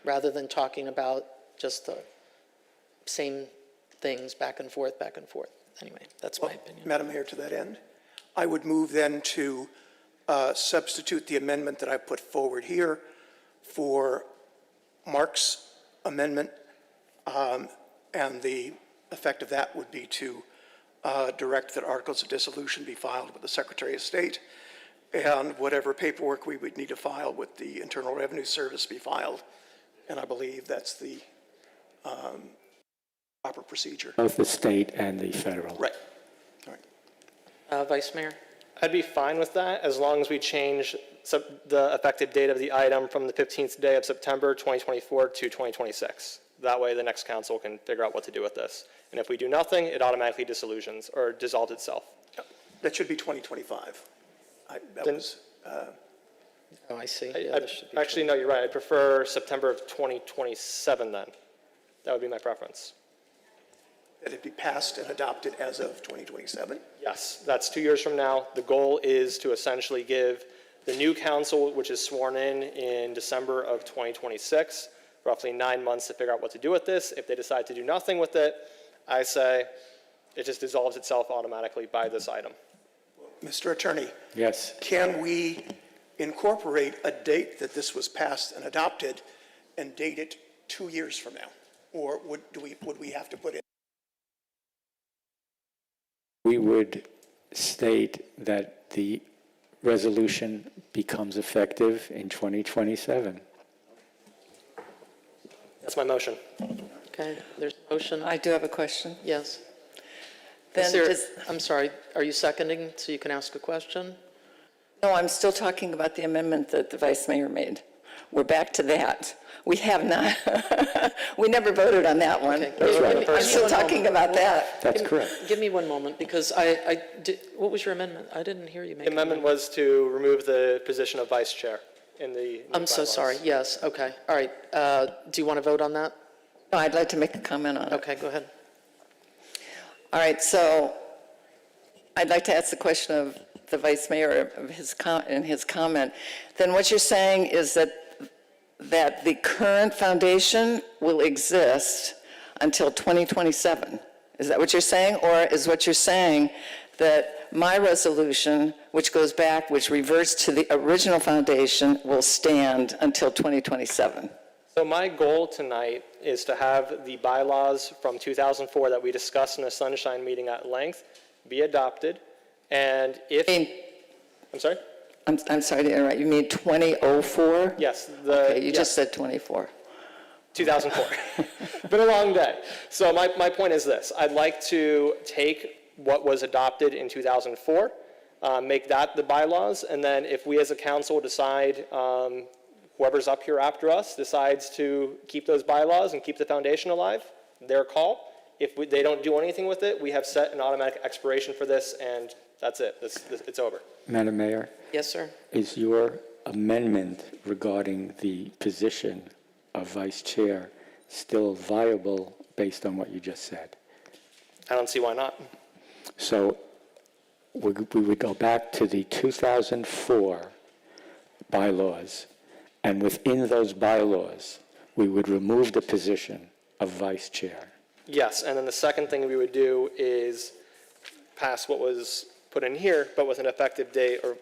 rather than talking about just the same things back and forth, back and forth. Anyway, that's my opinion. Madam Mayor, to that end, I would move then to substitute the amendment that I put forward here for Mark's amendment, and the effect of that would be to direct that articles of dissolution be filed with the Secretary of State, and whatever paperwork we would need to file with the Internal Revenue Service be filed. And I believe that's the proper procedure. Both the state and the federal. Right. All right. Vice Mayor? I'd be fine with that as long as we change the effective date of the item from the 15th day of September 2024 to 2026. That way the next council can figure out what to do with this. And if we do nothing, it automatically dissolutions or dissolves itself. Yep. That should be 2025. Oh, I see. Actually, no, you're right. I prefer September of 2027 then. That would be my preference. That it be passed and adopted as of 2027? Yes, that's 2 years from now. The goal is to essentially give the new council, which is sworn in December of 2026, roughly 9 months to figure out what to do with this. If they decide to do nothing with it, I say it just dissolves itself automatically by this item. Mr. Attorney? Yes. Can we incorporate a date that this was passed and adopted and date it 2 years from now? Or would we have to put in? We would state that the resolution becomes effective in 2027. That's my motion. Okay, there's a motion. I do have a question. Yes. Then I'm sorry, are you seconding so you can ask a question? no, I'm still talking about the amendment that the Vice Mayor made. We're back to that. We have not, we never voted on that one. Okay, that's right. I'm still talking about that. That's correct. Give me one moment, because what was your amendment? I didn't hear you make The amendment was to remove the position of vice chair in the I'm so sorry, yes, okay, all right. Do you want to vote on that? No, I'd like to make a comment on it. Okay, go ahead. All right, so I'd like to ask the question of the Vice Mayor of his comment. Then what you're saying is that the current foundation will exist until 2027. Is that what you're saying? Or is what you're saying that my resolution, which goes back, which reverts to the original foundation, will stand until 2027? So my goal tonight is to have the bylaws from 2004 that we discussed in the Sunshine meeting at length be adopted. And if, I'm sorry? I'm sorry to interrupt. You mean 2004? Yes. Okay, you just said 24. 2004. Been a long day. So my point is this. I'd like to take what was adopted in 2004, make that the bylaws, and then if we as a council decide, whoever's up here after us decides to keep those bylaws and keep the foundation alive, their call. If they don't do anything with it, we have set an automatic expiration for this, and that's it. It's over. Madam Mayor? Yes, sir. Is your amendment regarding the position of vice chair still viable based on what you just said? I don't see why not. So we would go back to the 2004 bylaws, and within those bylaws, we would remove the position of vice chair. Yes, and then the second thing we would do is pass what was put in here, but with an effective date, or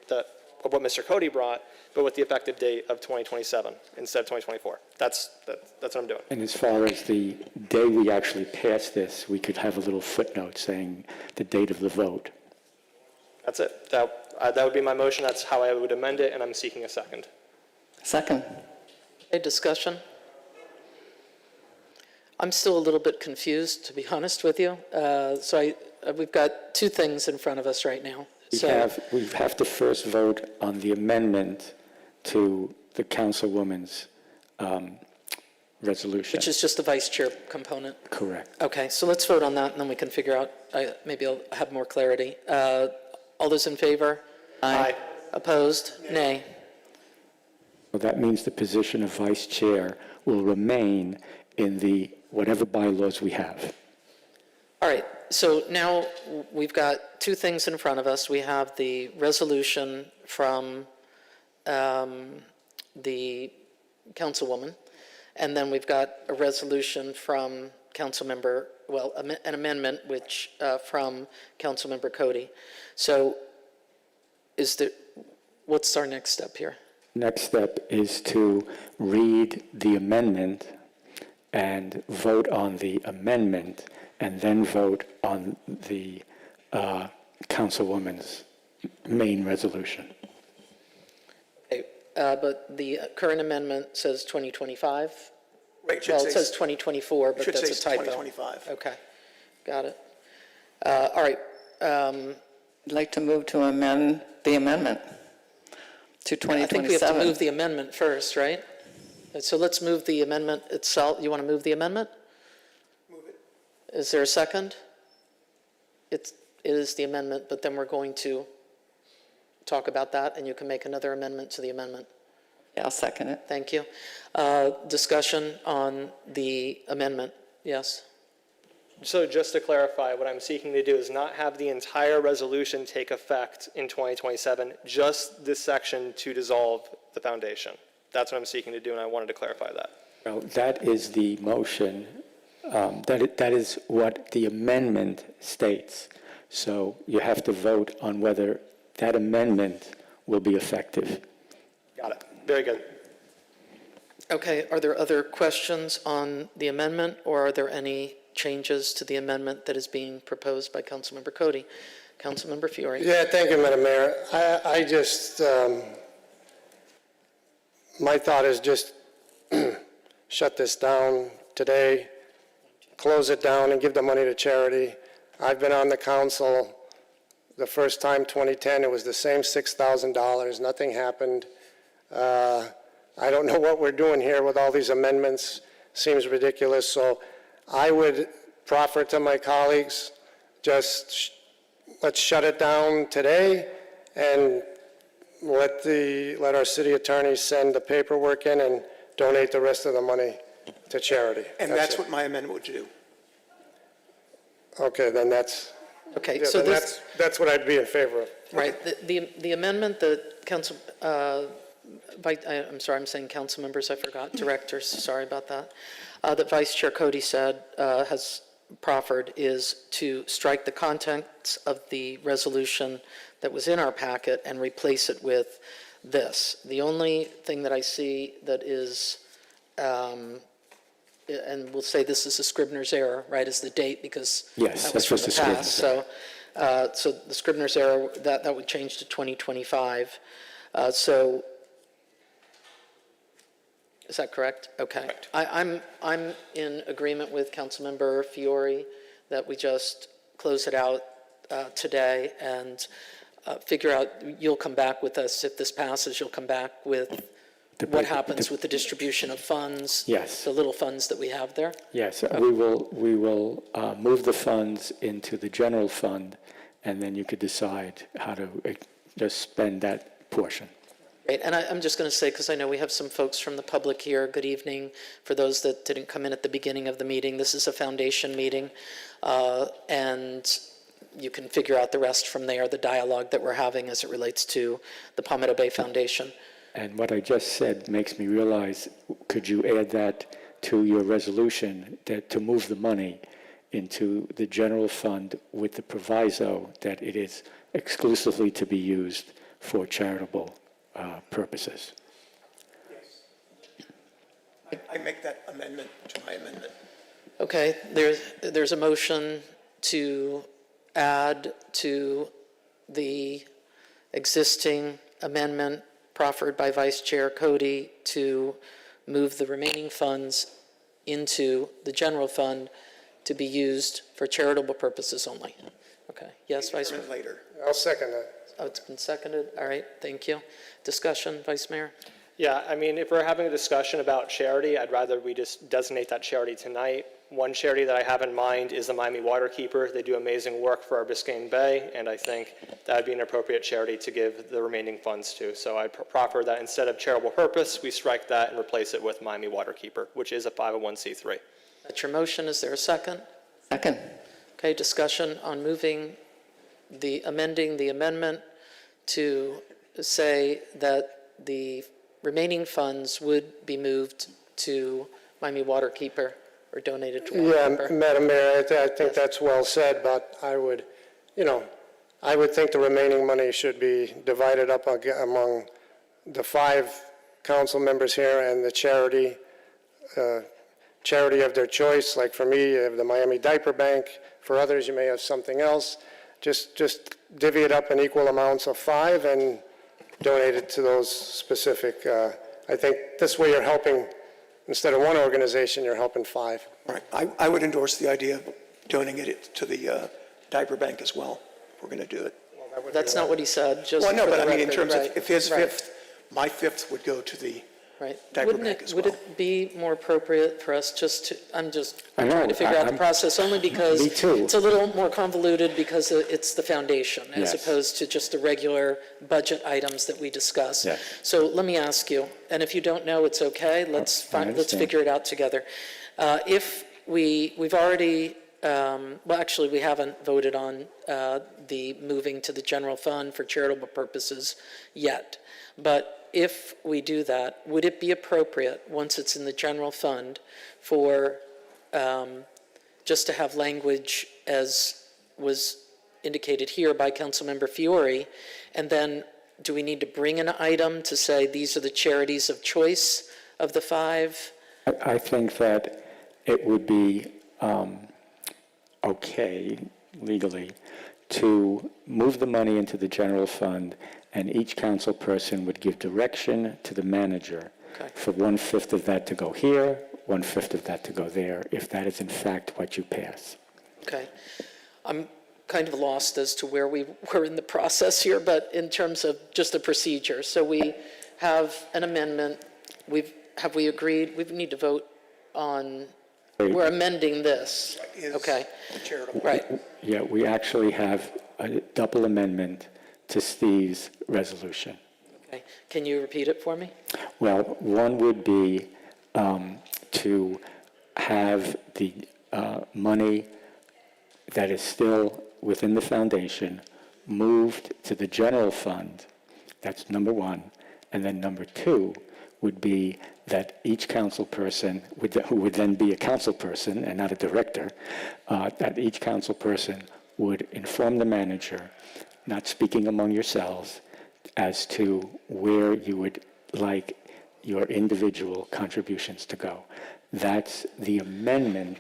of what Mr. Cody brought, but with the effective date of 2027 instead of 2024. That's what I'm doing. And as far as the day we actually pass this, we could have a little footnote saying the date of the vote. That's it. That would be my motion. That's how I would amend it, and I'm seeking a second. Second. A discussion? I'm still a little bit confused, to be honest with you. We've got two things in front of us right now. We have to first vote on the amendment to the councilwoman's resolution. Which is just the vice chair component. Correct. Okay, so let's vote on that, and then we can figure out, maybe I'll have more clarity. All those in favor? Aye. Opposed? Nay. Well, that means the position of vice chair will remain in the whatever bylaws we have. All right, so now we've got two things in front of us. We have the resolution from the councilwoman, And then we've got a resolution from Councilmember, well, an amendment which, from Councilmember Cody. So what's our next step here? Next step is to read the amendment and vote on the amendment, and then vote on the Councilwoman's main resolution. Okay, but the current amendment says 2025? Right, it should Well, it say- says 2024, but should that's say a typo. 2025. Okay, got it. All right, I'd like to move to amend the amendment to I think we have to 2027. move the amendment first, right? So let's move the amendment itself. You want to move the amendment? Move it. Is there a second? It is the amendment, but then we're going to talk about that, and you can make another amendment to the amendment. Yeah, I'll second it. Thank you. Discussion on the amendment, yes? So just to clarify, what I'm seeking to do is not have the entire resolution take effect in 2027, just this section to dissolve the foundation. That's what I'm seeking to do, and I wanted to clarify that. Well, that is the motion, that is what the amendment states. So you have to vote on whether that amendment will be effective. Got it. Very good. Okay, are there other questions on the amendment, or are there any changes to the amendment that is being proposed by Councilmember Cody? Councilmember Fiore? Yeah, thank you, Madam Mayor. I just, my thought is just shut this down today, close it down and give the money to charity. I've been on the council the first time, 2010, it was the same $6,000, nothing happened. I don't know what we're doing here with all these amendments, seems ridiculous, so I would proffer to my colleagues, just let's shut it down today and let our city attorney send the paperwork in and donate the rest of the money to charity. And that's it. what my amendment would do. Okay, then that's, Okay, yeah, so then this, that's what I'd be in favor of. right, the amendment that I'm sorry, I'm saying council members, I forgot, directors, sorry about that, that Vice Chair Cody said has proffered is to strike the contents of the resolution that was in our packet and replace it with this. The only thing that I see that is, and we'll say this is a Scribner's error, right, is the date, because Yes, that was that's from just the a Scribner's past. So the Scribner's error, that would change to 2025. So, is that correct? Okay. Correct. I'm in agreement with Councilmember Fiore that we just close it out today and figure out, you'll come back with us, if this passes, you'll come back with what happens with the distribution of funds. Yes. The little funds that we have there. Yes, we will move the funds into the general fund, and then you could decide how to just spend that portion. Great, and I'm just going to say, because I know we have some folks from the public here, good evening. For those that didn't come in at the beginning of the meeting, this is a foundation meeting, and you can figure out the rest from there, the dialogue that we're having as it relates to the Palmetto Bay Foundation. And what I just said makes me realize, could you add that to your resolution, that to move the money into the general fund with the proviso that it is exclusively to be used for charitable purposes? I make that amendment to my amendment. Okay, there's a motion to add to the existing amendment proffered by Vice Chair Cody to move the remaining funds into the general fund to be used for charitable purposes only. Okay, yes, Vice Mayor? Later. I'll second that. Oh, it's been seconded, all right, thank you. Discussion, Vice Mayor? Yeah, I mean, if we're having a discussion about charity, I'd rather we just designate that charity tonight. One charity that I have in mind is the Miami Waterkeeper. They do amazing work for our Biscayne Bay, and I think that would be an appropriate charity to give the remaining funds to. So I proffer that instead of charitable purpose, we strike that and replace it with Miami Waterkeeper, which is a 501c3. That's your motion, is there a second? Second. Okay, discussion on amending the amendment to say that the remaining funds would be moved to Miami Waterkeeper or donated to Yeah, Waterkeeper. Madam Mayor, I think that's well said, but I would think the remaining money should be divided up among the 5 council members here and the charity of their choice. Like for me, you have the Miami Diaper Bank. For others, you may have something else. Just divvy it up in equal amounts of 5 and donate it to those specific. I think this way you're helping, instead of one organization, you're helping 5. Right. I would endorse the idea of donating it to the diaper bank as well, if we're going to do it. That's not what he said, just Well, no, for but the I mean, in record, terms of, right, if his right, 5th, my 5th would go to the Right. diaper Wouldn't bank it, as would well. it be more appropriate for us just to, I'm I know, trying to figure out the I'm- process, only because Me too. it's a little more convoluted because it's the foundation, as Yes. opposed to just the regular budget items that we discuss. Yes. So let me ask you, and if you don't know, it's okay, let's understand. figure it out together. If we've already, well, actually, we haven't voted on the moving to the general fund for charitable purposes yet, but if we do that, would it be appropriate, once it's in the general fund, for just to have language as was indicated here by Councilmember Fiore, and then do we need to bring an item to say these are the charities of choice of the 5? I think that it would be okay legally to move the money into the general fund, and each council person would give direction to the manager Okay. for 1/5 of that to go here, 1/5 of that to go there, if that is in fact what you pass. Okay. I'm kind of lost as to where we were in the process here, but in terms of just the procedure. So we have an amendment. Have we agreed? We need to vote on, we're amending this. Is Okay, charitable. right. Yeah, we actually have a double amendment to Steve's resolution. Okay. Can you repeat it for me? Well, one would be to have the money that is still within the foundation moved to the general fund. That's number one. And then number 2 would be that each council person, who would then be a council person and not a director, that each council person would inform the manager, not speaking among yourselves, as to where you would like your individual contributions to go. That's the amendment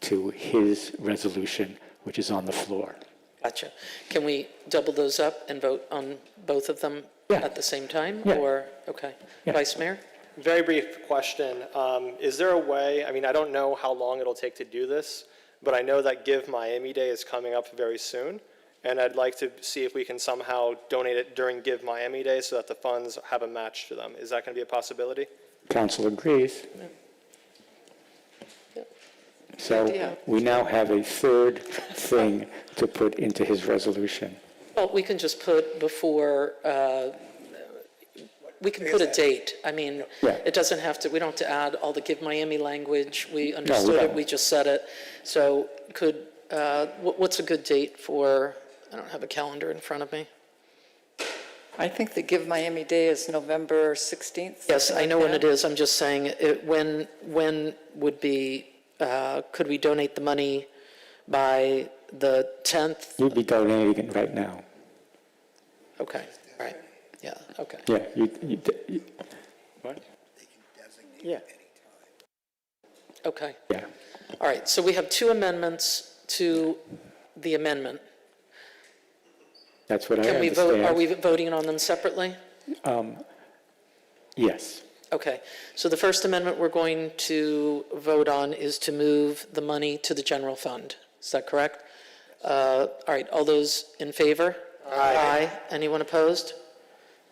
to his resolution, which is on the floor. Gotcha. Can we double those up and vote on both of them Yeah. at the same time? Yeah. Or, okay. Yeah. Vice Mayor? Very brief question. Is there a way, I mean, I don't know how long it'll take to do this, but I know that Give Miami Day is coming up very soon, and I'd like to see if we can somehow donate it during Give Miami Day so that the funds have a match to them. Is that going to be a possibility? Council agrees. So idea. we now have a third thing to put into his resolution. Well, we can just put before, we can put a date. I mean, Yeah. it doesn't have to, we don't have to add all the Give Miami language. We understood it, don't. we just said it. So could, what's a good date for, I don't have a calendar in front of me. I think the Give Miami Day is November 16th. Yes, something I know like when it that. is. I'm just saying, when would be, could we donate the money by the 10th? You'd be donating it right now. Okay, right, yeah, okay. Yeah, what? Yeah, Okay, yeah. all right, so we have 2 amendments to the amendment. That's what I Can we vote, are understand. we voting on them separately? Yes. Okay, so the first amendment we're going to vote on is to move the money to the general fund. Is that correct? All right, all those in favor? Aye. Anyone opposed?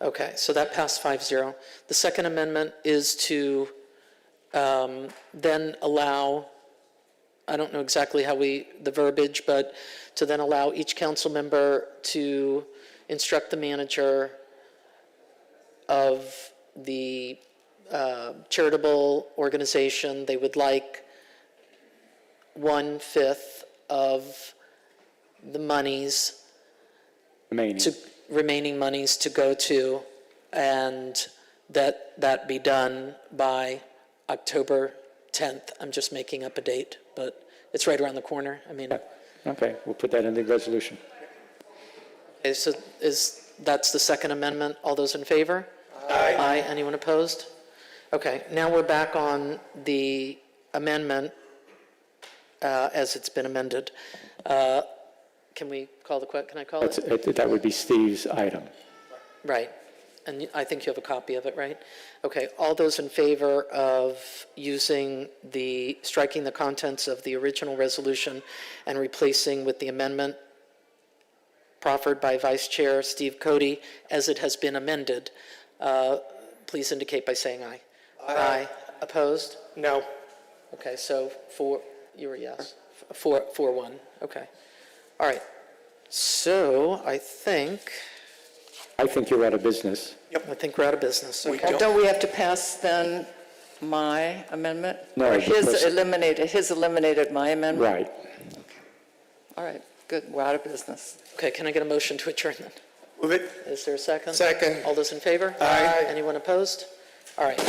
Okay, so that passed 5-0. The second amendment is to then allow, I don't know exactly how the verbiage, but to then allow each council member to instruct the manager of the charitable organization they would like 1/5 of the monies, remaining monies to go to, and that be done by October 10th. I'm just making up a date, but it's right around the corner. I mean, Okay, we'll put that in the resolution. okay, so that's the second amendment. All those in favor? Aye. Aye. Anyone opposed? Okay, now we're back on the amendment as it's been amended. Can we call can I call it? That would be Steve's item. Right. And I think you have a copy of it, right? Okay, all those in favor of striking the contents of the original resolution and replacing with the amendment proffered by Vice Chair Steve Cody as it has been amended, please indicate by saying aye. Aye. Opposed? No. Okay, so you were yes. 4-1, okay. All right, so I think you're out of business. we're out of business. Okay. Well, don't we have to pass then my amendment? No, Or because- his eliminated my amendment? Right. All right, good, we're out of business. Okay, can I get a motion to adjourn then? Move it. Is there a second? Second. All those in favor? Aye. Anyone opposed? All right.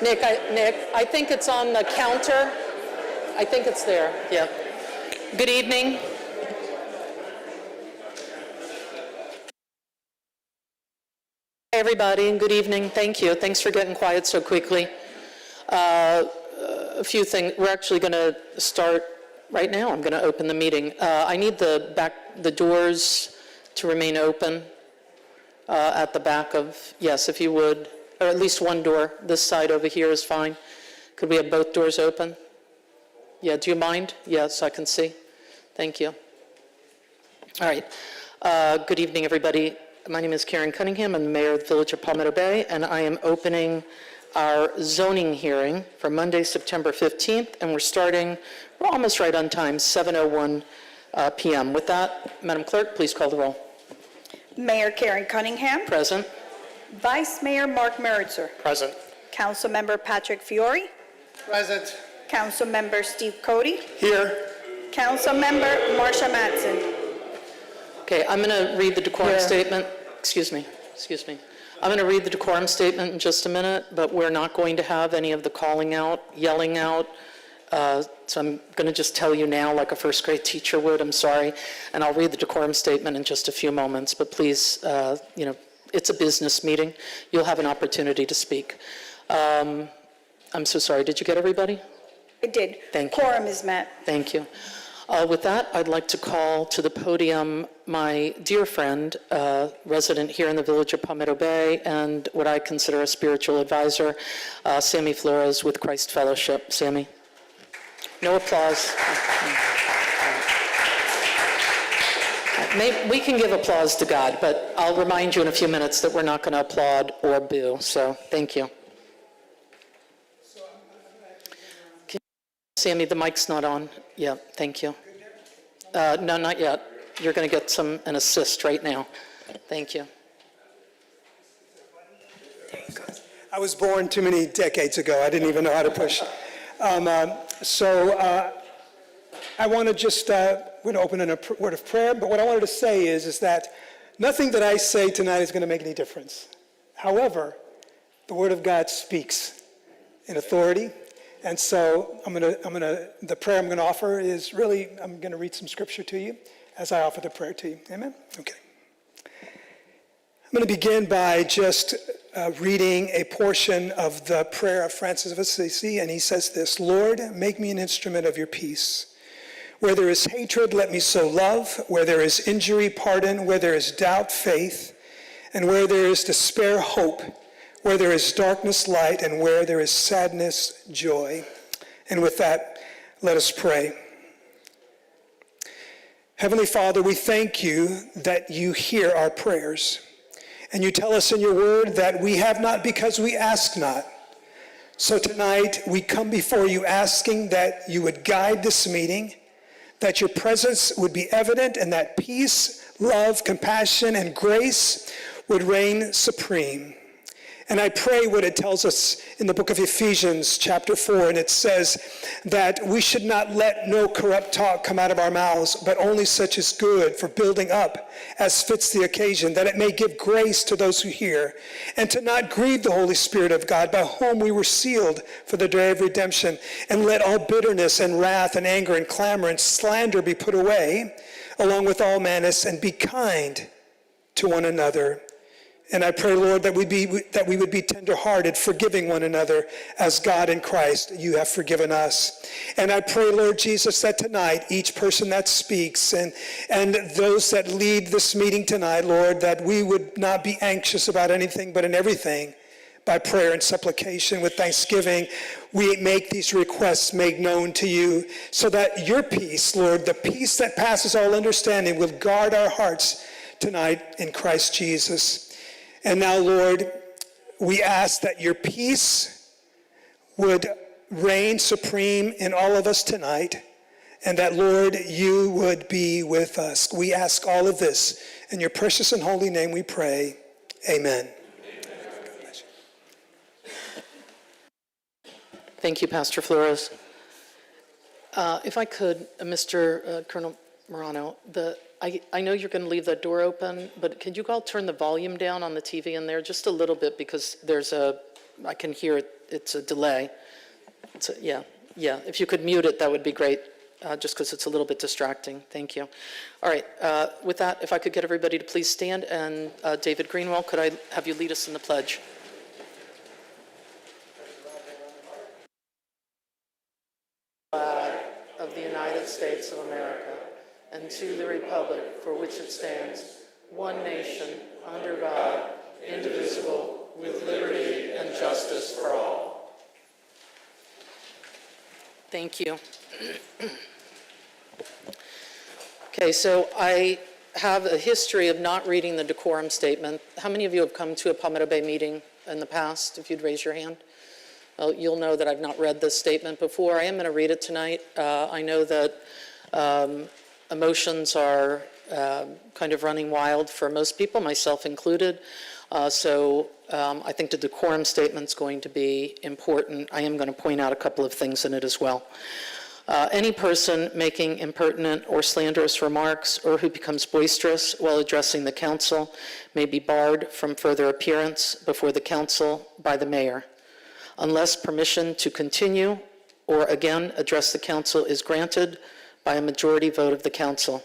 Nick, I think it's on the counter. I think it's there, yeah. Good evening. Hey, everybody, and good evening. Thank you. Thanks for getting quiet so quickly. A few things. We're actually going to start right now. I'm going to open the meeting. I need the doors to remain open at the back of, yes, if you would, or at least one door. This side over here is fine. Could we have both doors open? Yeah, do you mind? Yes, I can see. Thank you. All right. Good evening, everybody. My name is Karen Cunningham. I'm the mayor of the Village of Palmetto Bay, and I am opening our zoning hearing for Monday, September 15th, and we're almost right on time, 7:01 p.m. With that, Madam Clerk, please call the roll. Mayor Karen Cunningham. Present. Vice Mayor Mark Meritzer. Present. Councilmember Patrick Fiore. Present. Councilmember Steve Cody. Here. Councilmember Marsha Matson. Okay, I'm going to read the decorum statement. Excuse me. I'm going to read the decorum statement in just a minute, but we're not going to have any of the calling out, yelling out. So I'm going to just tell you now like a first grade teacher would, I'm sorry. And I'll read the decorum statement in just a few moments, but please, it's a business meeting. You'll have an opportunity to speak. I'm so sorry. Did you get everybody? I did. Thank you. Quorum is met. Thank you. With that, I'd like to call to the podium my dear friend, resident here in the Village of Palmetto Bay, and what I consider a spiritual advisor, Sammy Flores with Christ Fellowship. Sammy? No applause. We can give applause to God, but I'll remind you in a few minutes that we're not going to applaud or boo, so thank you. Sammy, the mic's not on. Yeah, thank you. No, not yet. You're going to get an assist right now. Thank you. I was born too many decades ago. I didn't even know how to push. I want to just, we're going to open in a word of prayer, but what I wanted to say is that nothing that I say tonight is going to make any difference. However, the Word of God speaks in authority. And so the prayer I'm going to offer is really, I'm going to read some scripture to you as I offer the prayer to you. Amen? Okay. I'm going to begin by just reading a portion of the prayer of Francis of Assisi, and he says this: Lord, make me an instrument of your peace. Where there is hatred, let me sow love. Where there is injury, pardon. Where there is doubt, faith. And where there is despair, hope. Where there is darkness, light, and where there is sadness, joy. And with that, let us pray. Heavenly Father, we thank you that you hear our prayers. And you tell us in your word that we have not because we ask not. So tonight, we come before you asking that you would guide this meeting, that your presence would be evident, and that peace, love, compassion, and grace would reign supreme. And I pray what it tells us in the book of Ephesians chapter 4, and it says that we should not let no corrupt talk come out of our mouths, but only such as good for building up as fits the occasion, that it may give grace to those who hear, and to not grieve the Holy Spirit of God, by whom we were sealed for the day of redemption. And let all bitterness and wrath and anger and clamor and slander be put away, along with all malice, and be kind to one another. And I pray, Lord, that we would be tenderhearted, forgiving one another as God in Christ you have forgiven us. And I pray, Lord Jesus, that tonight each person that speaks and those that lead this meeting tonight, Lord, that we would not be anxious about anything, but in everything, by prayer and supplication with thanksgiving, we make these requests made known to you, so that your peace, Lord, the peace that passes all understanding, will guard our hearts tonight in Christ Jesus. And now, Lord, we ask that your peace would reign supreme in all of us tonight, and that, Lord, you would be with us. We ask all of this in your precious and holy name we pray. Amen. Thank you, Pastor Flores. If I could, Mr. Colonel Morano, I know you're going to leave that door open, but could you all turn the volume down on the TV in there just a little bit, because I can hear it it's a delay. Yeah, if you could mute it, that would be great, just because it's a little bit distracting. Thank you. All right, with that, if I could get everybody to please stand, and David Greenwell, could I have you lead us in the pledge? Of the United States of America, and to the republic for which it stands, one nation, under God, indivisible, with liberty and justice for all. Thank you. Okay, so I have a history of not reading the decorum statement. How many of you have come to a Palmetto Bay meeting in the past, if you'd raise your hand? Well, you'll know that I've not read this statement before. I am going to read it tonight. I know that emotions are kind of running wild for most people, myself included. So I think the decorum statement's going to be important. I am going to point out a couple of things in it as well. Any person making impertinent or slanderous remarks or who becomes boisterous while addressing the council may be barred from further appearance before the council by the mayor, unless permission to continue or again address the council is granted by a majority vote of the council.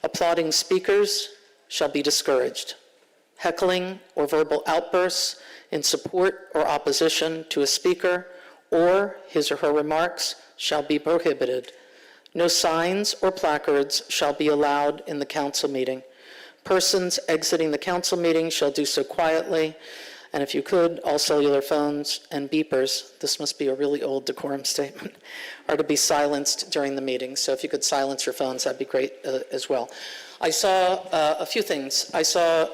Applauding speakers shall be discouraged. Heckling or verbal outbursts in support or opposition to a speaker or his or her remarks shall be prohibited. No signs or placards shall be allowed in the council meeting. Persons exiting the council meeting shall do so quietly, and if you could, all cellular phones and beepers, this must be a really old decorum statement, are to be silenced during the meeting. So if you could silence your phones, that'd be great as well. I saw a few things. I saw,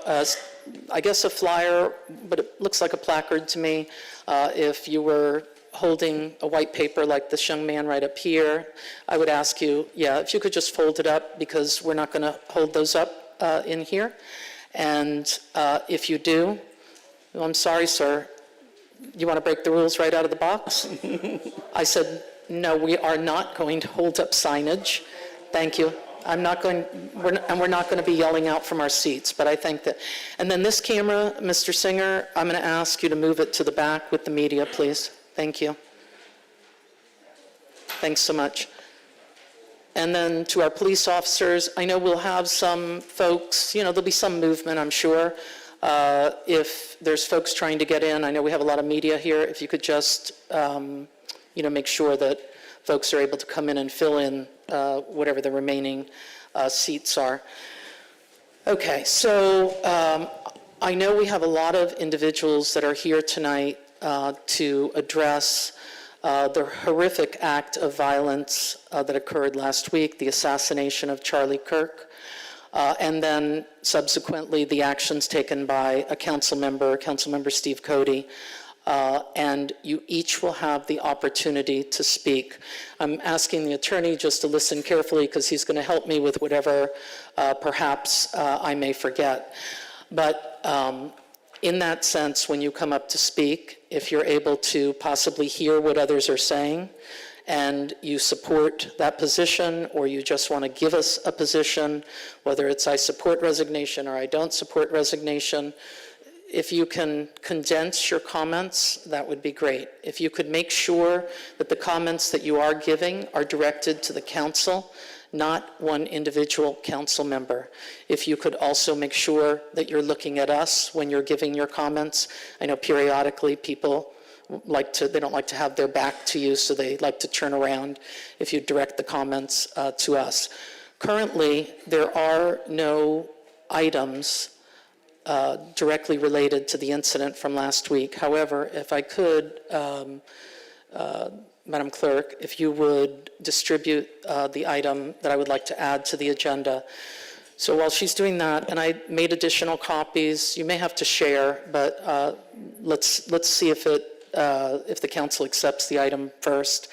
I guess, a flyer, but it looks like a placard to me. If you were holding a white paper like this young man right up here, I would ask you, if you could just fold it up, because we're not going to hold those up in here. And if you do, well, I'm sorry, sir, you want to break the rules right out of the box? I said, no, we are not going to hold up signage. Thank you. I'm not going, we're not going to be yelling out from our seats, but I think that, and then this camera, Mr. Singer, I'm going to ask you to move it to the back with the media, please. Thank you. Thanks so much. And then to our police officers, I know we'll have some folks, there'll be some movement, I'm sure. If there's folks trying to get in, I know we have a lot of media here. If you could just, make sure that folks are able to come in and fill in whatever the remaining seats are. Okay, so I know we have a lot of individuals that are here tonight to address the horrific act of violence that occurred last week, the assassination of Charlie Kirk. And then subsequently the actions taken by a council member, Councilmember Steve Cody, and you each will have the opportunity to speak. I'm asking the attorney just to listen carefully, because he's going to help me with whatever perhaps I may forget. But in that sense, when you come up to speak, if you're able to possibly hear what others are saying, and you support that position, or you just want to give us a position, whether it's I support resignation or I don't support resignation, if you can condense your comments, that would be great. If you could make sure that the comments that you are giving are directed to the council, not one individual council member. If you could also make sure that you're looking at us when you're giving your comments. I know periodically people they don't like to have their back to you, so they like to turn around if you direct the comments to us. Currently, there are no items directly related to the incident from last week. However, if I could, Madam Clerk, if you would distribute the item that I would like to add to the agenda. So while she's doing that, and I made additional copies, you may have to share, but let's see if the council accepts the item first.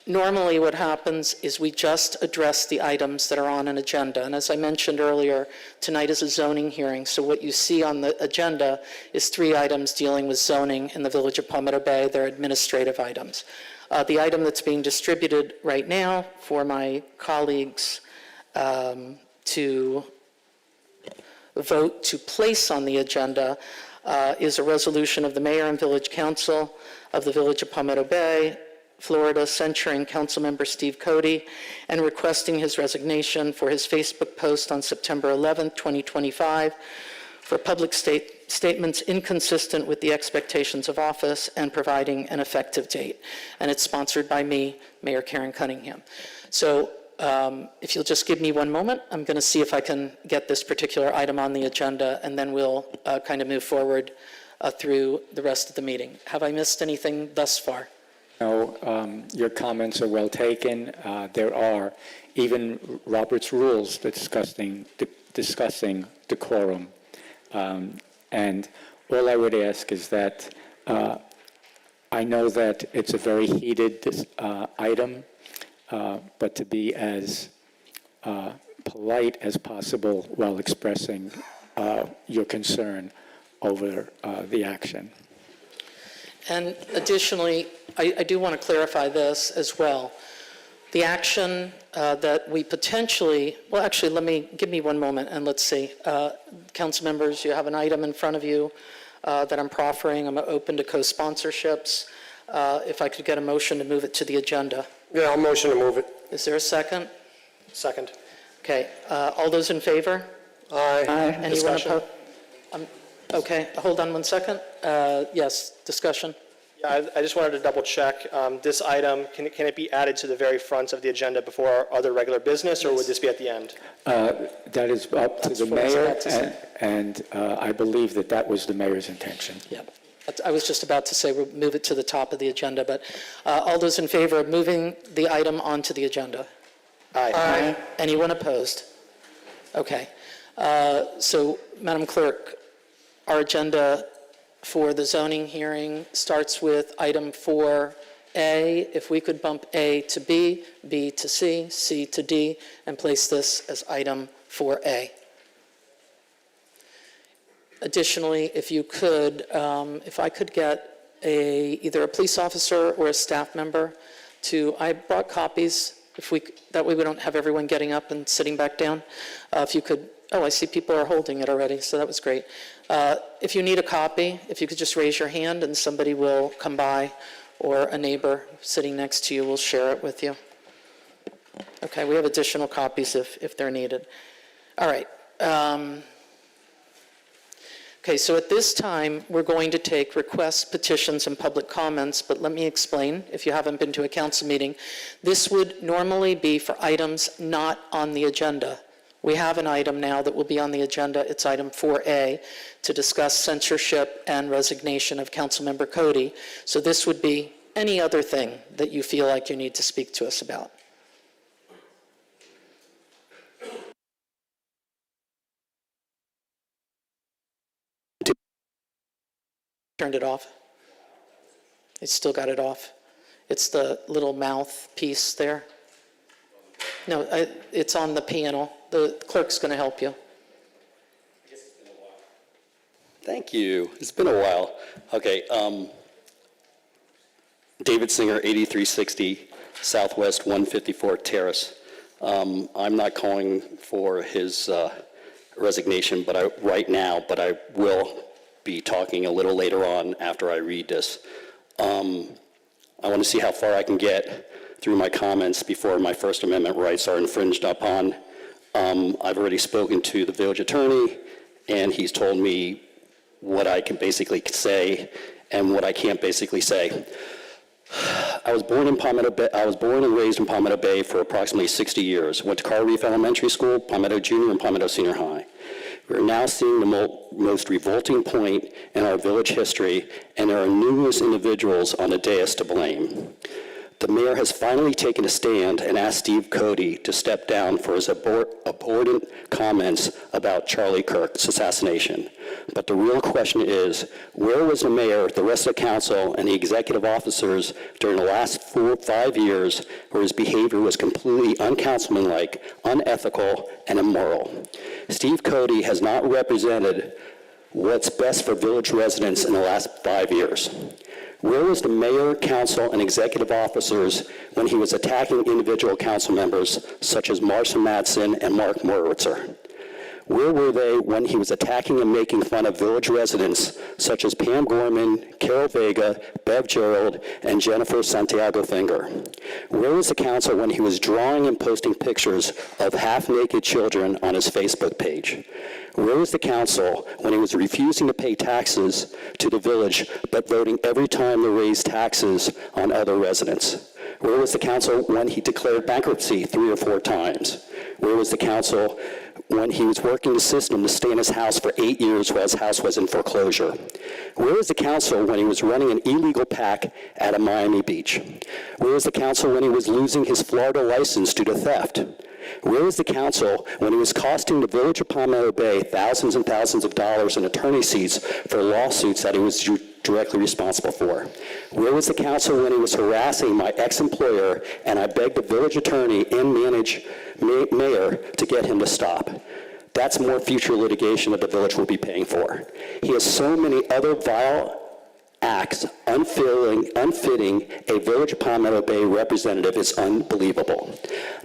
Normally what happens is we just address the items that are on an agenda. And as I mentioned earlier, tonight is a zoning hearing. So what you see on the agenda is 3 items dealing with zoning in the village of Palmetto Bay. They're administrative items. The item that's being distributed right now for my colleagues to vote to place on the agenda is a resolution of the mayor and village council of the Village of Palmetto Bay, Florida, censuring Councilmember Steve Cody and requesting his resignation for his Facebook post on September 11th, 2025, for public statements inconsistent with the expectations of office and providing an effective date. And it's sponsored by me, Mayor Karen Cunningham. So if you'll just give me one moment, I'm going to see if I can get this particular item on the agenda, and then we'll kind of move forward through the rest of the meeting. Have I missed anything thus far? No, your comments are well taken. There are even Robert's rules discussing decorum. And all I would ask is that I know that it's a very heated item, but to be as polite as possible while expressing your concern over the action. And additionally, I do want to clarify this as well. The action that we potentially, well, actually, give me one moment and let's see. Council members, you have an item in front of you that I'm proffering. I'm open to co-sponsorships. If I could get a motion to move it to the agenda. Yeah, I'll motion to move it. Is there a second? Second. Okay, all those in favor? Aye. Anyone Discussion. opposed? Okay, hold on one second. Yes, discussion. Yeah, I just wanted to double check. This item, can it be added to the very front of the agenda before our other regular business, or would this be at the end? That is up to the what I was mayor, about to say. and I believe that was the mayor's intention. Yeah, I was just about to say we'll move it to the top of the agenda, but all those in favor of moving the item onto the agenda? Aye. Anyone opposed? Okay. So, Madam Clerk, our agenda for the zoning hearing starts with item 4A. If we could bump A to B, B to C, C to D, and place this as item 4A. Additionally, if you could, if I could get either a police officer or a staff member I brought copies, that way we don't have everyone getting up and sitting back down. If you could, I see people are holding it already, so that was great. If you need a copy, if you could just raise your hand and somebody will come by, or a neighbor sitting next to you will share it with you. Okay, we have additional copies if they're needed. All right. Okay, so at this time, we're going to take requests, petitions, and public comments, but let me explain, if you haven't been to a council meeting. This would normally be for items not on the agenda. We have an item now that will be on the agenda. It's item 4A, to discuss censorship and resignation of Councilmember Cody. So this would be any other thing that you feel like you need to speak to us about. Turned it off. It's still got it off. It's the little mouth piece there. No, it's on the panel. The clerk's going to help you. Thank you. It's been a while. Okay. David Singer, 8360 Southwest 154 Terrace. I'm not calling for his resignation, right now, but I will be talking a little later on after I read this. I want to see how far I can get through my comments before my First Amendment rights are infringed upon. I've already spoken to the village attorney, and he's told me what I can basically say and what I can't basically say. I was born and raised in Palmetto Bay for approximately 60 years. Went to Carl Reef Elementary School, Palmetto Junior, and Palmetto Senior High. We're now seeing the most revolting point in our village history, and there are numerous individuals on the dais to blame. The mayor has finally taken a stand and asked Steve Cody to step down for his abhorrent comments about Charlie Kirk's assassination. But the real question is, where was the mayor, the rest of the council, and the executive officers during the last 4 or 5 years where his behavior was completely uncouncilmanlike, unethical, and immoral? Steve Cody has not represented what's best for village residents in the last 5 years. Where was the mayor, council, and executive officers when he was attacking individual council members such as Marcia Madsen and Mark Moritzer? Where were they when he was attacking and making fun of village residents such as Pam Gorman, Carol Vega, Bev Gerald, and Jennifer Santiago Finger? Where was the council when he was drawing and posting pictures of half-naked children on his Facebook page? Where was the council when he was refusing to pay taxes to the village but voting every time to raise taxes on other residents? Where was the council when he declared bankruptcy 3 or 4 times? Where was the council when he was working the system to stay in his house for 8 years while his house was in foreclosure? Where was the council when he was running an illegal pack out of Miami Beach? Where was the council when he was losing his Florida license due to theft? Where was the council when he was costing the village of Palmetto Bay thousands and thousands of dollars in attorney fees for lawsuits that he was directly responsible for? Where was the council when he was harassing my ex-employer and I begged the village attorney and mayor to get him to stop? That's more future litigation that the village will be paying for. He has so many other vile acts unfitting a Village of Palmetto Bay representative is unbelievable.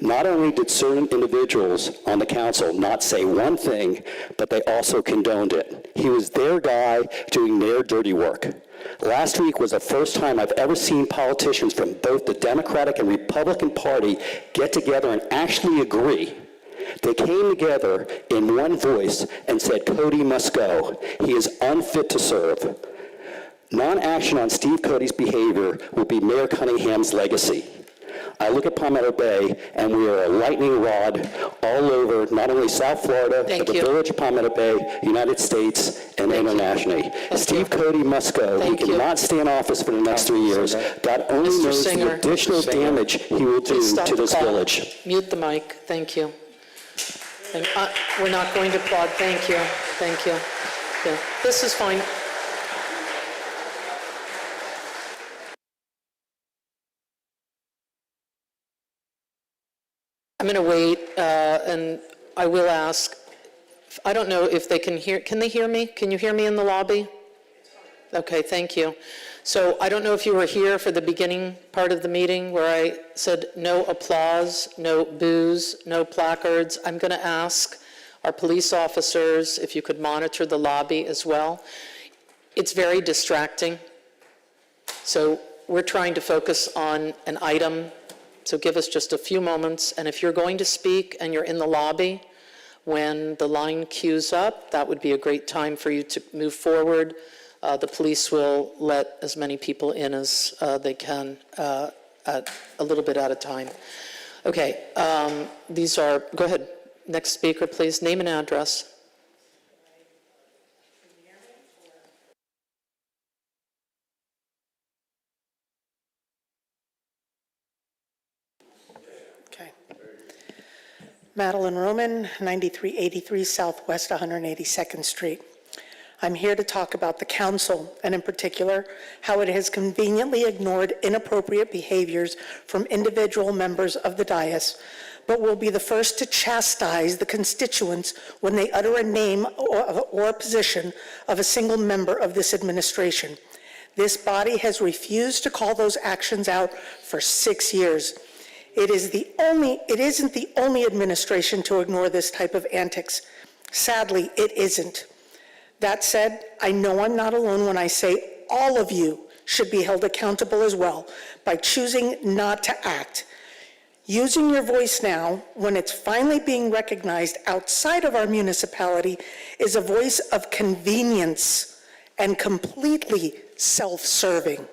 Not only did certain individuals on the council not say one thing, but they also condoned it. He was their guy doing their dirty work. Last week was the first time I've ever seen politicians from both the Democratic and Republican Party get together and actually agree. They came together in one voice and said, Cody must go. He is unfit to serve. Non-action on Steve Cody's behavior will be Mayor Cunningham's legacy. I look at Palmetto Bay, and we are a lightning rod all over not only South Florida, but the village of Palmetto Bay, United States, and internationally. Steve Cody must go. He cannot stay in office for the next 3 years. God only knows the additional damage he will do to this village. Mute the mic. Thank you. And, we're not going to applaud. Thank you. Thank you. Yeah. This is fine. I'm going to wait, and I will ask, I don't know if they can they hear me? Can you hear me in the lobby? Okay, thank you. So I don't know if you were here for the beginning part of the meeting where I said no applause, no boos, no placards. I'm going to ask our police officers if you could monitor the lobby as well. It's very distracting. So we're trying to focus on an item. So give us just a few moments, and if you're going to speak and you're in the lobby, when the line queues up, that would be a great time for you to move forward. The police will let as many people in as they can at a little bit at a time. Okay, go ahead, next speaker, please. Name and address. Okay. Madeline Roman, 9383 Southwest 182nd Street. I'm here to talk about the council, and in particular, how it has conveniently ignored inappropriate behaviors from individual members of the dais, but will be the first to chastise the constituents when they utter a name or a position of a single member of this administration. This body has refused to call those actions out for 6 years. It isn't the only administration to ignore this type of antics. Sadly, it isn't. That said, I know I'm not alone when I say all of you should be held accountable as well by choosing not to act. Using your voice now, when it's finally being recognized outside of our municipality, is a voice of convenience and completely self-serving.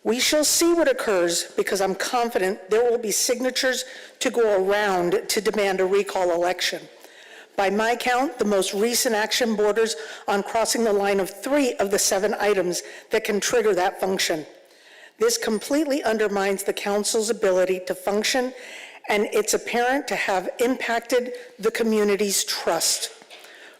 We shall see what occurs, because I'm confident there will be signatures to go around to demand a recall election. By my count, the most recent action borders on crossing the line of 3 of the 7 items that can trigger that function. This completely undermines the council's ability to function, and it's apparent to have impacted the community's trust.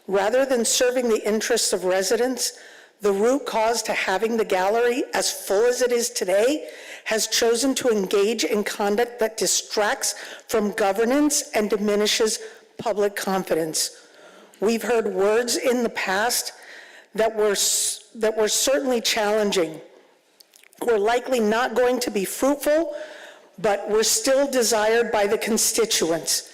Rather than serving the interests of residents, the root cause to having the gallery as full as it is today has chosen to engage in conduct that distracts from governance and diminishes public confidence. We've heard words in the past that were certainly challenging, were likely not going to be fruitful, but were still desired by the constituents.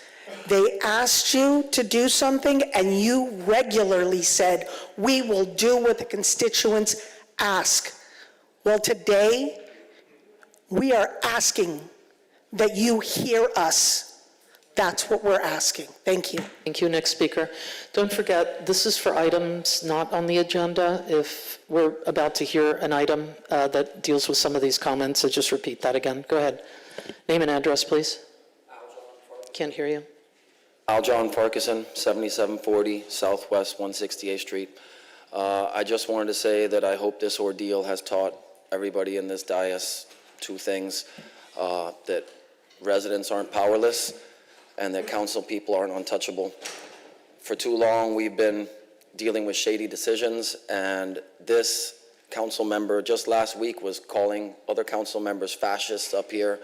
They asked you to do something, and you regularly said, "We will do what the constituents ask." Well, today, we are asking that you hear us. That's what we're asking. Thank you. Thank you. Next speaker. Don't forget, this is for items not on the agenda. If we're about to hear an item that deals with some of these comments, so just repeat that again. Go ahead. Name and address, please. Can't hear you. Aljon Farquharson, 7740 Southwest 168th Street. I just wanted to say that I hope this ordeal has taught everybody in this dais two things, that residents aren't powerless and that council people aren't untouchable. For too long, we've been dealing with shady decisions, and this council member just last week was calling other council members fascists up here.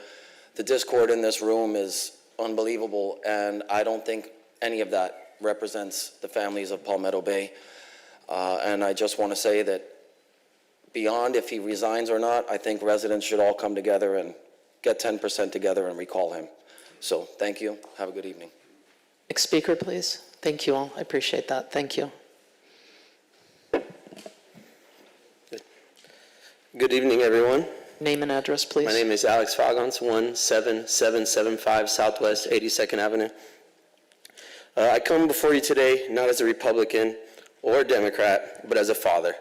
The discord in this room is unbelievable, and I don't think any of that represents the families of Palmetto Bay. And I just want to say that beyond if he resigns or not, I think residents should all come together and get 10% together and recall him. So thank you. Have a good evening. Next speaker, please. Thank you all. I appreciate that. Thank you. Good evening, everyone. Name and address, please. My name is Alex Fagans, 17775 Southwest 82nd Avenue. I come before you today not as a Republican or a Democrat, but as a father,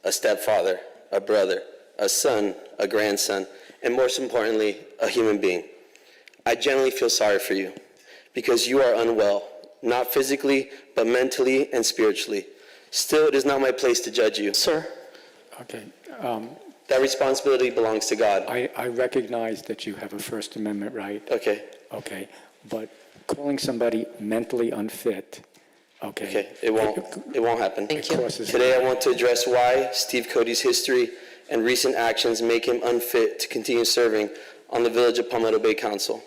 a stepfather, a brother, a son, a grandson, and most importantly, a human being. I genuinely feel sorry for you because you are unwell, not physically, but mentally and spiritually. Still, it is not my place to judge you. Sir. Okay. That responsibility belongs to God. I recognize that you have a First Amendment right. Okay. Okay. But calling somebody mentally unfit, okay. Okay. It won't happen. Thank you. Today, I want to address why Steve Cody's history and recent actions make him unfit to continue serving on the Village of Palmetto Bay Council.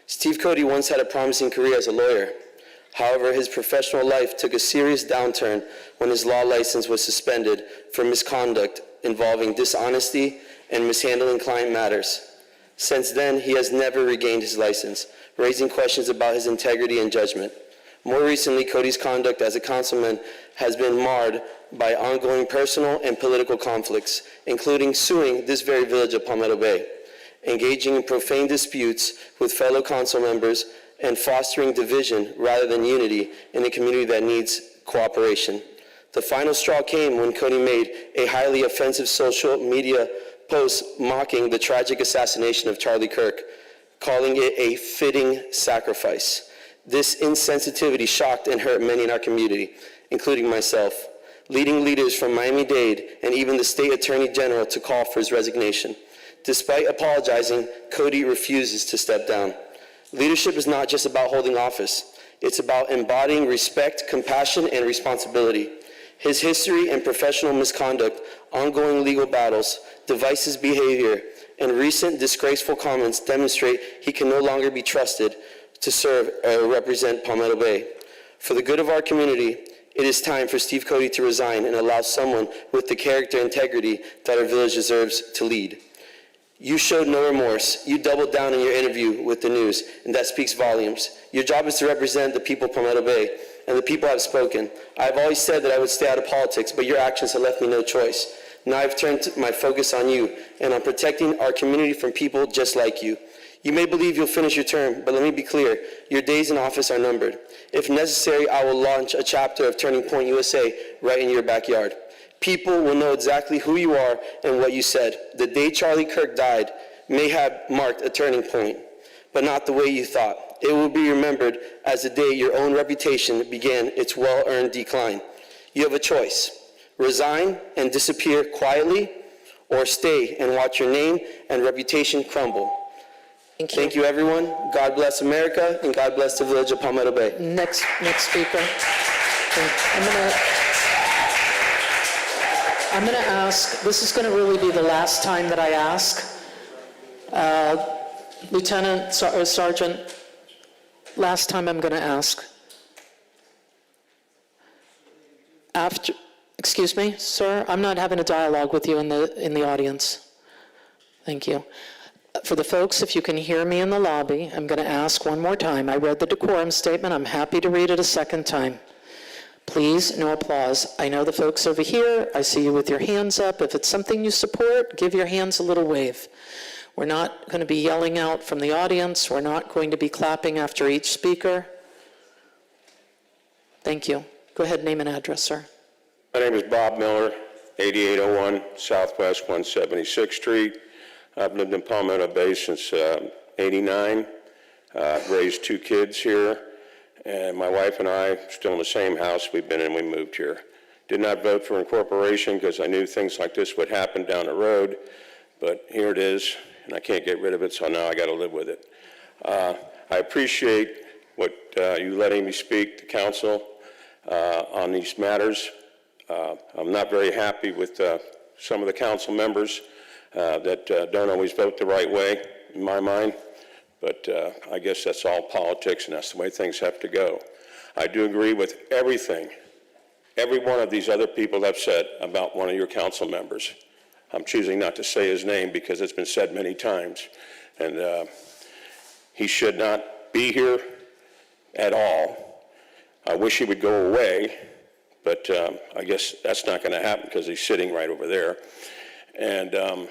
Steve Cody once had a promising career as a lawyer. However, his professional life took a serious downturn when his law license was suspended for misconduct involving dishonesty and mishandling client matters. Since then, he has never regained his license, raising questions about his integrity and judgment. More recently, Cody's conduct as a councilman has been marred by ongoing personal and political conflicts, including suing this very village of Palmetto Bay, engaging in profane disputes with fellow council members, and fostering division rather than unity in a community that needs cooperation. The final straw came when Cody made a highly offensive social media post mocking the tragic assassination of Charlie Kirk, calling it a fitting sacrifice. This insensitivity shocked and hurt many in our community, including myself, leading leaders from Miami-Dade and even the state attorney general to call for his resignation. Despite apologizing, Cody refuses to step down. Leadership is not just about holding office. It's about embodying respect, compassion, and responsibility. His history and professional misconduct, ongoing legal battles, divisive behavior, and recent disgraceful comments demonstrate he can no longer be trusted to serve or represent Palmetto Bay. For the good of our community, it is time for Steve Cody to resign and allow someone with the character and integrity that our village deserves to lead. You showed no remorse. You doubled down in your interview with the news, and that speaks volumes. Your job is to represent the people of Palmetto Bay, and the people have spoken. I've always said that I would stay out of politics, but your actions have left me no choice. Now I've turned my focus on you and on protecting our community from people just like you. You may believe you'll finish your term, but let me be clear, your days in office are numbered. If necessary, I will launch a chapter of Turning Point USA right in your backyard. People will know exactly who you are and what you said. The day Charlie Kirk died may have marked a turning point, but not the way you thought. It will be remembered as the day your own reputation began its well-earned decline. You have a choice: resign and disappear quietly, or stay and watch your name and reputation crumble. Thank you, everyone. God bless America, and God bless the village of Palmetto Bay. Next speaker. I'm going to ask, this is going to really be the last time that I ask. Lieutenant, Sergeant, last time I'm going to ask. Excuse me, sir, I'm not having a dialogue with you in the audience. Thank you. For the folks, if you can hear me in the lobby, I'm going to ask one more time. I read the decorum statement. I'm happy to read it a second time. Please, no applause. I know the folks over here. I see you with your hands up. If it's something you support, give your hands a little wave. We're not going to be yelling out from the audience. We're not going to be clapping after each speaker. Thank you. Go ahead, name and address, sir. My name is Bob Miller, 8801 Southwest 176th Street. I've lived in Palmetto Bay since '89. I've raised 2 kids here, and my wife and I are still in the same house we've been in. We moved here. Did not vote for incorporation because I knew things like this would happen down the road, but here it is, and I can't get rid of it, so now I got to live with it. I appreciate what you letting me speak to council on these matters. I'm not very happy with some of the council members that don't always vote the right way, in my mind, but I guess that's all politics, and that's the way things have to go. I do agree with everything every one of these other people have said about one of your council members. I'm choosing not to say his name because it's been said many times, and he should not be here at all. I wish he would go away, but I guess that's not going to happen because he's sitting right over there. And,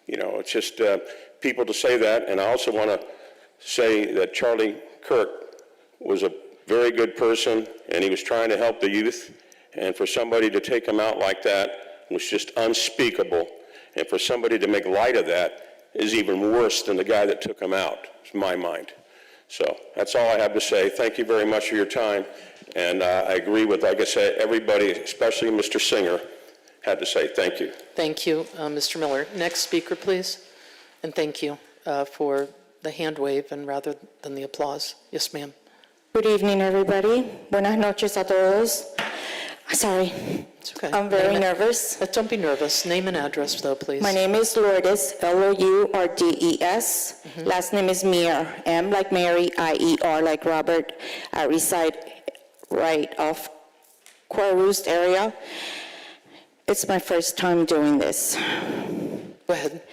you know, it's just people to say that. And I also want to say that Charlie Kirk was a very good person, and he was trying to help the youth. And for somebody to take him out like that was just unspeakable. And for somebody to make light of that is even worse than the guy that took him out, in my mind. So that's all I have to say. Thank you very much for your time. And I agree with, like I said, everybody, especially Mr. Singer, had to say thank you. Thank you, Mr. Miller. Next speaker, please. And thank you for the hand wave and rather than the applause. Yes, ma'am. Good evening, everybody. Buenas noches a todos. Sorry, It's okay. I'm very nervous. Don't be nervous. Name and address, though, please. My name is Lourdes, Lourdes. Last name is Mier, M like Mary, I-E-R like Robert. I reside right off Quarroost area. It's my first time doing this. Go ahead.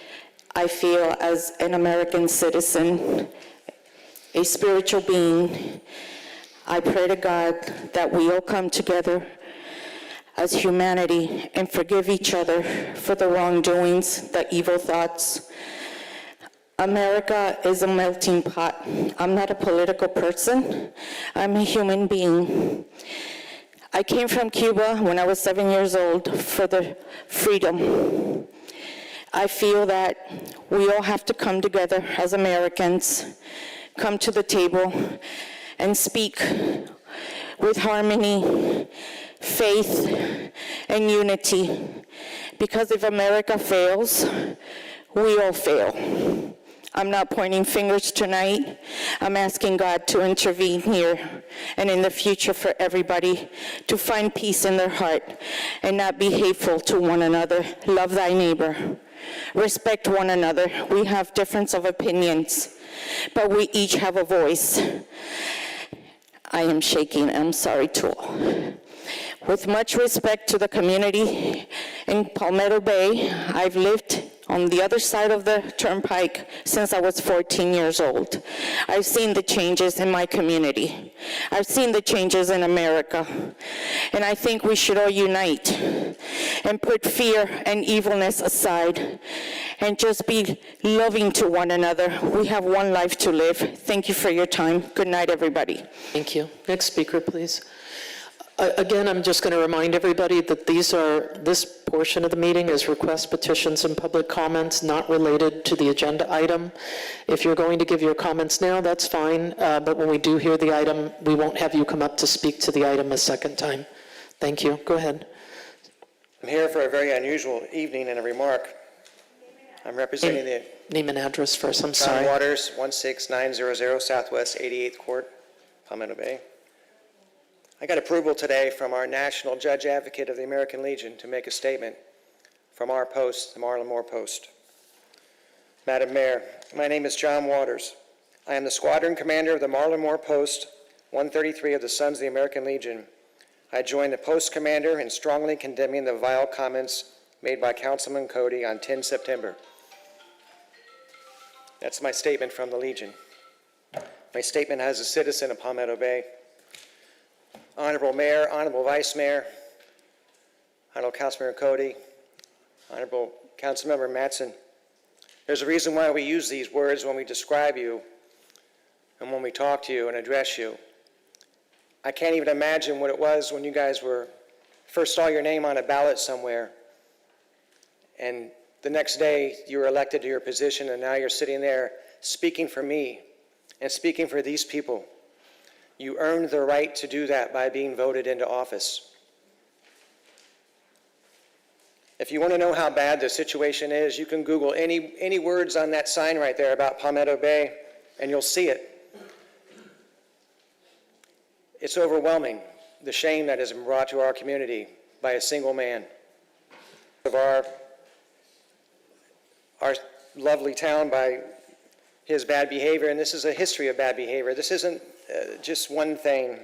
I feel as an American citizen, a spiritual being, I pray to God that we all come together as humanity and forgive each other for the wrongdoings, the evil thoughts. America is a melting pot. I'm not a political person. I'm a human being. I came from Cuba when I was 7 years old for the freedom. I feel that we all have to come together as Americans, come to the table and speak with harmony, faith, and unity. Because if America fails, we all fail. I'm not pointing fingers tonight. I'm asking God to intervene here and in the future for everybody to find peace in their heart and not be hateful to one another. Love thy neighbor. Respect one another. We have difference of opinions, but we each have a voice. I am shaking. I'm sorry to all. With much respect to the community in Palmetto Bay, I've lived on the other side of the turnpike since I was 14 years old. I've seen the changes in my community. I've seen the changes in America. And I think we should all unite and put fear and evilness aside and just be loving to one another. We have one life to live. Thank you for your time. Good night, everybody. Thank you. Next speaker, please. Again, I'm just going to remind everybody that this portion of the meeting is requests, petitions, and public comments not related to the agenda item. If you're going to give your comments now, that's fine, but when we do hear the item, we won't have you come up to speak to the item a second time. Thank you. Go ahead. I'm here for a very unusual evening and a remark. I'm representing the Name and address first. I'm John sorry. Waters, 16900 Southwest 88th Court, Palmetto Bay. I got approval today from our National Judge Advocate of the American Legion to make a statement from our post, the Marlon Moore Post. Madam Mayor, my name is John Waters. I am the Squadron Commander of the Marlon Moore Post, 133 of the Sons of the American Legion. I joined the Post Commander in strongly condemning the vile comments made by Councilman Cody on 10 September. That's my statement from the Legion. My statement as a citizen of Palmetto Bay. Honorable Mayor, Honorable Vice Mayor, Honorable Councilmember Cody, Honorable Councilmember Mattson, there's a reason why we use these words when we describe you and when we talk to you and address you. I can't even imagine what it was when you guys first saw your name on a ballot somewhere, and the next day you were elected to your position, and now you're sitting there speaking for me and speaking for these people. You earned the right to do that by being voted into office. If you want to know how bad the situation is, you can Google any words on that sign right there about Palmetto Bay, and you'll see it. It's overwhelming, the shame that has been brought to our community by a single man. Of our lovely town by his bad behavior, and this is a history of bad behavior. This isn't just one thing.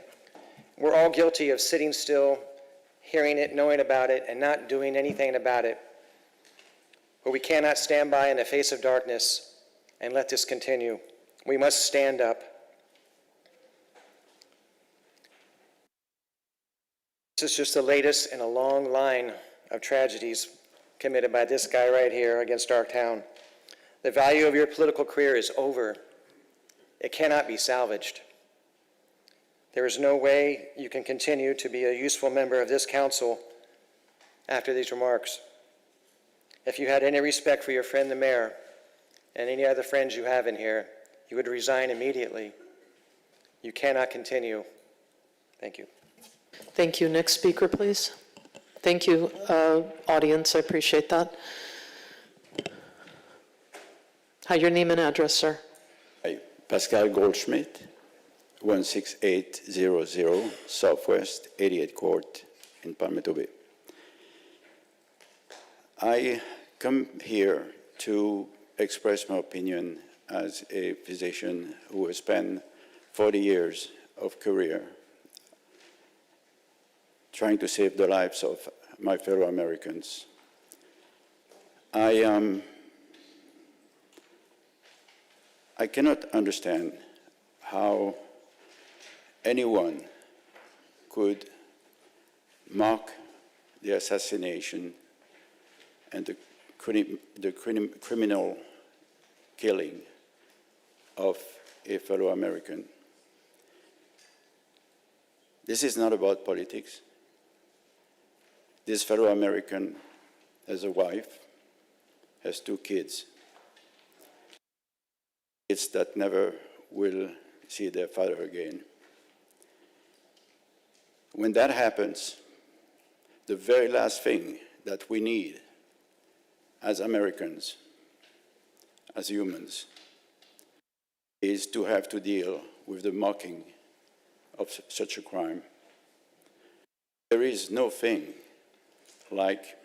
We're all guilty of sitting still, hearing it, knowing about it, and not doing anything about it. But we cannot stand by in the face of darkness and let this continue. We must stand up. This is just the latest in a long line of tragedies committed by this guy right here against our town. The value of your political career is over. It cannot be salvaged. There is no way you can continue to be a useful member of this council after these remarks. If you had any respect for your friend the mayor and any other friends you have in here, you would resign immediately. You cannot continue. Thank you. Thank you. Next speaker, please. Thank you, audience. I appreciate that. Hi, your name and address, sir. Hi, Pascal Goldschmidt, 16800 Southwest 88th Court in Palmetto Bay. I come here to express my opinion as a physician who has spent 40 years of career trying to save the lives of my fellow Americans. I cannot understand how anyone could mock the assassination and the criminal killing of a fellow American. This is not about politics. This fellow American has a wife, has 2 kids. Kids that never will see their father again. When that happens, the very last thing that we need as Americans, as humans, is to have to deal with the mocking of such a crime. There is no thing like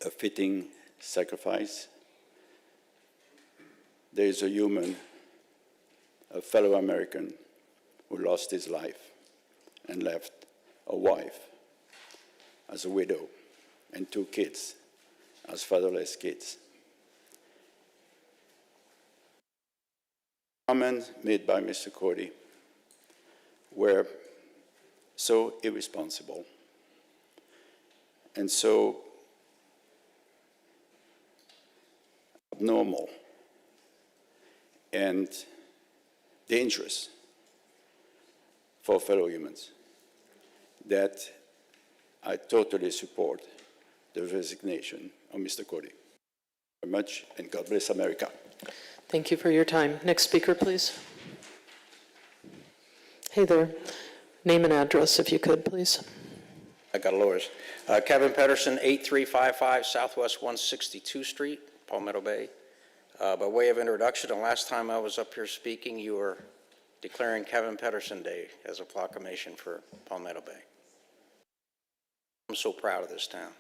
a fitting sacrifice. There is a human, a fellow American, who lost his life and left a wife as a widow and 2 kids as fatherless kids. Comments made by Mr. Cody were so irresponsible and so abnormal and dangerous for fellow humans that I totally support the resignation of Mr. Cody. Thank you very much, and God bless America. Thank you for your time. Next speaker, please. Hey there. Name and address, if you could, please. I got Lawyers. Kevin Pedersen, 8355 Southwest 162 Street, Palmetto Bay. By way of introduction, the last time I was up here speaking, you were declaring Kevin Pedersen Day as a proclamation for Palmetto Bay. I'm so proud of this town.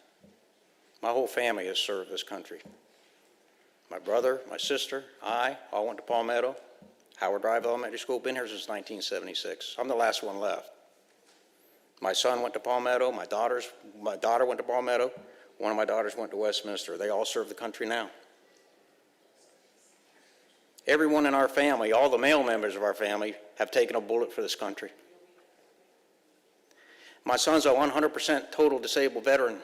My whole family has served this country. My brother, my sister, I all went to Palmetto. Howard Drive Elementary School, been here since 1976. I'm the last one left. My son went to Palmetto, my daughter went to Palmetto, one of my daughters went to Westminster. They all serve the country now. Everyone in our family, all the male members of our family, have taken a bullet for this country. My son's a 100% total disabled veteran,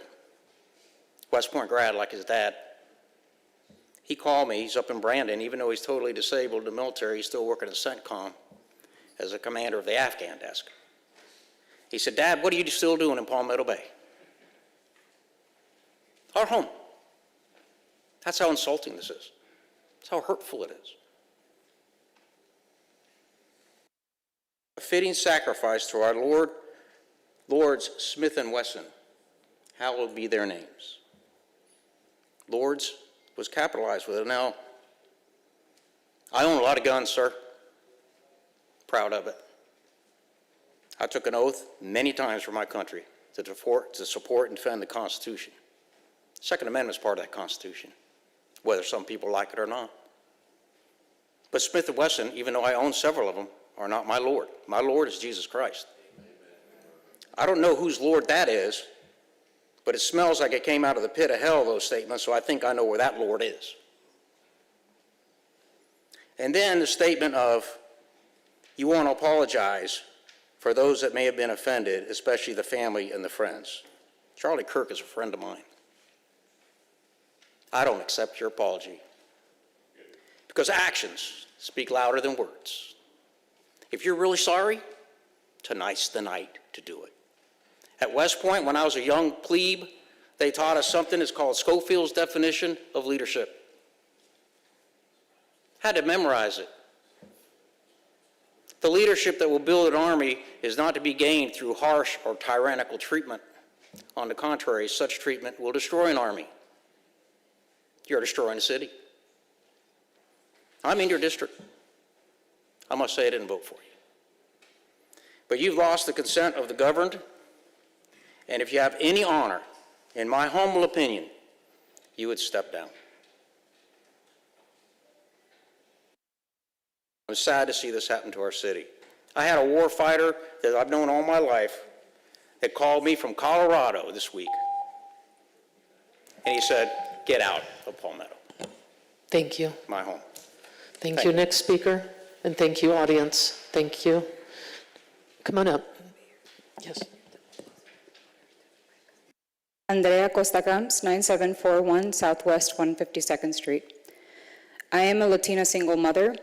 West Point grad like his dad. He called me, he's up in Brandon, even though he's totally disabled in the military, he's still working at CENTCOM as a commander of the Afghan desk. He said, Dad, what are you still doing in Palmetto Bay? Our home. That's how insulting this is. That's how hurtful it is. A fitting sacrifice to our Lords Smith and Wesson, hallowed be their names. Lords was capitalized with it. Now, I own a lot of guns, sir. Proud of it. I took an oath many times for my country to support and defend the Constitution. The Second Amendment is part of that Constitution, whether some people like it or not. But Smith & Wesson, even though I own several of them, are not my Lord. My Lord is Jesus Christ. I don't know whose Lord that is, but it smells like it came out of the pit of hell, those statements, so I think I know where that Lord is. And then the statement of, you want to apologize for those that may have been offended, especially the family and the friends. Charlie Kirk is a friend of mine. I don't accept your apology because actions speak louder than words. If you're really sorry, tonight's the night to do it. At West Point, when I was a young plebe, they taught us something that's called Schofield's definition of leadership. Had to memorize it. The leadership that will build an army is not to be gained through harsh or tyrannical treatment. On the contrary, such treatment will destroy an army. You're destroying a city. I'm in your district. I must say I didn't vote for you. But you've lost the consent of the governed, and if you have any honor, in my humble opinion, you would step down. I'm sad to see this happen to our city. I had a war fighter that I've known all my life that called me from Colorado this week, and he said, get out of Palmetto. Thank you. My home. Thank you, next speaker, and thank you, audience. Thank you. Come on up. Yes. Andrea Costa Camps, 9741 Southwest 152nd Street. I am a Latina single mother.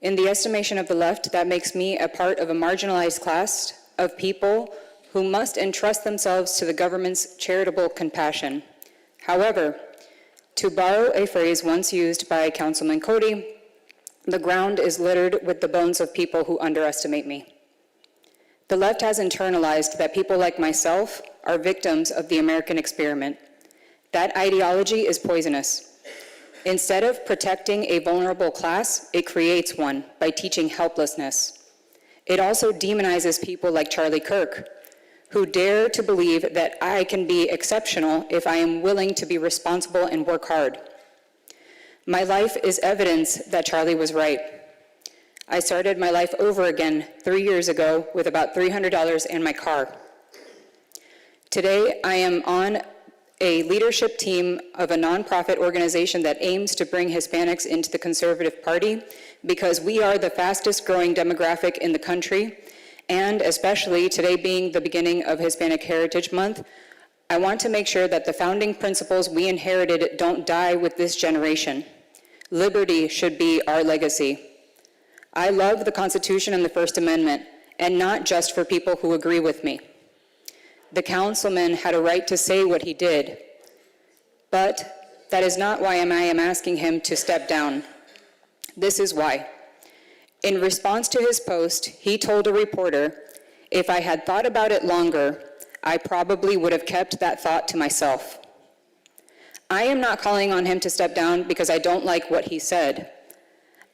In the estimation of the left, that makes me a part of a marginalized class of people who must entrust themselves to the government's charitable compassion. However, to borrow a phrase once used by Councilman Cody, the ground is littered with the bones of people who underestimate me. The left has internalized that people like myself are victims of the American experiment. That ideology is poisonous. Instead of protecting a vulnerable class, it creates one by teaching helplessness. It also demonizes people like Charlie Kirk, who dare to believe that I can be exceptional if I am willing to be responsible and work hard. My life is evidence that Charlie was right. I started my life over again 3 years ago with about $300 in my car. Today, I am on a leadership team of a nonprofit organization that aims to bring Hispanics into the Conservative Party because we are the fastest growing demographic in the country, and especially today being the beginning of Hispanic Heritage Month, I want to make sure that the founding principles we inherited don't die with this generation. Liberty should be our legacy. I love the Constitution and the First Amendment, and not just for people who agree with me. The councilman had a right to say what he did, but that is not why I am asking him to step down. This is why. In response to his post, he told a reporter, if I had thought about it longer, I probably would have kept that thought to myself. I am not calling on him to step down because I don't like what he said.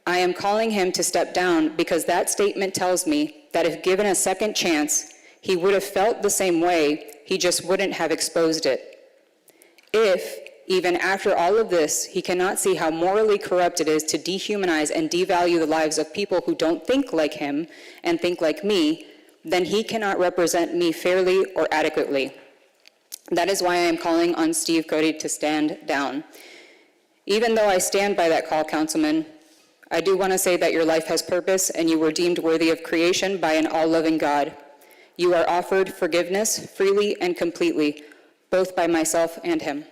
I am calling him to step down because that statement tells me that if given a second chance, he would have felt the same way, he just wouldn't have exposed it. If, even after all of this, he cannot see how morally corrupt it is to dehumanize and devalue the lives of people who don't think like him and think like me, then he cannot represent me fairly or adequately. That is why I am calling on Steve Cody to stand down. Even though I stand by that call, Councilman, I do want to say that your life has purpose and you were deemed worthy of creation by an all-loving God. You are offered forgiveness freely and completely, both by myself and him.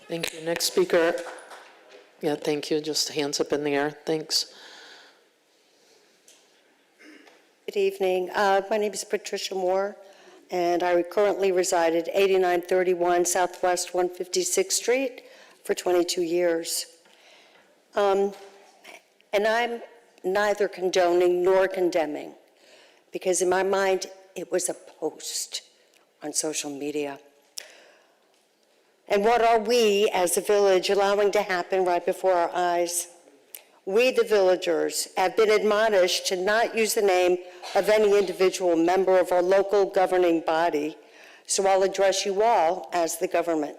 Thank you. Next speaker. Yeah, thank you. Just hands up in the air. Thanks. Good evening. My name is Patricia Moore, and I currently reside at 8931 Southwest 156th Street for 22 years. And I'm neither condoning nor condemning, because in my mind, it was a post on social media. And what are we, as a village, allowing to happen right before our eyes? We, the villagers, have been admonished to not use the name of any individual member of our local governing body, so I'll address you all as the government.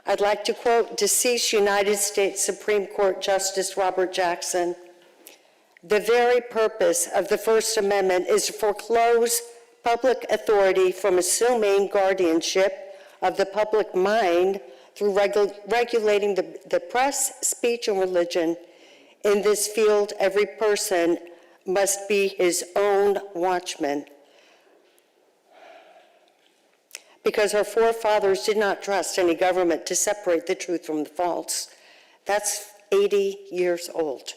I'd like to quote deceased United States Supreme Court Justice Robert Jackson. The very purpose of the First Amendment is to foreclose public authority from assuming guardianship of the public mind through regulating the press, speech, and religion. In this field, every person must be his own watchman. Because our forefathers did not trust any government to separate the truth from the false. That's 80 years old.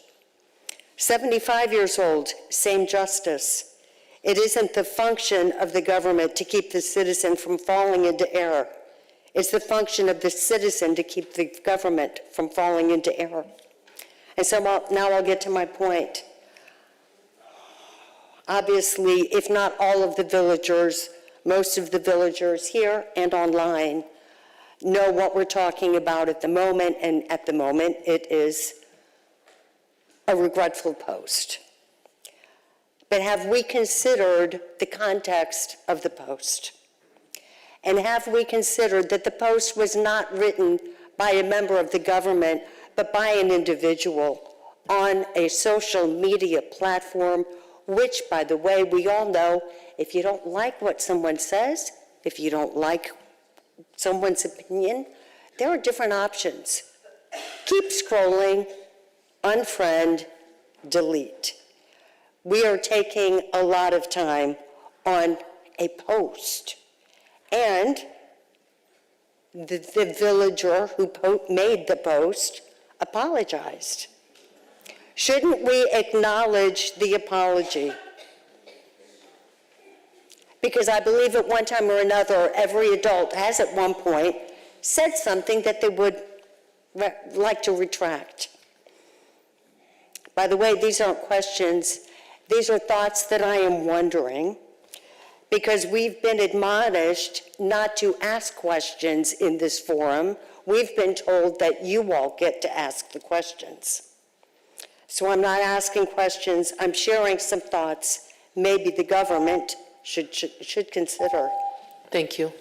75 years old, same justice. It isn't the function of the government to keep the citizen from falling into error. It's the function of the citizen to keep the government from falling into error. And so now I'll get to my point. Obviously, if not all of the villagers, most of the villagers here and online know what we're talking about at the moment, and at the moment it is a regretful post. But have we considered the context of the post? And have we considered that the post was not written by a member of the government, but by an individual on a social media platform, which, by the way, we all know, if you don't like what someone says, if you don't like someone's opinion, there are different options. Keep scrolling, unfriend, delete. We are taking a lot of time on a post. And the villager who made the post apologized. Shouldn't we acknowledge the apology? Because I believe at one time or another, every adult has at one point said something that they would like to retract. By the way, these aren't questions. These are thoughts that I am wondering, because we've been admonished not to ask questions in this forum. We've been told that you all get to ask the questions. So I'm not asking questions, I'm sharing some thoughts maybe the government should consider. Thank you.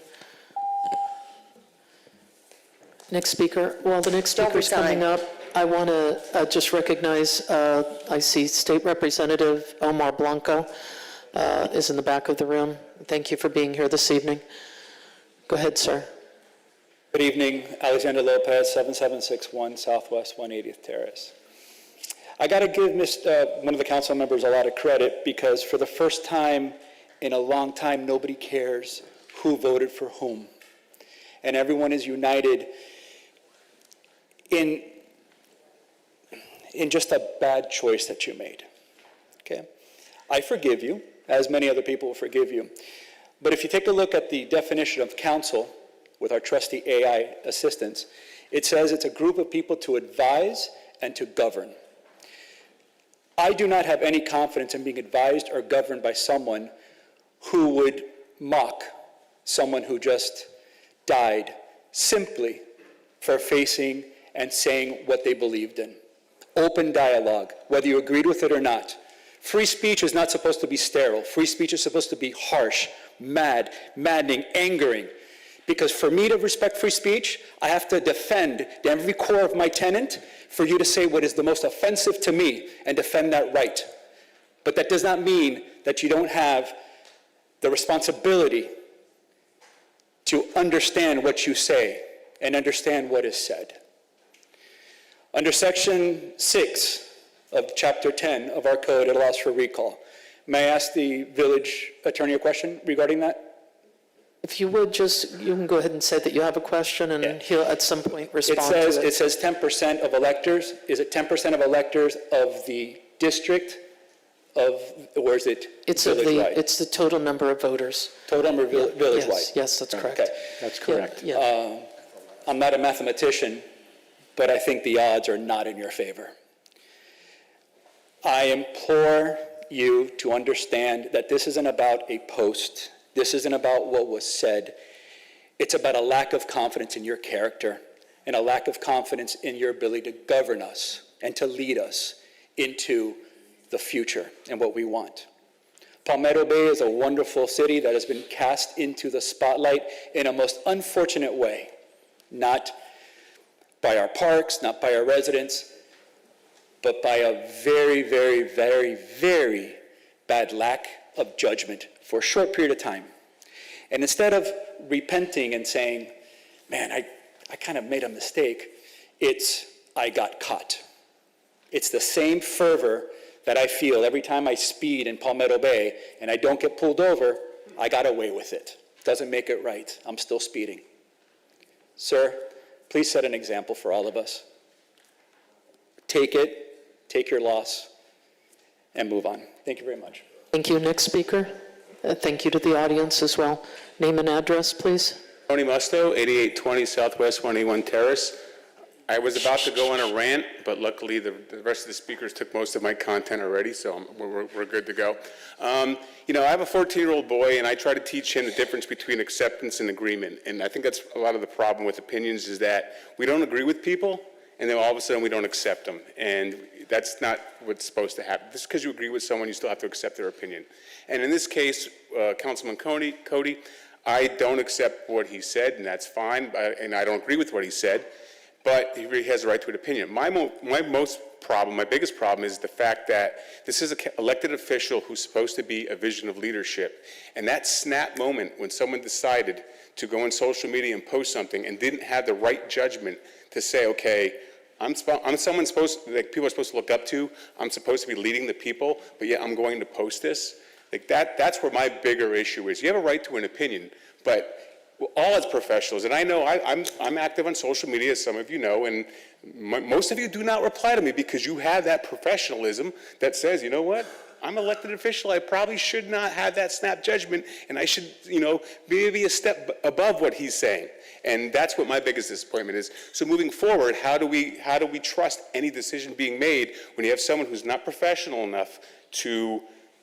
Next speaker. Well, the next speaker is coming up. I want to just recognize, I see State Representative Omar Blanco is in the back of the room. Thank you for being here this evening. Go ahead, sir. Good evening. Alexander Lopez, 7761 Southwest 180th Terrace. I got to give one of the council members a lot of credit, because for the first time in a long time, nobody cares who voted for whom. And everyone is united in just a bad choice that you made, okay? I forgive you, as many other people will forgive you. But if you take a look at the definition of council with our trusty AI assistants, it says it's a group of people to advise and to govern. I do not have any confidence in being advised or governed by someone who would mock someone who just died simply for facing and saying what they believed in. Open dialogue, whether you agreed with it or not. Free speech is not supposed to be sterile. Free speech is supposed to be harsh, mad, maddening, angering. Because for me to respect free speech, I have to defend every core of my tenant for you to say what is the most offensive to me and defend that right. But that does not mean that you don't have the responsibility to understand what you say and understand what is said. Under Section 6 of Chapter 10 of our code, it allows for recall. May I ask the village attorney a question regarding that? If you would, you can go ahead and say that you have a question, and he'll at some point respond to it. It says 10% of electors. Is it 10% of electors of the district or is it village-wide? It's the total number of voters. Total number village-wide? Yes, that's correct. Okay. That's correct. Yeah. I'm not a mathematician, but I think the odds are not in your favor. I implore you to understand that this isn't about a post. This isn't about what was said. It's about a lack of confidence in your character and a lack of confidence in your ability to govern us and to lead us into the future and what we want. Palmetto Bay is a wonderful city that has been cast into the spotlight in a most unfortunate way, not by our parks, not by our residents, but by a very, very, very, very bad lack of judgment for a short period of time. And instead of repenting and saying, man, I kind of made a mistake, it's, I got caught. It's the same fervor that I feel every time I speed in Palmetto Bay and I don't get pulled over. I got away with it. Doesn't make it right. I'm still speeding. Sir, please set an example for all of us. Take it, take your loss, and move on. Thank you very much. Thank you. Next speaker. Thank you to the audience as well. Name and address, please. Tony Musto, 8820 Southwest 181 Terrace. I was about to go on a rant, but luckily the rest of the speakers took most of my content already, so we're good to go. You know, I have a 14-year-old boy, and I try to teach him the difference between acceptance and agreement. And I think that's a lot of the problem with opinions is that we don't agree with people, and then all of a sudden we don't accept them. And that's not what's supposed to happen. Just because you agree with someone, you still have to accept their opinion. And in this case, Councilman Cody, I don't accept what he said, and that's fine, and I don't agree with what he said, but he really has a right to an opinion. My biggest problem is the fact that this is an elected official who's supposed to be a vision of leadership. And that snap moment when someone decided to go on social media and post something and didn't have the right judgment to say, okay, I'm someone people are supposed to look up to, I'm supposed to be leading the people, but yet I'm going to post this. Like that's where my bigger issue is. You have a right to an opinion, but all as professionals, and I know I'm active on social media, as some of you know, and most of you do not reply to me because you have that professionalism that says, you know what, I'm an elected official, I probably should not have that snap judgment, and I should, you know, maybe a step above what he's saying. And that's what my biggest disappointment is. So moving forward, how do we trust any decision being made when you have someone who's not professional enough to,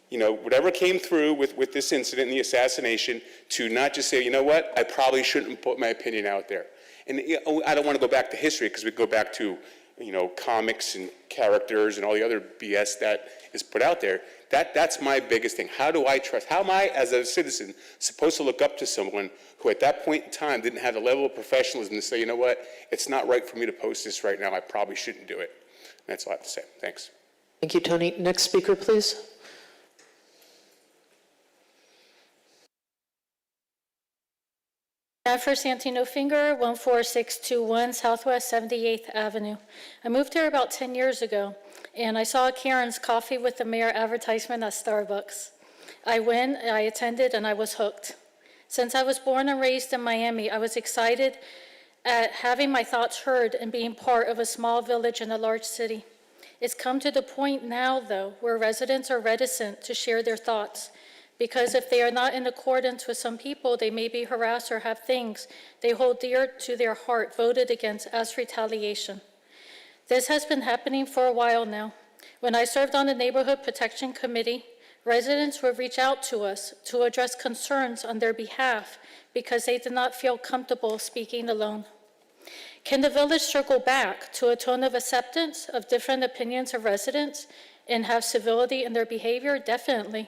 you know, whatever came through with this incident and the assassination, to not just say, you know what, I probably shouldn't put my opinion out there. And I don't want to go back to history because we go back to, you know, comics and characters and all the other BS that is put out there. That's my biggest thing. How do I trust? How am I, as a citizen, supposed to look up to someone who at that point in time didn't have the level of professionalism to say, you know what, it's not right for me to post this right now. I probably shouldn't do it. And that's all I have to say. Thanks. Thank you, Tony. Next speaker, please. Jennifer Santino Finger, 14621 Southwest 78th Avenue. I moved here about 10 years ago, and I saw Karen's Coffee with the Mayor advertisement at Starbucks. I went, I attended, and I was hooked. Since I was born and raised in Miami, I was excited at having my thoughts heard and being part of a small village in a large city. It's come to the point now, though, where residents are reticent to share their thoughts, because if they are not in accordance with some people, they may be harassed or have things they hold dear to their heart voted against as retaliation. This has been happening for a while now. When I served on the Neighborhood Protection Committee, residents would reach out to us to address concerns on their behalf because they did not feel comfortable speaking alone. Can the village circle back to a tone of acceptance of different opinions of residents and have civility in their behavior? Definitely.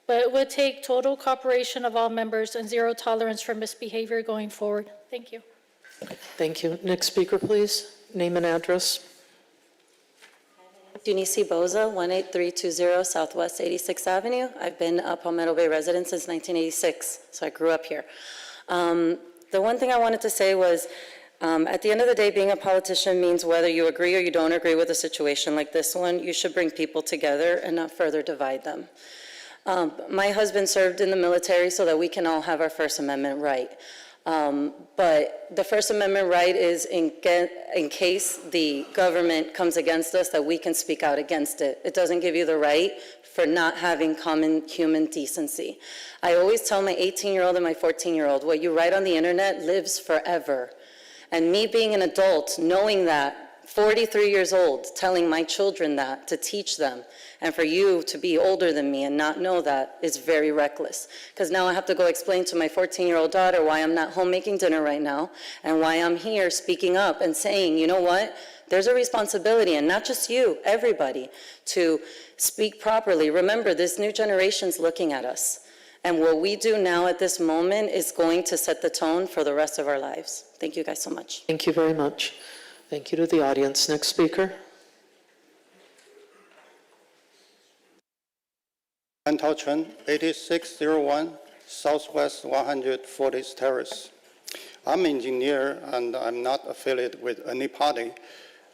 But it would take total cooperation of all members and zero tolerance for misbehavior going forward. Thank you. Thank you. Next speaker, please. Name and address. Dunisi Boza, 18320 Southwest 86th Avenue. I've been a Palmetto Bay resident since 1986, so I grew up here. The one thing I wanted to say was, At the end of the day, being a politician means whether you agree or you don't agree with a situation like this one, you should bring people together and not further divide them. My husband served in the military so that we can all have our First Amendment right. But the First Amendment right is in case the government comes against us, that we can speak out against it. It doesn't give you the right for not having common human decency. I always tell my 18-year-old and my 14-year-old, what you write on the internet lives forever. And me being an adult, knowing that, 43 years old, telling my children that, to teach them, and for you to be older than me and not know that is very reckless. Because now I have to go explain to my 14-year-old daughter why I'm not home making dinner right now, and why I'm here speaking up and saying, you know what, there's a responsibility, and not just you, everybody, to speak properly. Remember, this new generation's looking at us. And what we do now at this moment is going to set the tone for the rest of our lives. Thank you guys so much. Thank you very much. Thank you to the audience. Next speaker. Tao Chen, 8601 Southwest 140th Terrace. I'm an engineer and I'm not affiliated with any party.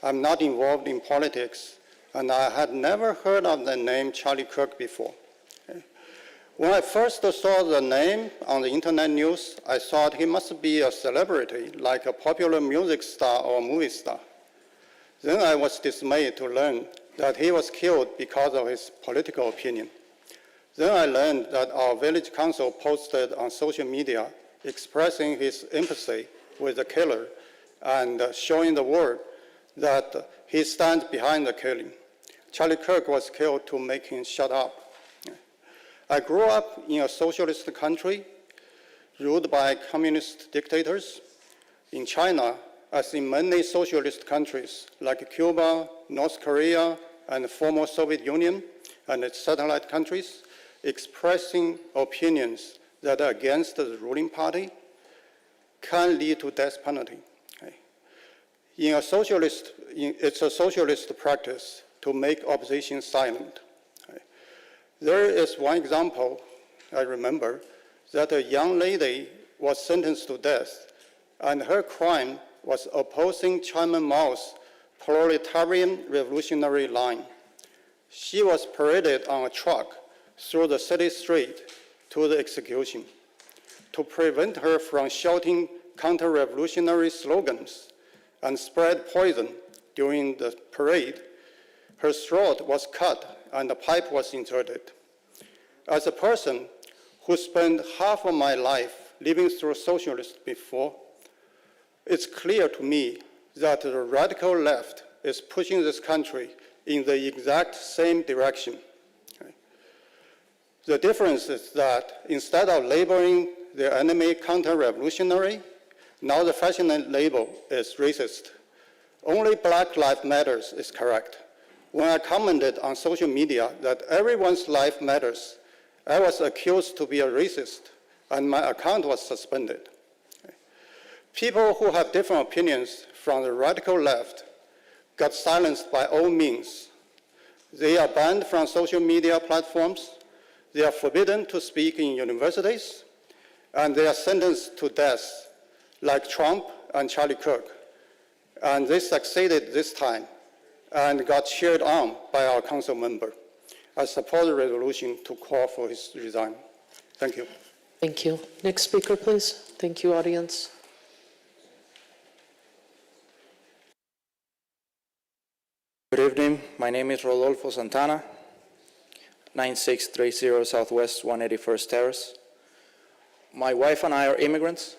I'm not involved in politics, and I had never heard of the name Charlie Kirk before. When I first saw the name on the internet news, I thought he must be a celebrity, like a popular music star or movie star. Then I was dismayed to learn that he was killed because of his political opinion. Then I learned that our village council posted on social media expressing his empathy with the killer and showing the world that he stands behind the killing. Charlie Kirk was killed to make him shut up. I grew up in a socialist country ruled by communist dictators. In China, as in many socialist countries like Cuba, North Korea, and the former Soviet Union and its satellite countries, expressing opinions that are against the ruling party can lead to death penalty. It's a socialist practice to make opposition silent. There is one example I remember, that a young lady was sentenced to death, and her crime was opposing Chairman Mao's proletarian revolutionary line. She was paraded on a truck through the city street to the execution. To prevent her from shouting counter-revolutionary slogans and spread poison during the parade, her throat was cut and a pipe was inserted. As a person who spent half of my life living through socialism before, it's clear to me that the radical left is pushing this country in the exact same direction. The difference is that instead of labeling the enemy counter-revolutionary, now the fashion label is racist. Only Black Lives Matter is correct. When I commented on social media that everyone's life matters, I was accused to be a racist, and my account was suspended. People who have different opinions from the radical left got silenced by all means. They are banned from social media platforms, they are forbidden to speak in universities, and they are sentenced to death, like Trump and Charlie Kirk. And they succeeded this time and got cheered on by our council member. I support the resolution to call for his resign. Thank you. Thank you. Next speaker, please. Thank you, audience. Good evening. My name is Rodolfo Santana, 9630 Southwest 181st Terrace. My wife and I are immigrants,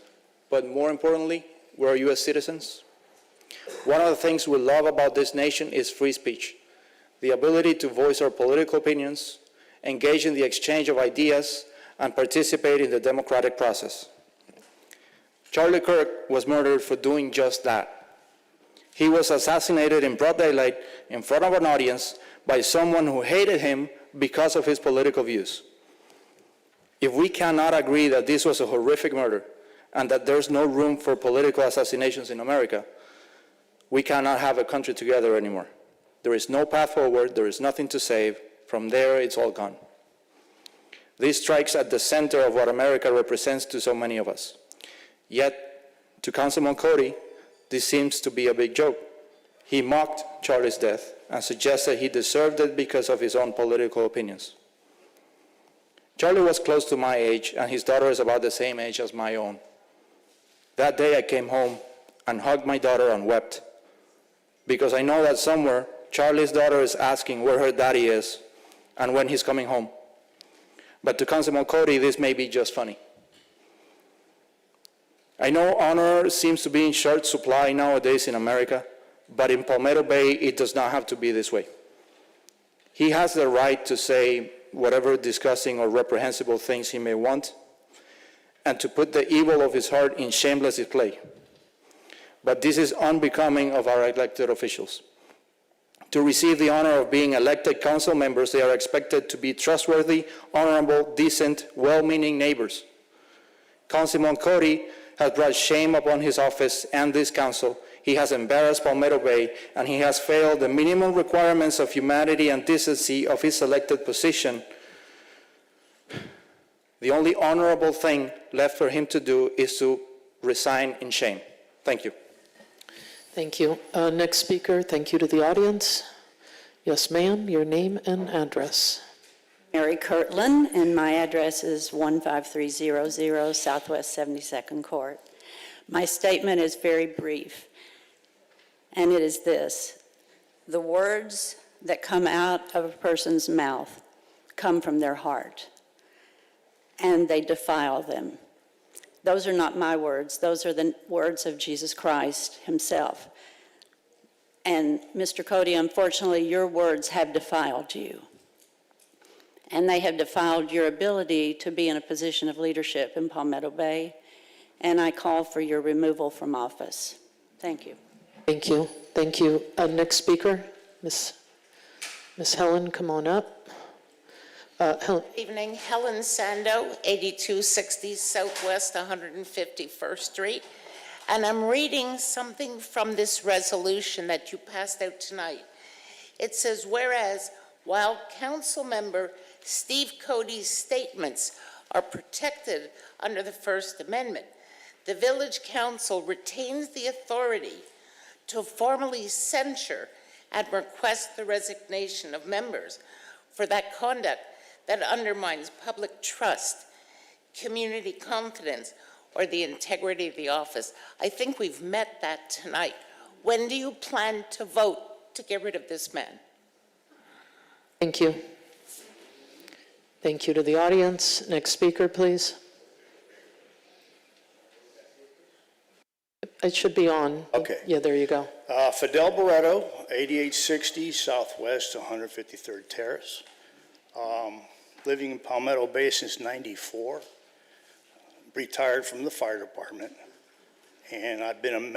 but more importantly, we're U.S. citizens. One of the things we love about this nation is free speech, the ability to voice our political opinions, engage in the exchange of ideas, and participate in the democratic process. Charlie Kirk was murdered for doing just that. He was assassinated in broad daylight in front of an audience by someone who hated him because of his political views. If we cannot agree that this was a horrific murder and that there's no room for political assassinations in America, we cannot have a country together anymore. There is no path forward, there is nothing to save. From there, it's all gone. This strikes at the center of what America represents to so many of us. Yet, to Councilman Cody, this seems to be a big joke. He mocked Charlie's death and suggested he deserved it because of his own political opinions. Charlie was close to my age, and his daughter is about the same age as my own. That day I came home and hugged my daughter and wept, because I know that somewhere Charlie's daughter is asking where her daddy is and when he's coming home. But to Councilman Cody, this may be just funny. I know honor seems to be in short supply nowadays in America, but in Palmetto Bay, it does not have to be this way. He has the right to say whatever disgusting or reprehensible things he may want, and to put the evil of his heart in shameless display. But this is unbecoming of our elected officials. To receive the honor of being elected council members, they are expected to be trustworthy, honorable, decent, well-meaning neighbors. Councilman Cody has brought shame upon his office and this council. He has embarrassed Palmetto Bay, and he has failed the minimum requirements of humanity and decency of his elected position. The only honorable thing left for him to do is to resign in shame. Thank you. Thank you. Next speaker, thank you to the audience. Yes, ma'am, your name and address. Mary Kirtland, and my address is 15300 Southwest 72nd Court. My statement is very brief, and it is this: the words that come out of a person's mouth come from their heart, and they defile them. Those are not my words. Those are the words of Jesus Christ himself. And Mr. Cody, unfortunately, your words have defiled you. And they have defiled your ability to be in a position of leadership in Palmetto Bay. And I call for your removal from office. Thank you. Thank you. Thank you. Next speaker, Miss Helen, come on up. Helen. Good evening, Helen Sando, 8260 Southwest 151st Street. And I'm reading something from this resolution that you passed out tonight. It says, whereas while Council Member Steve Cody's statements are protected under the First Amendment, the Village Council retains the authority to formally censure and request the resignation of members for that conduct that undermines public trust, community confidence, or the integrity of the office. I think we've met that tonight. When do you plan to vote to get rid of this man? Thank you. Thank you to the audience. Next speaker, please. It should be on. Okay. Yeah, there you go. Fidel Barreto, 8860 Southwest 153rd Terrace. Living in Palmetto Bay since '94. Retired from the fire department, and I've been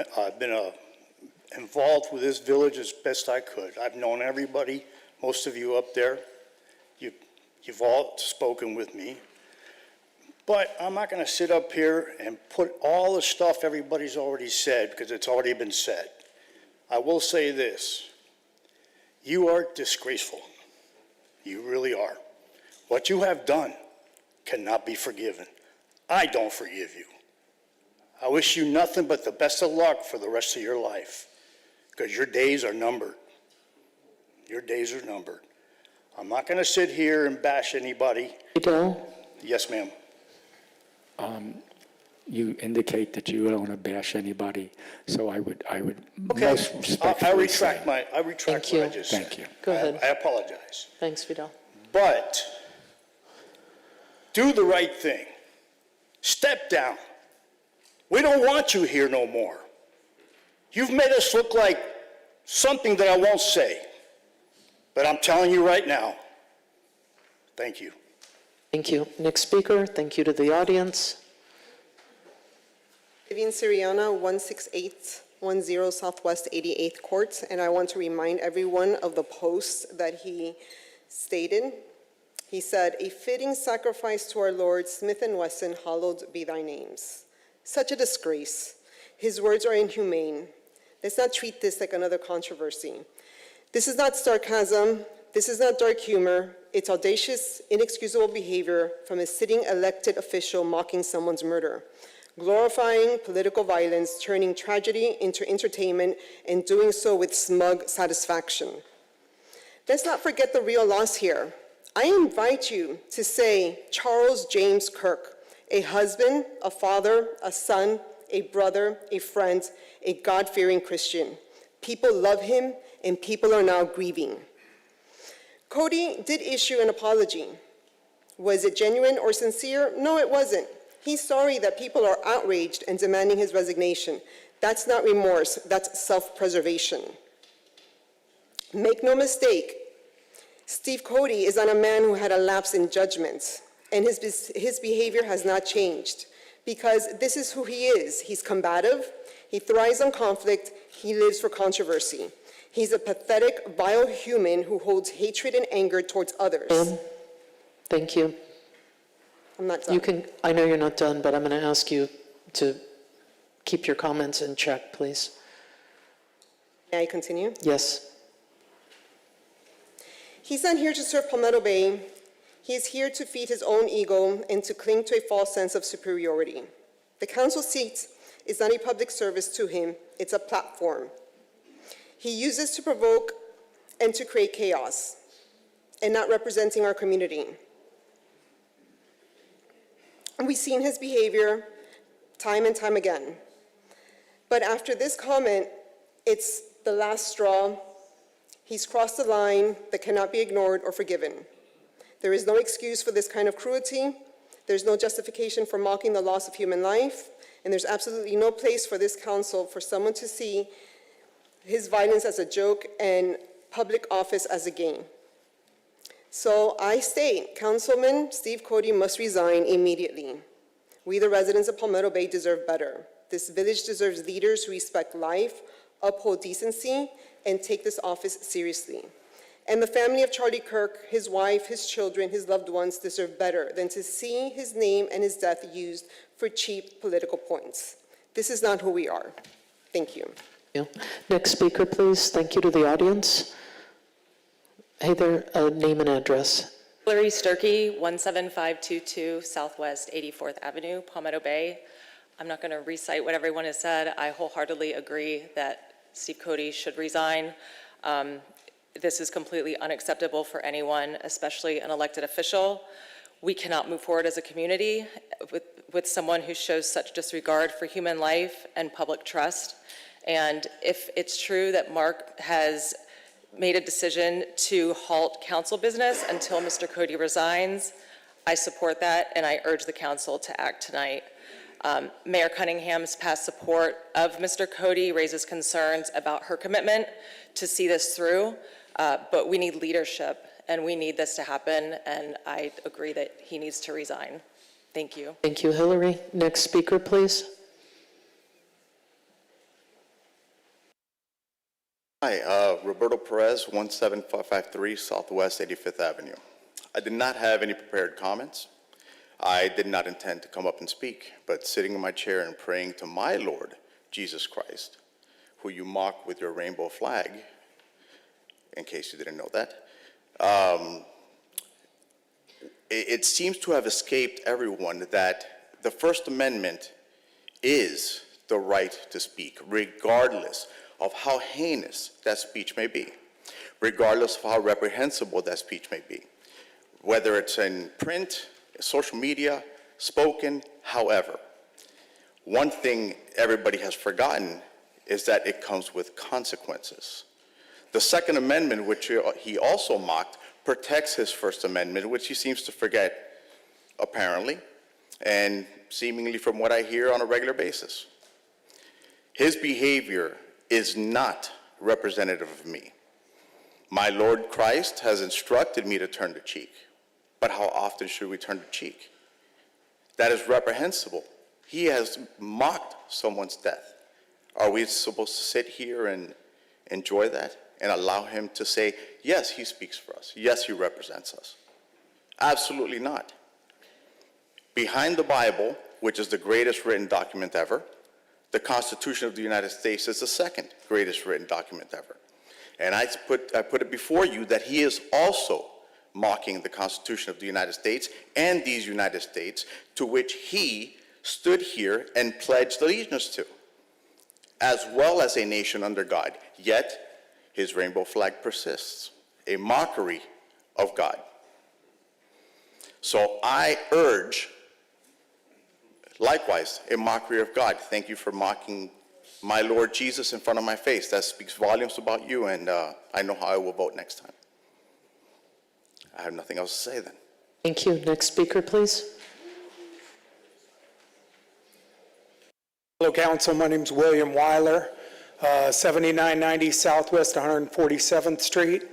involved with this village as best I could. I've known everybody, most of you up there. You've all spoken with me, but I'm not going to sit up here and put all the stuff everybody's already said, because it's already been said. I will say this: you are disgraceful. You really are. What you have done cannot be forgiven. I don't forgive you. I wish you nothing but the best of luck for the rest of your life, because your days are numbered. Your days are numbered. I'm not going to sit here and bash anybody. Yes, ma'am. You indicate that you don't want to bash anybody, so I would Okay. most respectfully I retract say- what I just said. Thank you. Go ahead. I apologize. Thanks, Fidel. But do the right thing. Step down. We don't want you here no more. You've made us look like something that I won't say, but I'm telling you right now, thank you. Thank you. Next speaker, thank you to the audience. Vivian Siriana, 16810 Southwest 88th Court, and I want to remind everyone of the post that he stated. He said, "A fitting sacrifice to our Lord, Smith & Wesson, hallowed be thy names." Such a disgrace. His words are inhumane. Let's not treat this like another controversy. This is not sarcasm. This is not dark humor. It's audacious, inexcusable behavior from a sitting elected official mocking someone's murder. glorifying political violence, turning tragedy into entertainment, and doing so with smug satisfaction. Let's not forget the real loss here. I invite you to say Charles James Kirk, a husband, a father, a son, a brother, a friend, a God-fearing Christian. People love him, and people are now grieving. Cody did issue an apology. Was it genuine or sincere? No, it wasn't. He's sorry that people are outraged and demanding his resignation. That's not remorse, that's self-preservation. Make no mistake, Steve Cody is not a man who had a lapse in judgment, and his behavior has not changed, because this is who he is. He's combative, he thrives on conflict, he lives for controversy. He's a pathetic, vile human who holds hatred and anger towards others. Thank you. I'm not done. You can, I know you're not done, but I'm going to ask you to keep your comments in check, please. May I continue? Yes. He's not here to serve Palmetto Bay. He is here to feed his own ego and to cling to a false sense of superiority. The council seat is not a public service to him, it's a platform. He uses to provoke and to create chaos, and not representing our community. We've seen his behavior time and time again. But after this comment, it's the last straw. He's crossed the line that cannot be ignored or forgiven. There is no excuse for this kind of cruelty. There's no justification for mocking the loss of human life. And there's absolutely no place for this council for someone to see his violence as a joke and public office as a game. So I state, Councilman Steve Cody must resign immediately. We, the residents of Palmetto Bay, deserve better. This village deserves leaders who respect life, uphold decency, and take this office seriously. And the family of Charlie Kirk, his wife, his children, his loved ones deserve better than to see his name and his death used for cheap political points. This is not who we are. Thank you. Next speaker, please. Thank you to the audience. Hey there, name and address. Hillary Sturkey, 17522 Southwest 84th Avenue, Palmetto Bay. I'm not going to recite what everyone has said. I wholeheartedly agree that Steve Cody should resign. This is completely unacceptable for anyone, especially an elected official. We cannot move forward as a community with someone who shows such disregard for human life and public trust. And if it's true that Mark has made a decision to halt council business until Mr. Cody resigns, I support that, and I urge the council to act tonight. Mayor Cunningham's past support of Mr. Cody raises concerns about her commitment to see this through, but we need leadership, and we need this to happen, and I agree that he needs to resign. Thank you. Thank you, Hillary. Next speaker, please. Hi, Roberto Perez, 17553 Southwest 85th Avenue. I did not have any prepared comments. I did not intend to come up and speak, but sitting in my chair and praying to my Lord, Jesus Christ, who you mock with your rainbow flag, in case you didn't know that, it seems to have escaped everyone that the First Amendment is the right to speak, regardless of how heinous that speech may be, regardless of how reprehensible that speech may be, whether it's in print, social media, spoken, however. One thing everybody has forgotten is that it comes with consequences. The Second Amendment, which he also mocked, protects his First Amendment, which he seems to forget, apparently, and seemingly from what I hear on a regular basis. His behavior is not representative of me. My Lord Christ has instructed me to turn the cheek, but how often should we turn the cheek? That is reprehensible. He has mocked someone's death. Are we supposed to sit here and enjoy that and allow him to say, yes, he speaks for us, yes, he represents us? Absolutely not. Behind the Bible, which is the greatest written document ever, the Constitution of the United States is the second greatest written document ever. And I put it before you that he is also mocking the Constitution of the United States and these United States, to which he stood here and pledged allegiance to, as well as a nation under God. Yet, his rainbow flag persists, a mockery of God. So I urge, likewise, a mockery of God. Thank you for mocking my Lord Jesus in front of my face. That speaks volumes about you, and I know how I will vote next time. I have nothing else to say then. Thank you. Next speaker, please. Hello, Council. My name is William Weiler, 7990 Southwest 147th Street.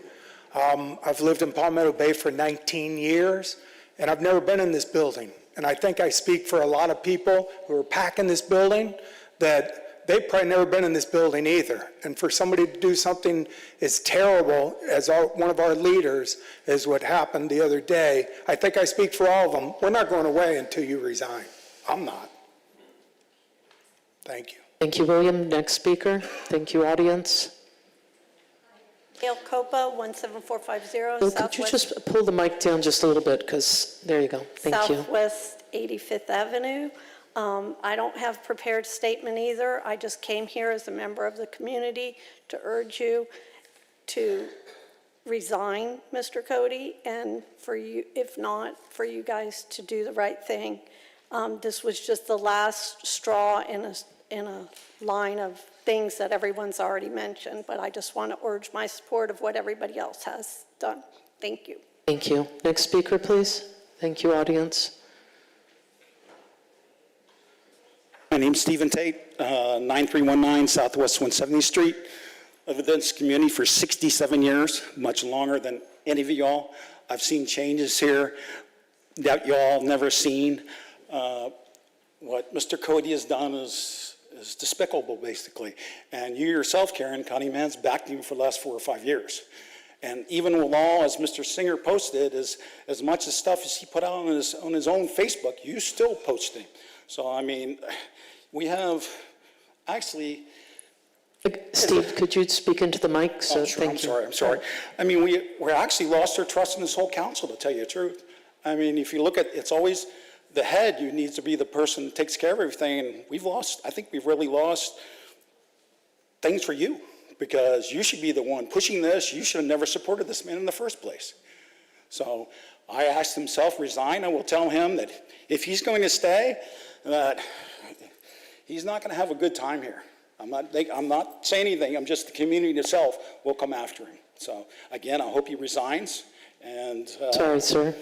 I've lived in Palmetto Bay for 19 years, and I've never been in this building. And I think I speak for a lot of people who are packing this building that they've probably never been in this building either. And for somebody to do something as terrible as one of our leaders, as what happened the other day, I think I speak for all of them. We're not going away until you resign. I'm not. Thank you. Thank you, William. Next speaker. Thank you, audience. Gail Copa, 17450 Bill, could you just pull the mic down just a little bit, because there you go. Thank you. Southwest 85th Avenue. I don't have a prepared statement either. I just came here as a member of the community to urge you to resign, Mr. Cody, and for you, if not, for you guys to do the right thing. This was just the last straw in a line of things that everyone's already mentioned, but I just want to urge my support of what everybody else has done. Thank you. Thank you. Next speaker, please. Thank you, audience. My name's Stephen Tate, 9319 Southwest 170th Street. I've lived in this community for 67 years, much longer than any of y'all. I've seen changes here that y'all never seen. What Mr. Cody has done is despicable, basically. And you yourself, Karen, Connie Mann's backed him for the last 4 or 5 years. And even with all, as Mr. Singer posted, as much as stuff as he put out on his own Facebook, you still post him. So, I mean, we have actually... Steve, could you speak into the mic? So, sure, I'm sorry. I mean, we actually lost our trust in this whole council, to tell you the truth. I mean, if you look at, it's always the head who needs to be the person that takes care of everything, and I think we've really lost things for you, because you should be the one pushing this. You should have never supported this man in the first place. So I asked him resign. I will tell him that if he's going to stay, that he's not going to have a good time here. I'm not saying anything. I'm just the community itself will come after him. So again, I hope he resigns. And sorry, sir.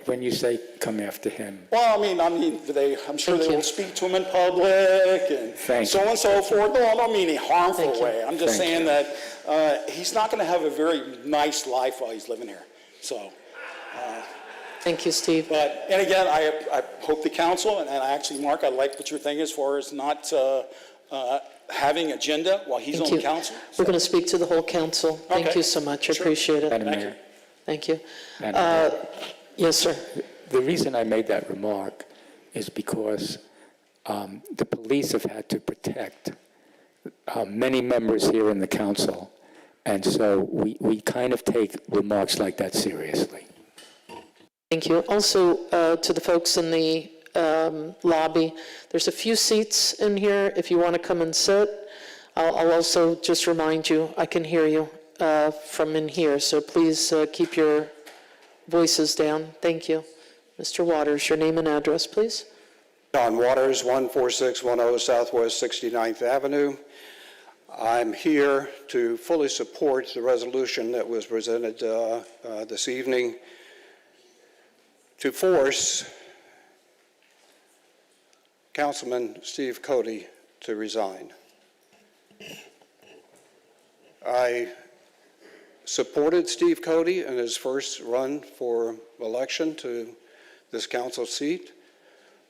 When you say come after him, well, I mean, I'm sure they will speak to him in public and so on and so forth. No, I don't mean in a harmful way. I'm just saying that he's not going to have a very nice life while he's living here. So. Thank you, Steve. And again, I hope the council, and actually, Mark, I like what you're thinking as far as not having agenda while he's on the council. We're going to speak to the whole council. Thank you so much. I appreciate it. Madam Mayor. Thank you. Yes, sir. The reason I made that remark is because the police have had to protect many members here in the council, and so we kind of take remarks like that seriously. Thank you. Also, to the folks in the lobby, there's a few seats in here if you want to come and sit. I'll also just remind you, I can hear you from in here, so please keep your voices down. Thank you. Mr. Waters, your name and address, please. John Waters, 14610 Southwest 69th Avenue. I'm here to fully support the resolution that was presented this evening to force Councilman Steve Cody to resign. I supported Steve Cody in his first run for election to this council seat,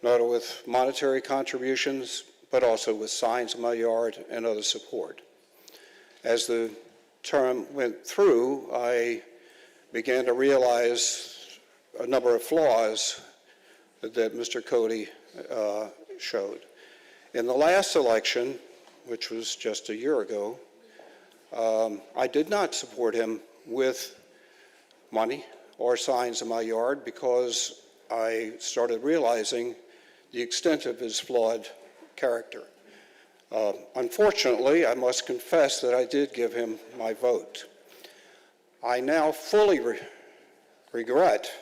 not only with monetary contributions, but also with signs in my yard and other support. As the term went through, I began to realize a number of flaws that Mr. Cody showed. In the last election, which was just a year ago, I did not support him with money or signs in my yard because I started realizing the extent of his flawed character. Unfortunately, I must confess that I did give him my vote. I now fully regret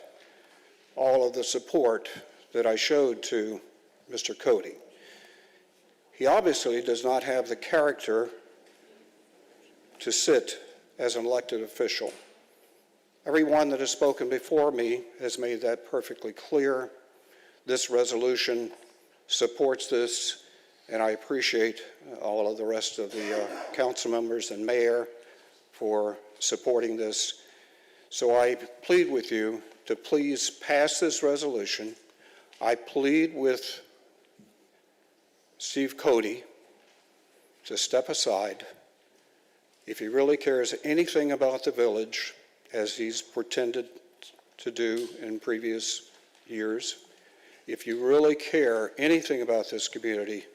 all of the support that I showed to Mr. Cody. He obviously does not have the character to sit as an elected official. Everyone that has spoken before me has made that perfectly clear. This resolution supports this, and I appreciate all of the rest of the council members and mayor for supporting this. So I plead with you to please pass this resolution. I plead with Steve Cody to step aside. If he really cares anything about the village, as he's pretended to do in previous years, if you really care anything about this community,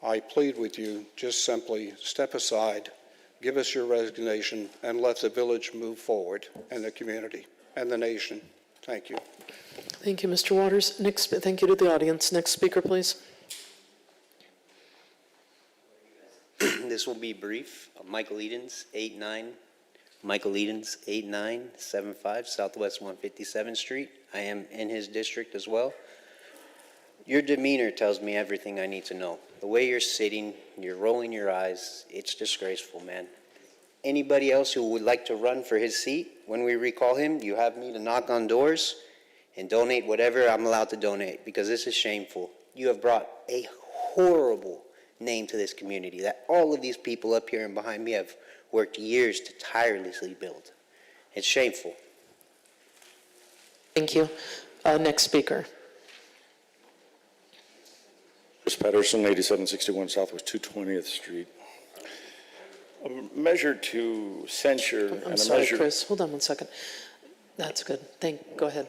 I plead with you, just simply step aside, give us your resignation, and let the village move forward, and the community, and the nation. Thank you. Thank you, Mr. Waters. Thank you to the audience. Next speaker, please. This will be brief. Michael Edens, 8975 Southwest 157th Street. I am in his district as well. Your demeanor tells me everything I need to know. The way you're sitting, you're rolling your eyes, it's disgraceful, man. Anybody else who would like to run for his seat, when we recall him, you have me to knock on doors and donate whatever I'm allowed to donate, because this is shameful. You have brought a horrible name to this community that all of these people up here and behind me have worked years to tirelessly build. It's shameful. Thank you. Next speaker. Chris Patterson, 8761 Southwest 220th Street. A measure to censure I'm sorry, Chris. Hold on one second. That's good. Go ahead.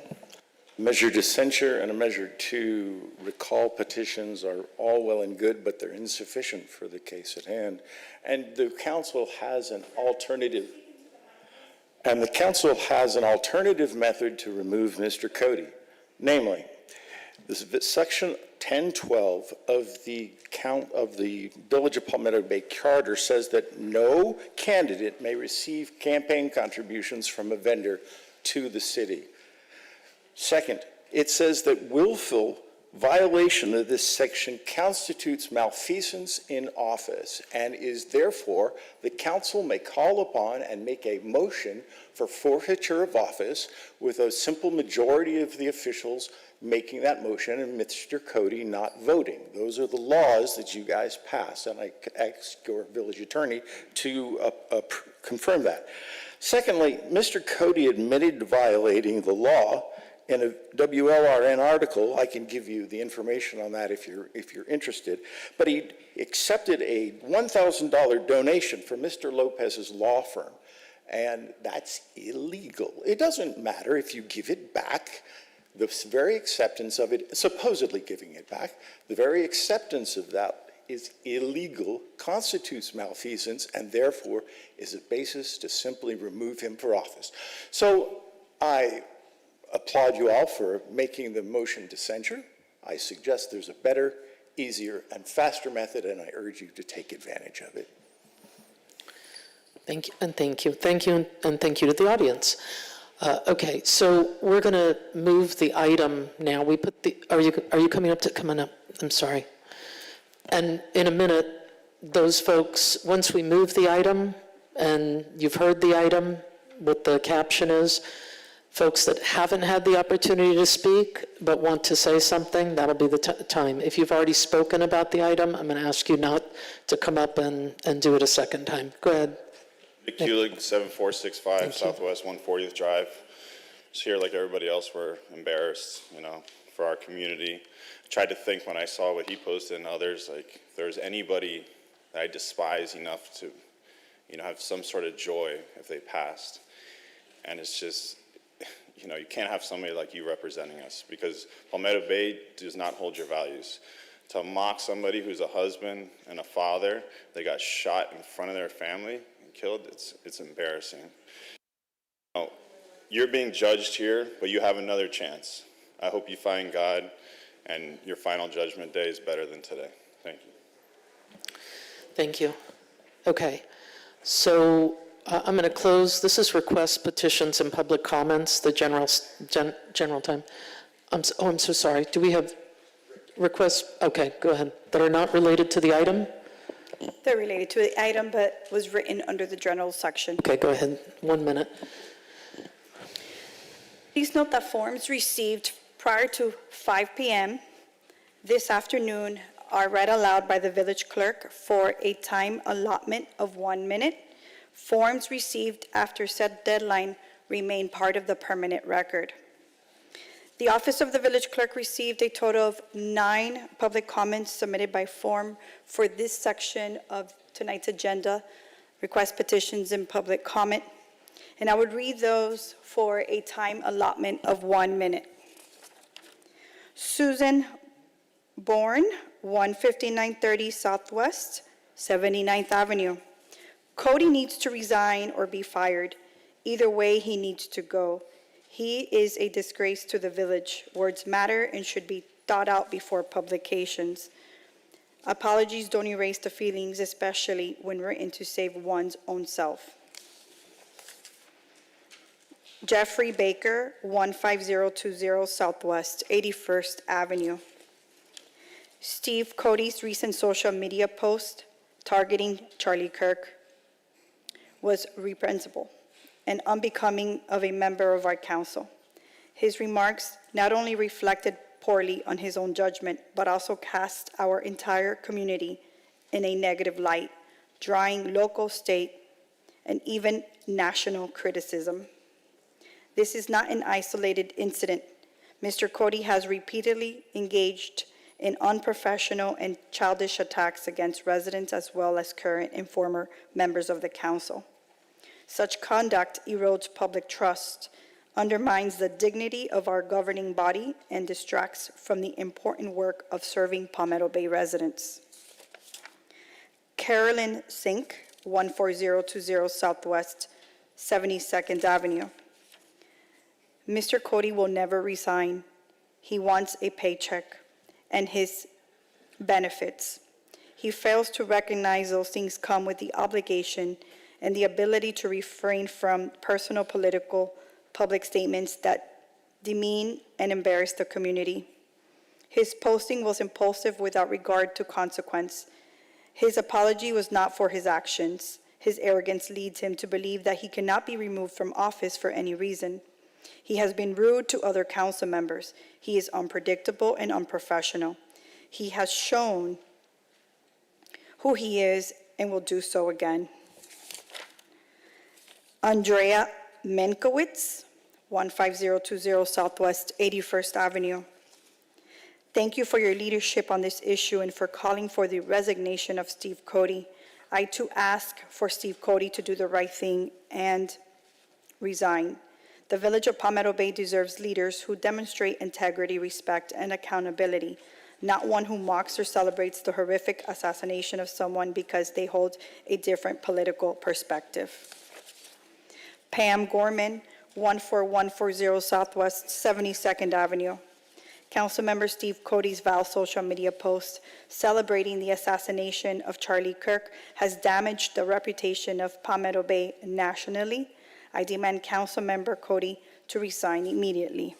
Measure to censure and a measure to recall petitions are all well and good, but they're insufficient for the case at hand. And the council has an alternative. And the council has an alternative method to remove Mr. Cody. Namely, this section 1012 of the Village of Palmetto Bay Charter says that no candidate may receive campaign contributions from a vendor to the city. Second, it says that willful violation of this section constitutes malfeasance in office and is therefore the council may call upon and make a motion for forfeiture of office with a simple majority of the officials making that motion and Mr. Cody not voting. Those are the laws that you guys pass, and I ask your village attorney to confirm that. Secondly, Mr. Cody admitted to violating the law in a WLRN article. I can give you the information on that if you're interested. But he accepted a $1,000 donation from Mr. Lopez's law firm, and that's illegal. It doesn't matter if you give it back. The very acceptance of it, supposedly giving it back, the very acceptance of that is illegal, constitutes malfeasance, and therefore is a basis to simply remove him for office. So I applaud you all for making the motion to censure. I suggest there's a better, easier, and faster method, and I urge you to take advantage of it. Thank you, and thank you. Thank you, and thank you to the audience. Okay, so we're going to move the item now. We put the, are you coming up? I'm sorry. And in a minute, those folks, once we move the item, and you've heard the item, what the caption is, folks that haven't had the opportunity to speak but want to say something, that'll be the time. If you've already spoken about the item, I'm going to ask you not to come up and do it a second time. Go ahead. Nick Kulig, 7465 Southwest 140th Drive. Just here like everybody else, we're embarrassed, for our community. I tried to think when I saw what he posted and others, like if there's anybody that I despise enough to, have some sort of joy if they passed. And it's just, you can't have somebody like you representing us, because Palmetto Bay does not hold your values. To mock somebody who's a husband and a father, they got shot in front of their family and killed, it's embarrassing. You're being judged here, but you have another chance. I hope you find God and your final judgment day is better than today. Thank you. Thank you. Okay, so I'm going to close. This is requests, petitions, and public comments, the general time. I'm so sorry. Do we have requests? Okay, go ahead. That are not related to the item? They're related to the item, but was written under the general section. Okay, go ahead. 1 minute. Please note that forms received prior to 5 p.m. this afternoon are read aloud by the village clerk for a time allotment of 1 minute. Forms received after said deadline remain part of the permanent record. The office of the village clerk received a total of 9 public comments submitted by form for this section of tonight's agenda, request petitions and public comment. And I would read those for a time allotment of 1 minute. Susan Bourne, 15930 Southwest 79th Avenue. Cody needs to resign or be fired. Either way, he needs to go. He is a disgrace to the village. Words matter and should be thought out before publications. Apologies don't erase the feelings, especially when written to save one's own self. Jeffrey Baker, 15020 Southwest 81st Avenue. Steve Cody's recent social media post targeting Charlie Kirk was reprehensible and unbecoming of a member of our council. His remarks not only reflected poorly on his own judgment, but also cast our entire community in a negative light, drawing local, state, and even national criticism. This is not an isolated incident. Mr. Cody has repeatedly engaged in unprofessional and childish attacks against residents as well as current and former members of the council. Such conduct erodes public trust, undermines the dignity of our governing body, and distracts from the important work of serving Palmetto Bay residents. Carolyn Sink, 14020 Southwest 72nd Avenue. Mr. Cody will never resign. He wants a paycheck and his benefits. He fails to recognize those things come with the obligation and the ability to refrain from personal, political, public statements that demean and embarrass the community. His posting was impulsive without regard to consequence. His apology was not for his actions. His arrogance leads him to believe that he cannot be removed from office for any reason. He has been rude to other council members. He is unpredictable and unprofessional. He has shown who he is and will do so again. Andrea Menkowitz, 15020 Southwest 81st Avenue. Thank you for your leadership on this issue and for calling for the resignation of Steve Cody. I too ask for Steve Cody to do the right thing and resign. The village of Palmetto Bay deserves leaders who demonstrate integrity, respect, and accountability, not one who mocks or celebrates the horrific assassination of someone because they hold a different political perspective. Pam Gorman, 14140 Southwest 72nd Avenue. Councilmember Steve Cody's vile social media post celebrating the assassination of Charlie Kirk has damaged the reputation of Palmetto Bay nationally. I demand Councilmember Cody to resign immediately.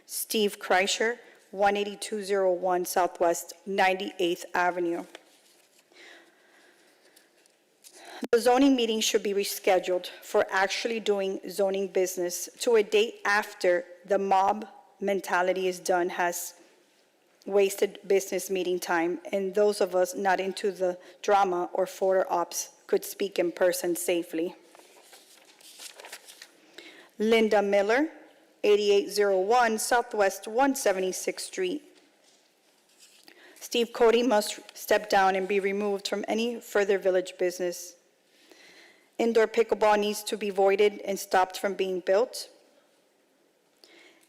Steve Kreischer, 18201 Southwest 98th Avenue. The zoning meeting should be rescheduled for actually doing zoning business to a date after the mob mentality is done, has wasted business meeting time, and those of us not into the drama or photo ops could speak in person safely. Linda Miller, 8801 Southwest 176th Street. Steve Cody must step down and be removed from any further village business. Indoor pickleball needs to be voided and stopped from being built.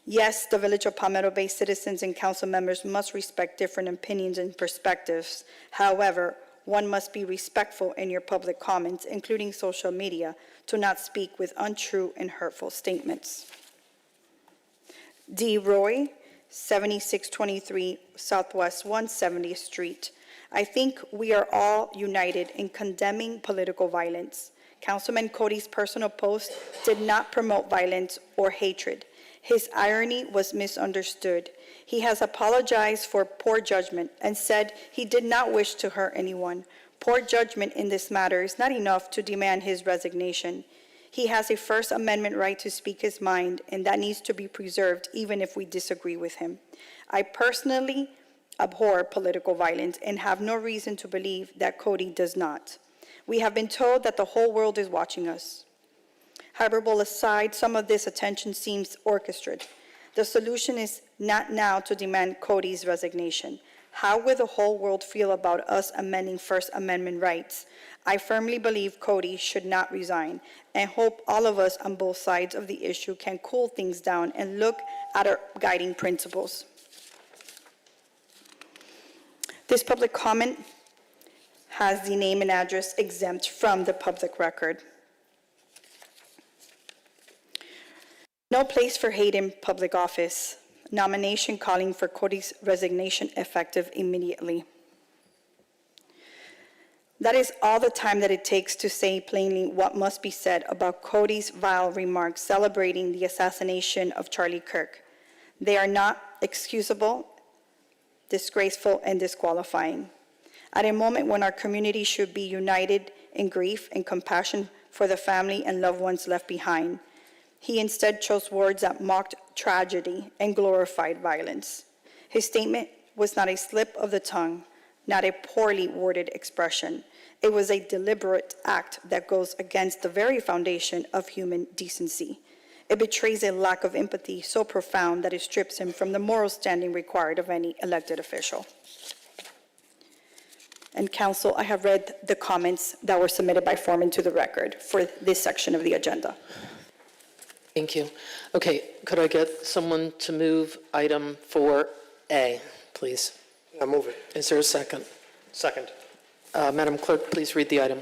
Yes, the village of Palmetto Bay citizens and council members must respect different opinions and perspectives. However, one must be respectful in your public comments, including social media, to not speak with untrue and hurtful statements. D. Roy, 7623 Southwest 170th Street. I think we are all united in condemning political violence. Councilman Cody's personal post did not promote violence or hatred. His irony was misunderstood. He has apologized for poor judgment and said he did not wish to hurt anyone. Poor judgment in this matter is not enough to demand his resignation. He has a First Amendment right to speak his mind, and that needs to be preserved even if we disagree with him. I personally abhor political violence and have no reason to believe that Cody does not. We have been told that the whole world is watching us. Hyperbole aside, some of this attention seems orchestrated. The solution is not now to demand Cody's resignation. How will the whole world feel about us amending First Amendment rights? I firmly believe Cody should not resign and hope all of us on both sides of the issue can cool things down and look at our guiding principles. This public comment has the name and address exempt from the public record. No place for hate in public office. Nomination calling for Cody's resignation effective immediately. That is all the time that it takes to say plainly what must be said about Cody's vile remarks celebrating the assassination of Charlie Kirk. They are not excusable, disgraceful, and disqualifying. At a moment when our community should be united in grief and compassion for the family and loved ones left behind, he instead chose words that mocked tragedy and glorified violence. His statement was not a slip of the tongue, not a poorly worded expression. It was a deliberate act that goes against the very foundation of human decency. It betrays a lack of empathy so profound that it strips him from the moral standing required of any elected official. And Council, I have read the comments that were submitted by Foreman to the record for this section of the agenda. Thank you. Okay, could I get someone to move item 4A, please? I move it. Is there a second? Second. Madam Clerk, please read the item.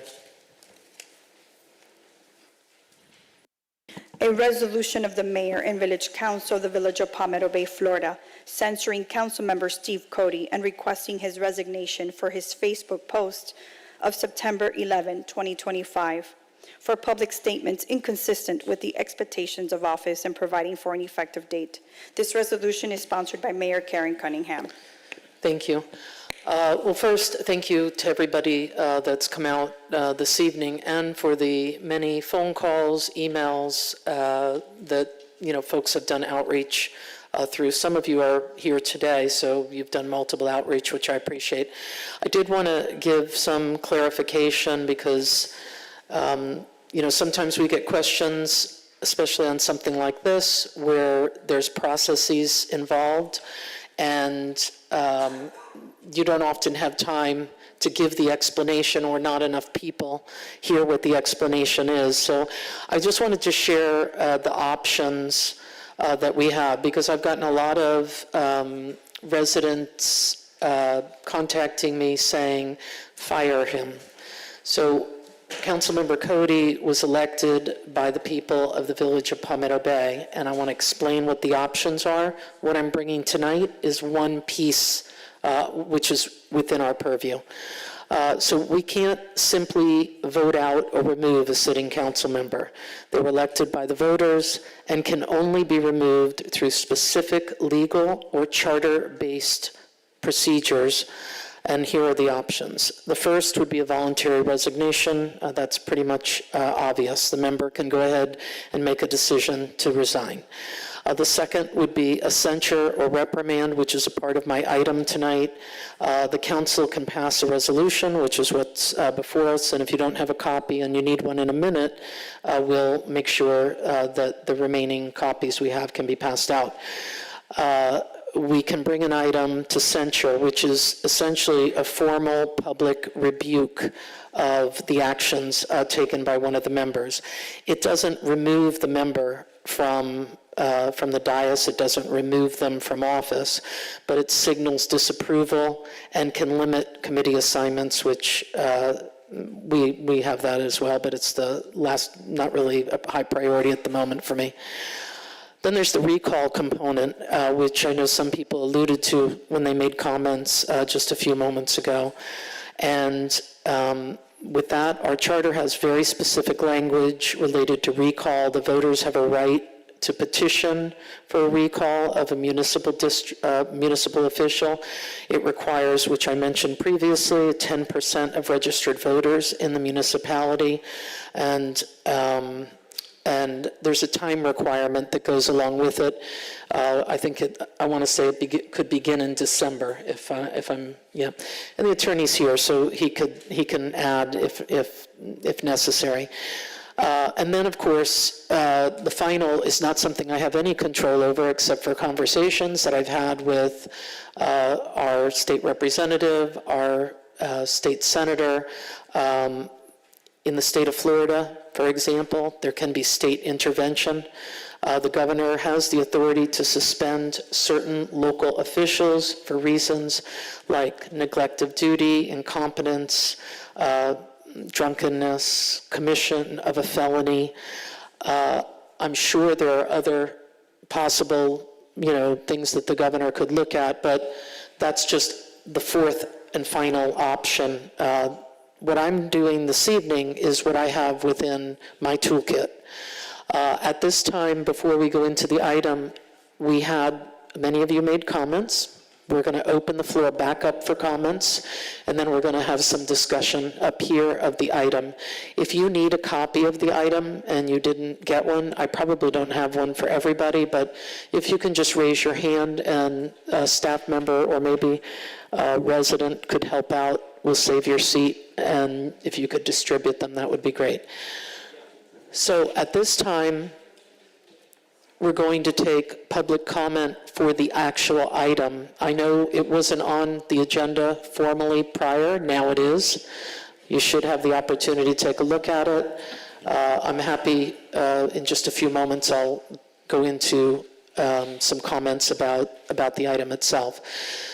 A resolution of the Mayor and Village Council of the Village of Palmetto Bay, Florida, censuring Councilmember Steve Cody and requesting his resignation for his Facebook post of September 11, 2025, for public statements inconsistent with the expectations of office and providing for an effective date. This resolution is sponsored by Mayor Karen Cunningham. Thank you. Well, first, thank you to everybody that's come out this evening and for the many phone calls, emails that, folks have done outreach through. Some of you are here today, so you've done multiple outreach, which I appreciate. I did want to give some clarification because, sometimes we get questions, especially on something like this, where there's processes involved, and you don't often have time to give the explanation, or not enough people hear what the explanation is. So I just wanted to share the options that we have, because I've gotten a lot of residents contacting me saying, fire him. So Councilmember Cody was elected by the people of the Village of Palmetto Bay, and I want to explain what the options are. What I'm bringing tonight is one piece which is within our purview. So we can't simply vote out or remove a sitting council member. They were elected by the voters and can only be removed through specific legal or charter-based procedures. And here are the options. The first would be a voluntary resignation. That's pretty much obvious. The member can go ahead and make a decision to resign. The second would be a censure or reprimand, which is a part of my item tonight. The council can pass a resolution, which is what's before us, and if you don't have a copy and you need one in a minute, we'll make sure that the remaining copies we have can be passed out. We can bring an item to censure, which is essentially a formal public rebuke of the actions taken by one of the members. It doesn't remove the member from the dais, it doesn't remove them from office, but it signals disapproval and can limit committee assignments, which we have that as well, but it's the last, not really a high priority at the moment for me. Then there's the recall component, which I know some people alluded to when they made comments just a few moments ago. And with that, our charter has very specific language related to recall. The voters have a right to petition for a recall of a municipal official. It requires, which I mentioned previously, 10% of registered voters in the municipality, and there's a time requirement that goes along with it. I want to say it could begin in December, if I'm, yeah. And the attorney's here, so he can add if necessary. And then, of course, the final is not something I have any control over except for conversations that I've had with our state representative, our state senator. In the state of Florida, for example, there can be state intervention. The governor has the authority to suspend certain local officials for reasons like neglect of duty, incompetence, drunkenness, commission of a felony. I'm sure there are other possible, things that the governor could look at, but that's just the fourth and final option. What I'm doing this evening is what I have within my toolkit. At this time, before we go into the item, many of you made comments. We're going to open the floor back up for comments, and then we're going to have some discussion up here of the item. If you need a copy of the item and you didn't get one, I probably don't have one for everybody, but if you can just raise your hand and a staff member or maybe a resident could help out, we'll save your seat, and if you could distribute them, that would be great. So at this time, we're going to take public comment for the actual item. I know it wasn't on the agenda formally prior, now it is. You should have the opportunity to take a look at it. I'm happy, in just a few moments, I'll go into some comments about the item itself.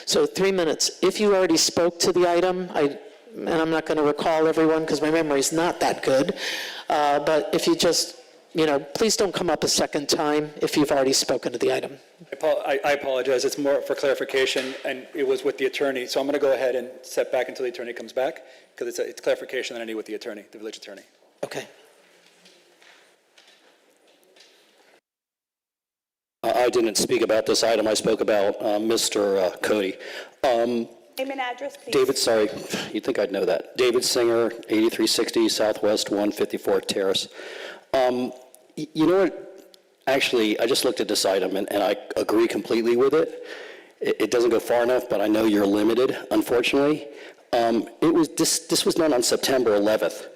So 3 minutes. If you already spoke to the item, and I'm not going to recall everyone because my memory is not that good, but if you just, please don't come up a second time if you've already spoken to the item. I apologize. It's more for clarification, and it was with the attorney. So I'm going to go ahead and step back until the attorney comes back because it's clarification that I need with the attorney, the village attorney. Okay. I didn't speak about this item. I spoke about Mr. Cody. Name and address, please. David, sorry, you'd think I'd know that. David Singer, 8360 Southwest 154th Terrace. You know what? Actually, I just looked at this item, and I agree completely with it. It doesn't go far enough, but I know you're limited, unfortunately. This was done on September 11th.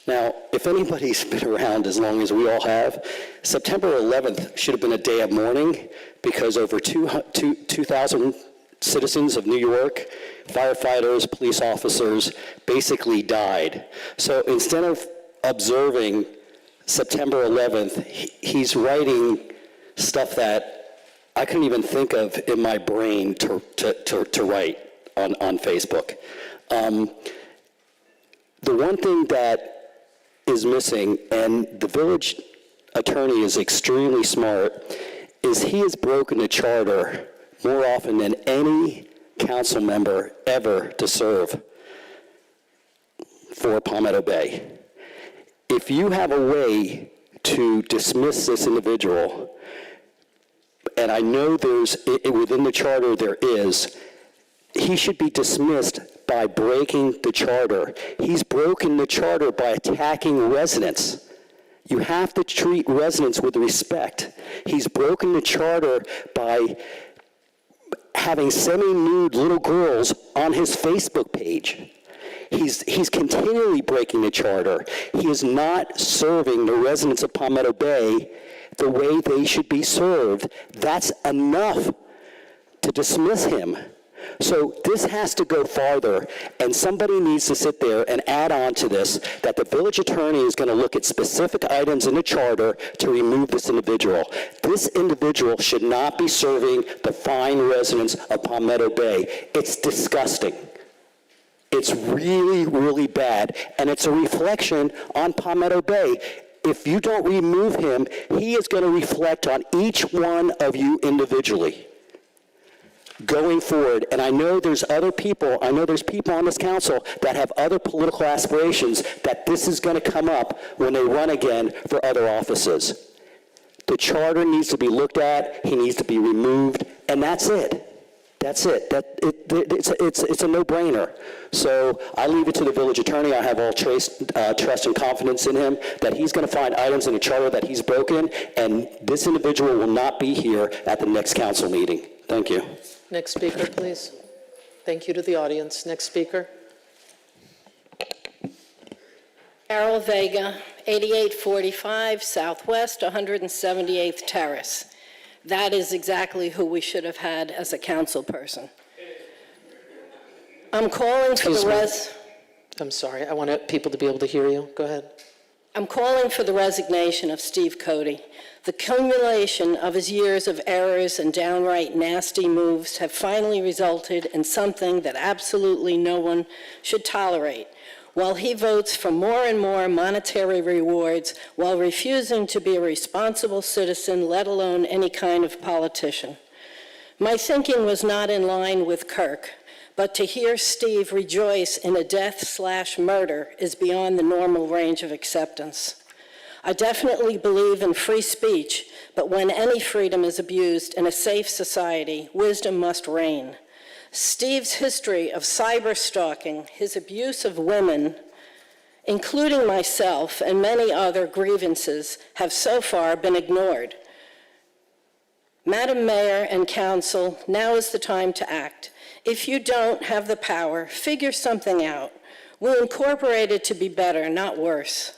Now, if anybody's been around as long as we all have, September 11th should have been a day of mourning because over 2,000 citizens of New York, firefighters, police officers, basically died. So instead of observing September 11th, he's writing stuff that I couldn't even think of in my brain to write on Facebook. The one thing that is missing, and the village attorney is extremely smart, is he has broken the charter more often than any council member ever to serve for Palmetto Bay. If you have a way to dismiss this individual, and I know within the charter there is, he should be dismissed by breaking the charter. He's broken the charter by attacking residents. You have to treat residents with respect. He's broken the charter by having semi-nude little girls on his Facebook page. He's continually breaking the charter. He is not serving the residents of Palmetto Bay the way they should be served. That's enough to dismiss him. So this has to go farther, and somebody needs to sit there and add on to this that the village attorney is going to look at specific items in the charter to remove this individual. This individual should not be serving the fine residents of Palmetto Bay. It's disgusting. It's really, really bad, and it's a reflection on Palmetto Bay. if you don't remove him, he is going to reflect on each one of you individually going forward. And I know there's other people, I know there's people on this council that have other political aspirations that this is going to come up when they run again for other offices. The charter needs to be looked at, he needs to be removed, and that's it. That's it. It's a no-brainer. So I leave it to the village attorney. I have all trust and confidence in him that he's going to find items in the charter that he's broken, and this individual will not be here at the next council meeting. Thank you. Next speaker, please. Thank you to the audience. Next speaker. Carol Vega, 8845 Southwest 178th Terrace. That is exactly who we should have had as a council person. I'm calling for the I'm sorry. I want people to be able to hear you. Go ahead. I'm calling for the resignation of Steve Cody. The accumulation of his years of errors and downright nasty moves have finally resulted in something that absolutely no one should tolerate, while he votes for more and more monetary rewards while refusing to be a responsible citizen, let alone any kind of politician. My thinking was not in line with Kirk, but to hear Steve rejoice in a death/murder is beyond the normal range of acceptance. I definitely believe in free speech, but when any freedom is abused in a safe society, wisdom must reign. Steve's history of cyber-stalking, his abuse of women, including myself, and many other grievances have so far been ignored. Madam Mayor and Council, now is the time to act. If you don't have the power, figure something out. We'll incorporate it to be better, not worse.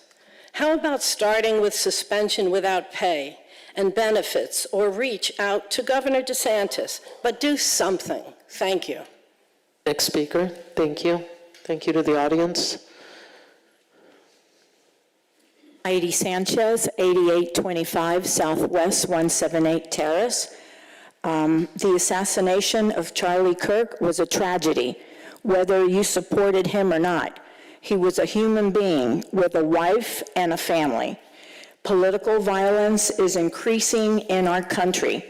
How about starting with suspension without pay and benefits, or reach out to Governor DeSantis, but do something. Thank you. Next speaker. Thank you. Thank you to the audience. Heidi Sanchez, 8825 Southwest 178 Terrace. The assassination of Charlie Kirk was a tragedy, whether you supported him or not. He was a human being with a wife and a family. Political violence is increasing in our country.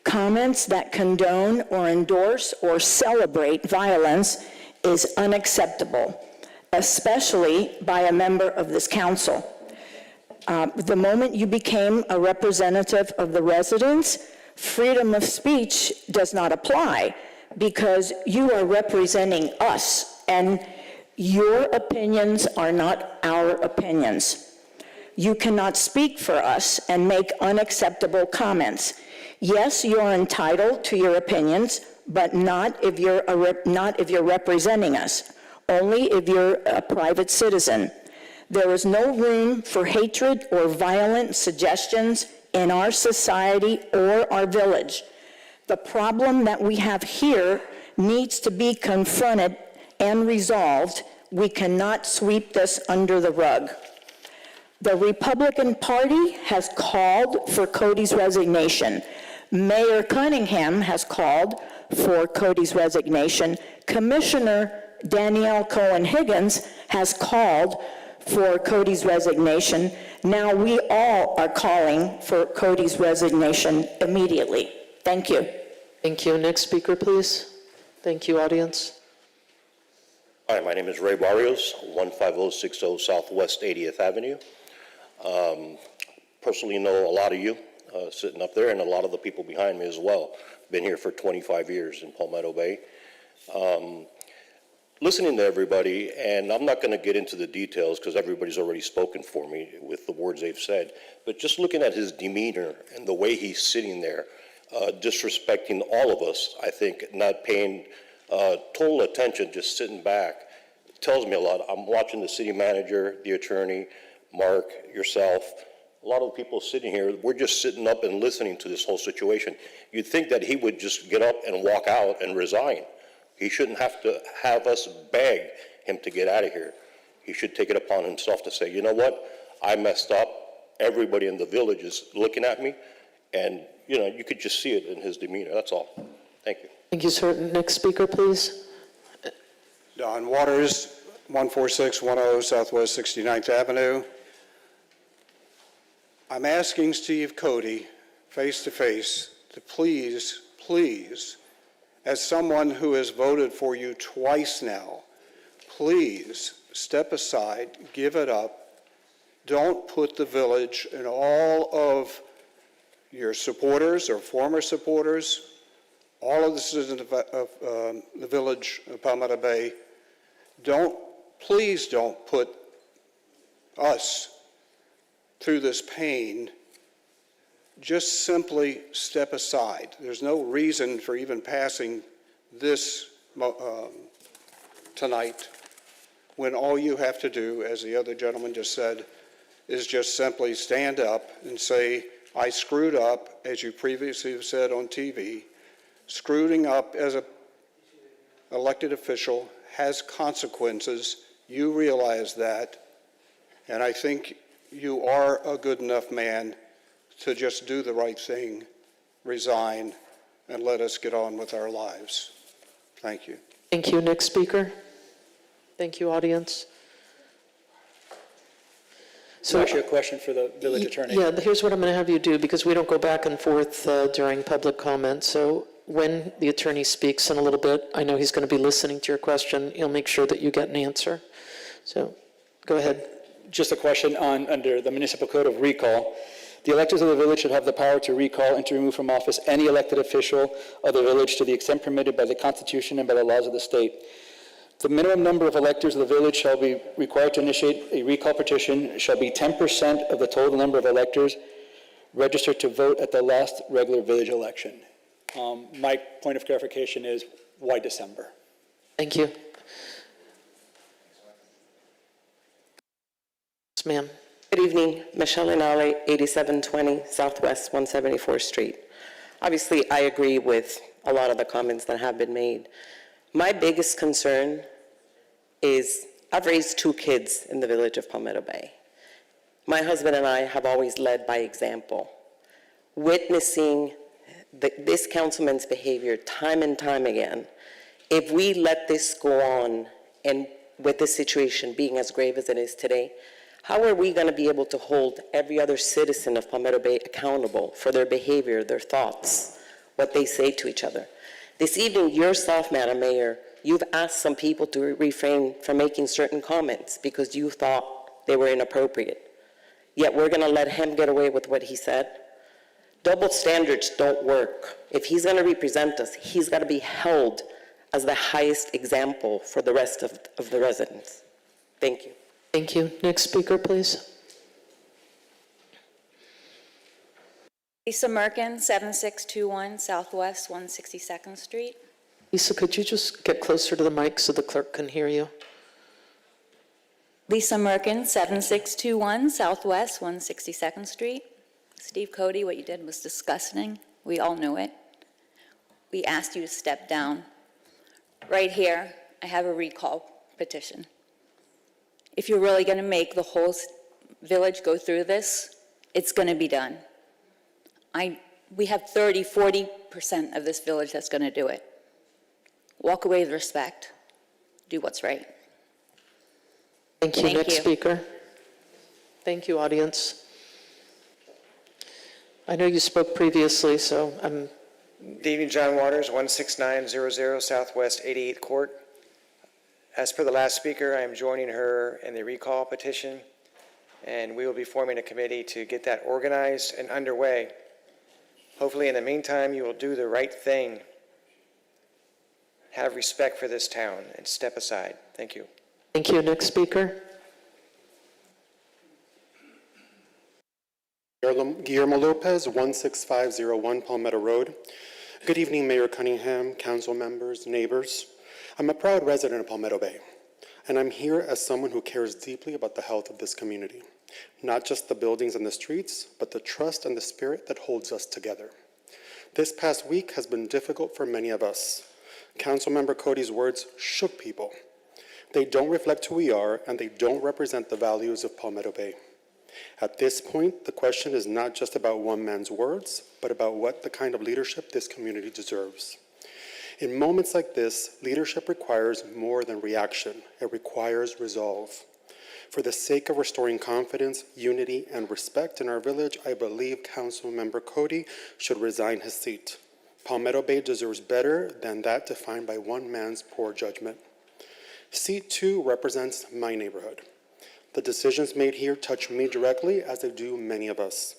Comments that condone or endorse or celebrate violence is unacceptable, especially by a member of this council. The moment you became a representative of the residents, freedom of speech does not apply because you are representing us, and your opinions are not our opinions. You cannot speak for us and make unacceptable comments. Yes, you are entitled to your opinions, but not if you're representing us, only if you're a private citizen. There is no room for hatred or violent suggestions in our society or our village. The problem that we have here needs to be confronted and resolved. We cannot sweep this under the rug. The Republican Party has called for Cody's resignation. Mayor Cunningham has called for Cody's resignation. Commissioner Danielle Cohen-Higgins has called for Cody's resignation. Now we all are calling for Cody's resignation immediately. Thank you. Thank you. Next speaker, please. Thank you, audience. Hi, my name is Ray Barrios, 15060 Southwest 80th Avenue. Personally know a lot of you sitting up there and a lot of the people behind me as well. Been here for 25 years in Palmetto Bay. Listening to everybody, and I'm not going to get into the details because everybody's already spoken for me with the words they've said, but just looking at his demeanor and the way he's sitting there, disrespecting all of us, I think, not paying total attention, just sitting back, tells me a lot. I'm watching the city manager, the attorney, Mark, yourself, a lot of the people sitting here, we're just sitting up and listening to this whole situation. You'd think that he would just get up and walk out and resign. He shouldn't have to have us beg him to get out of here. He should take it upon himself to say, you know what, I messed up. Everybody in the village is looking at me, and you know, you could just see it in his demeanor. That's all. Thank you. Thank you, sir. Next speaker, please. Don Waters, 14610 Southwest 69th Avenue. I'm asking Steve Cody, face to face, to please, please, as someone who has voted for you twice now, please step aside, give it up. Don't put the village and all of your supporters or former supporters, all of the citizens of the village of Palmetto Bay, please don't put us through this pain. Just simply step aside. There's no reason for even passing this tonight when all you have to do, as the other gentleman just said, is just simply stand up and say, I screwed up, as you previously have said on TV. Screwing up as an elected official has consequences. You realize that, and I think you are a good enough man to just do the right thing, resign, and let us get on with our lives. Thank you. Thank you. Next speaker. Thank you, audience. So actually a question for the village attorney. Yeah, here's what I'm going to have you do, because we don't go back and forth during public comment. So when the attorney speaks in a little bit, I know he's going to be listening to your question. He'll make sure that you get an answer. So go ahead. Just a question on, under the municipal code of recall. The electors of the village should have the power to recall and to remove from office any elected official of the village to the extent permitted by the Constitution and by the laws of the state. The minimum number of electors of the village shall be required to initiate a recall petition shall be 10% of the total number of electors registered to vote at the last regular village election. My point of clarification is, why December? Thank you. Yes, ma'am. Good evening, Michelle Inale, 8720 Southwest 174th Street. Obviously, I agree with a lot of the comments that have been made. My biggest concern is I've raised 2 kids in the village of Palmetto Bay. My husband and I have always led by example. Witnessing this councilman's behavior time and time again, if we let this go on, and with this situation being as grave as it is today, how are we going to be able to hold every other citizen of Palmetto Bay accountable for their behavior, their thoughts, what they say to each other? This evening, yourself, Madam Mayor, you've asked some people to refrain from making certain comments because you thought they were inappropriate. Yet we're going to let him get away with what he said? Double standards don't work. If he's going to represent us, he's got to be held as the highest example for the rest of the residents. Thank you. Thank you. Next speaker, please. Lisa Merkin, 7621 Southwest 162nd Street. Lisa, could you just get closer to the mic so the clerk can hear you? Lisa Merkin, 7621 Southwest 162nd Street. Steve Cody, what you did was disgusting. We all knew it. We asked you to step down. Right here, I have a recall petition. If you're really going to make the whole village go through this, it's going to be done. We have 40% of this village that's going to do it. Walk away with respect. Do what's right. Thank you. Next speaker. Thank you, audience. I know you spoke previously, so I'm... Good evening, John Waters, 16900 Southwest 88th Court. As per the last speaker, I am joining her in the recall petition, and we will be forming a committee to get that organized and underway. Hopefully, in the meantime, you will do the right thing. Have respect for this town and step aside. Thank you. Thank you. Next speaker. Guillermo Lopez, 16501 Palmetto Road. Good evening, Mayor Cunningham, council members, neighbors. I'm a proud resident of Palmetto Bay, and I'm here as someone who cares deeply about the health of this community. Not just the buildings and the streets, but the trust and the spirit that holds us together. This past week has been difficult for many of us. Councilmember Cody's words shook people. They don't reflect who we are, and they don't represent the values of Palmetto Bay. At this point, the question is not just about one man's words, but about what the kind of leadership this community deserves. In moments like this, leadership requires more than reaction. It requires resolve. For the sake of restoring confidence, unity, and respect in our village, I believe Councilmember Cody should resign his seat. Palmetto Bay deserves better than that defined by one man's poor judgment. Seat 2 represents my neighborhood. The decisions made here touch me directly, as they do many of us.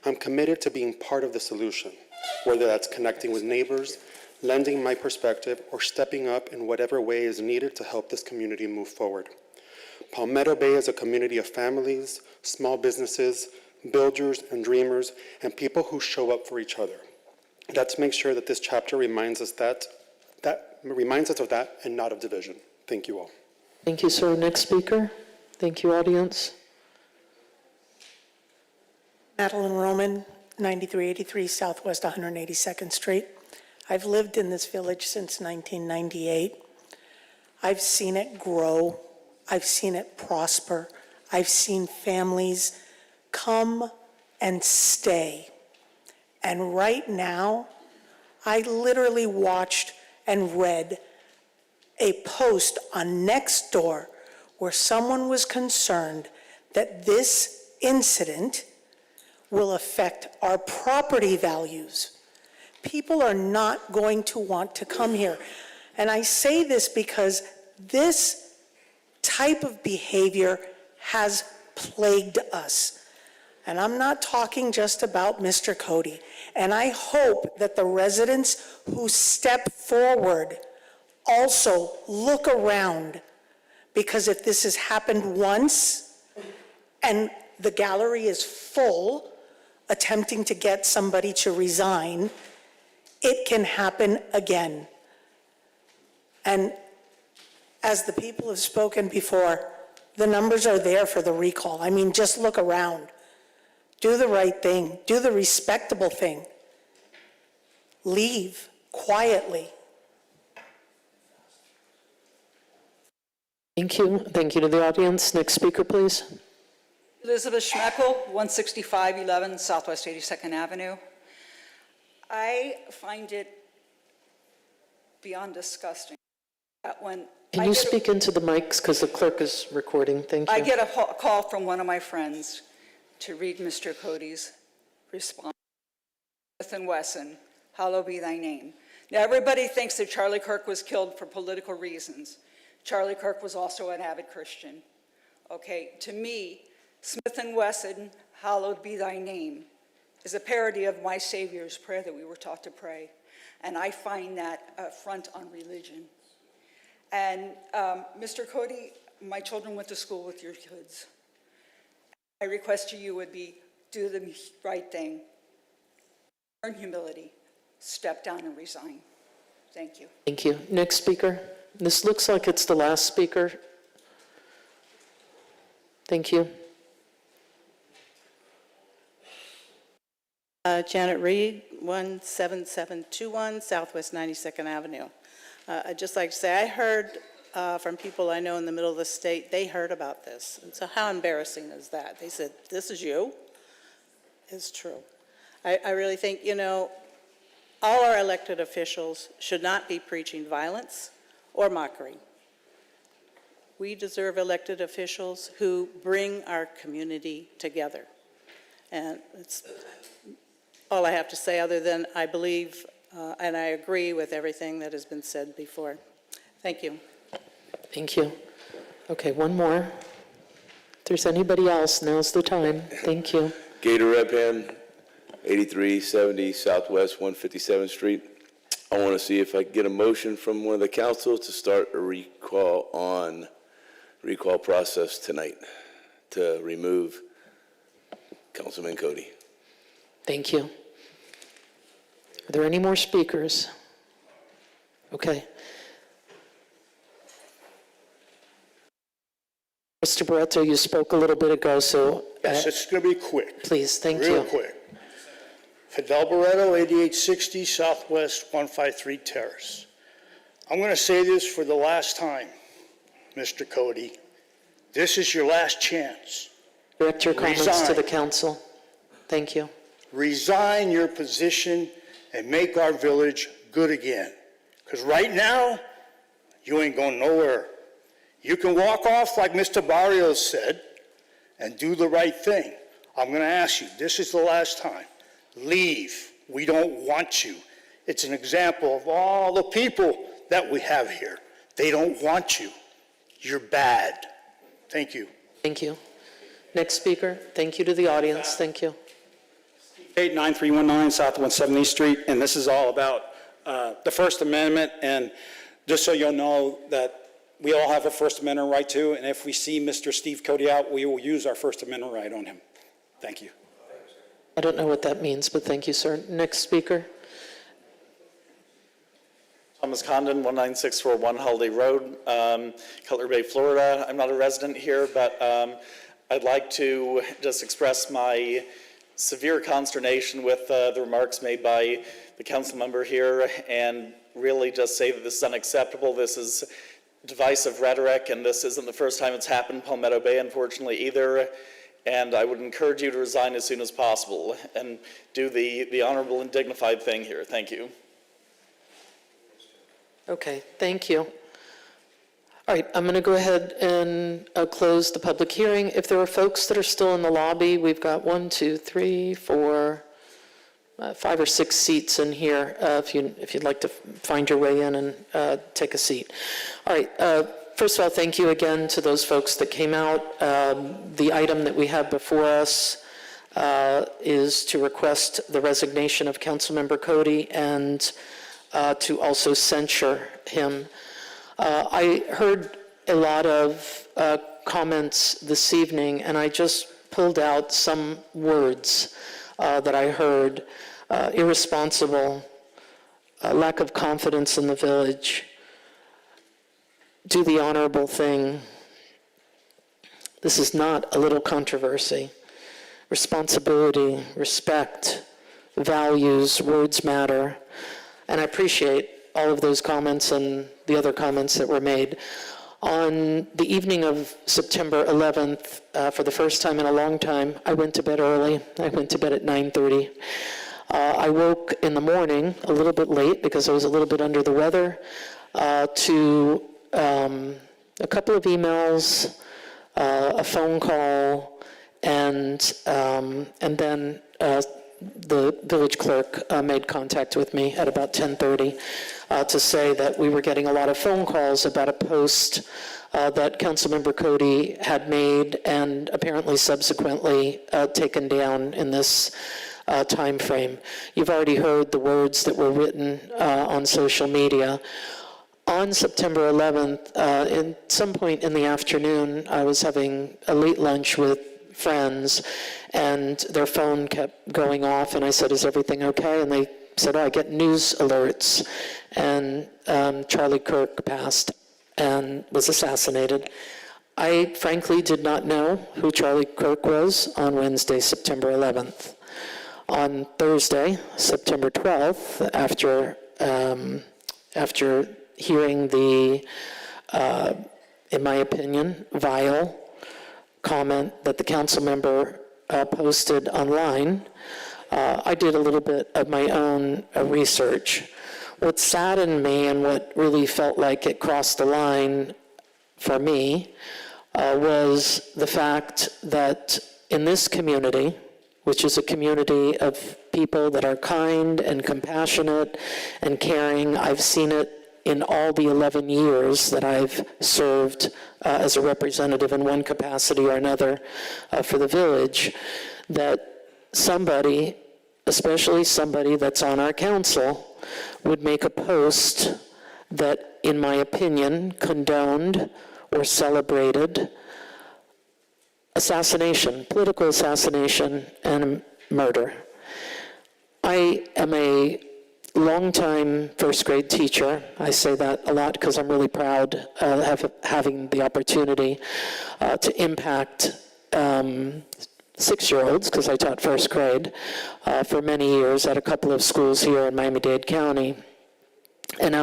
I'm committed to being part of the solution, whether that's connecting with neighbors, lending my perspective, or stepping up in whatever way is needed to help this community move forward. Palmetto Bay is a community of families, small businesses, builders and dreamers, and people who show up for each other. Let's make sure that this chapter reminds us of that and not of division. Thank you all. Thank you, sir. Next speaker. Thank you, audience. Madeline Roman, 9383 Southwest 182nd Street. I've lived in this village since 1998. I've seen it grow. I've seen it prosper. I've seen families come and stay. And right now, I literally watched and read a post on Nextdoor where someone was concerned that this incident will affect our property values. People are not going to want to come here. And I say this because this type of behavior has plagued us. And I'm not talking just about Mr. Cody. And I hope that the residents who step forward also look around, because if this has happened once and the gallery is full attempting to get somebody to resign, it can happen again. And as the people have spoken before, the numbers are there for the recall. I mean, just look around. Do the right thing. Do the respectable thing. Leave quietly. Thank you. Thank you to the audience. Next speaker, please. Elizabeth Schmeckel, 16511 Southwest 82nd Avenue. I find it beyond disgusting that when Can you speak into the mics, because the clerk is recording? Thank you. I get a call from one of my friends to read Mr. Cody's response. Smith & Wesson, hallowed be thy name. Now, everybody thinks that Charlie Kirk was killed for political reasons. Charlie Kirk was also an avid Christian. Okay, to me, Smith & Wesson, hallowed be thy name, is a parody of my Savior's prayer that we were taught to pray. And I find that affront on religion. And Mr. Cody, my children went to school with your kids. My request to you would be, do the right thing. Learn humility. Step down and resign. Thank you. Thank you. Next speaker. This looks like it's the last speaker. Thank you. Janet Reed, 17721 Southwest 92nd Avenue. I'd just like to say, I heard from people I know in the middle of the state, they heard about this. And so how embarrassing is that? They said, this is you? It's true. I really think, you know, all our elected officials should not be preaching violence or mockery. We deserve elected officials who bring our community together. And it's all I have to say, other than I believe and I agree with everything that has been said before. Thank you. Thank you. Okay, one more. If there's anybody else, now's the time. Thank you. Gator Repham, 8370 Southwest 157th Street. I want to see if I can get a motion from one of the council to start a recall process tonight to remove Councilman Cody. Thank you. Are there any more speakers? Okay. Mr. Barreto, you spoke a little bit ago, so... Yes, it's going to be quick. Please, thank you. Real quick. Fidel Barreto, 8860 Southwest 153 Terrace. I'm going to say this for the last time, Mr. Cody. This is your last chance. Direct your comments Resign. to the council. Thank you. Resign your position and make our village good again. Because right now, you ain't going nowhere. You can walk off like Mr. Barrios said and do the right thing. I'm going to ask you, this is the last time. Leave. We don't want you. It's an example of all the people that we have here. They don't want you. You're bad. Thank you. Thank you. Next speaker. Thank you to the audience. Thank you. 9319 South 170th Street, and this is all about the First Amendment, and just so you'll know that we all have a First Amendment right too, and if we see Mr. Steve Cody out, we will use our First Amendment right on him. Thank you. I don't know what that means, but thank you, sir. Next speaker. Thomas Condon, 19641 Holiday Road, Cutler Bay, Florida. I'm not a resident here, but I'd like to just express my severe consternation with the remarks made by the council member here, and really just say that this is unacceptable. This is divisive rhetoric, and this isn't the first time it's happened in Palmetto Bay, unfortunately, either. And I would encourage you to resign as soon as possible and do the honorable and dignified thing here. Thank you. Okay, thank you. All right, I'm going to go ahead and close the public hearing. If there are folks that are still in the lobby, we've got 1, 2, 3, 4, 5 or 6 seats in here if you'd like to find your way in and take a seat. All right, first of all, thank you again to those folks that came out. The item that we have before us is to request the resignation of Councilmember Cody and to also censure him. I heard a lot of comments this evening, and I just pulled out some words that I heard. Irresponsible, lack of confidence in the village, do the honorable thing. This is not a little controversy. Responsibility, respect, values, words matter. And I appreciate all of those comments and the other comments that were made. On the evening of September 11th, for the first time in a long time, I went to bed early. I went to bed at 9:30. I woke in the morning a little bit late because I was a little bit under the weather to a couple of emails, a phone call, and then the village clerk made contact with me at about 10:30 to say that we were getting a lot of phone calls about a post that Councilmember Cody had made and apparently subsequently taken down in this time frame. You've already heard the words that were written on social media. On September 11th, at some point in the afternoon, I was having a late lunch with friends, and their phone kept going off, and I said, "Is everything okay?" And they said, "Oh, I get news alerts." And Charlie Kirk passed and was assassinated. I frankly did not know who Charlie Kirk was on Wednesday, September 11th. On Thursday, September 12th, after hearing the, in my opinion, vile comment that the council member posted online, I did a little bit of my own research. What saddened me and what really felt like it crossed the line for me was the fact that in this community, which is a community of people that are kind and compassionate and caring, I've seen it in all the 11 years that I've served as a representative in one capacity or another for the village, that somebody, especially somebody that's on our council, would make a post that, in my opinion, condoned or celebrated assassination, political assassination, and murder. I am a longtime first grade teacher. I say that a lot because I'm really proud of having the opportunity to impact 6-year-olds, because I taught first grade for many years at a couple of schools here in Miami-Dade County. And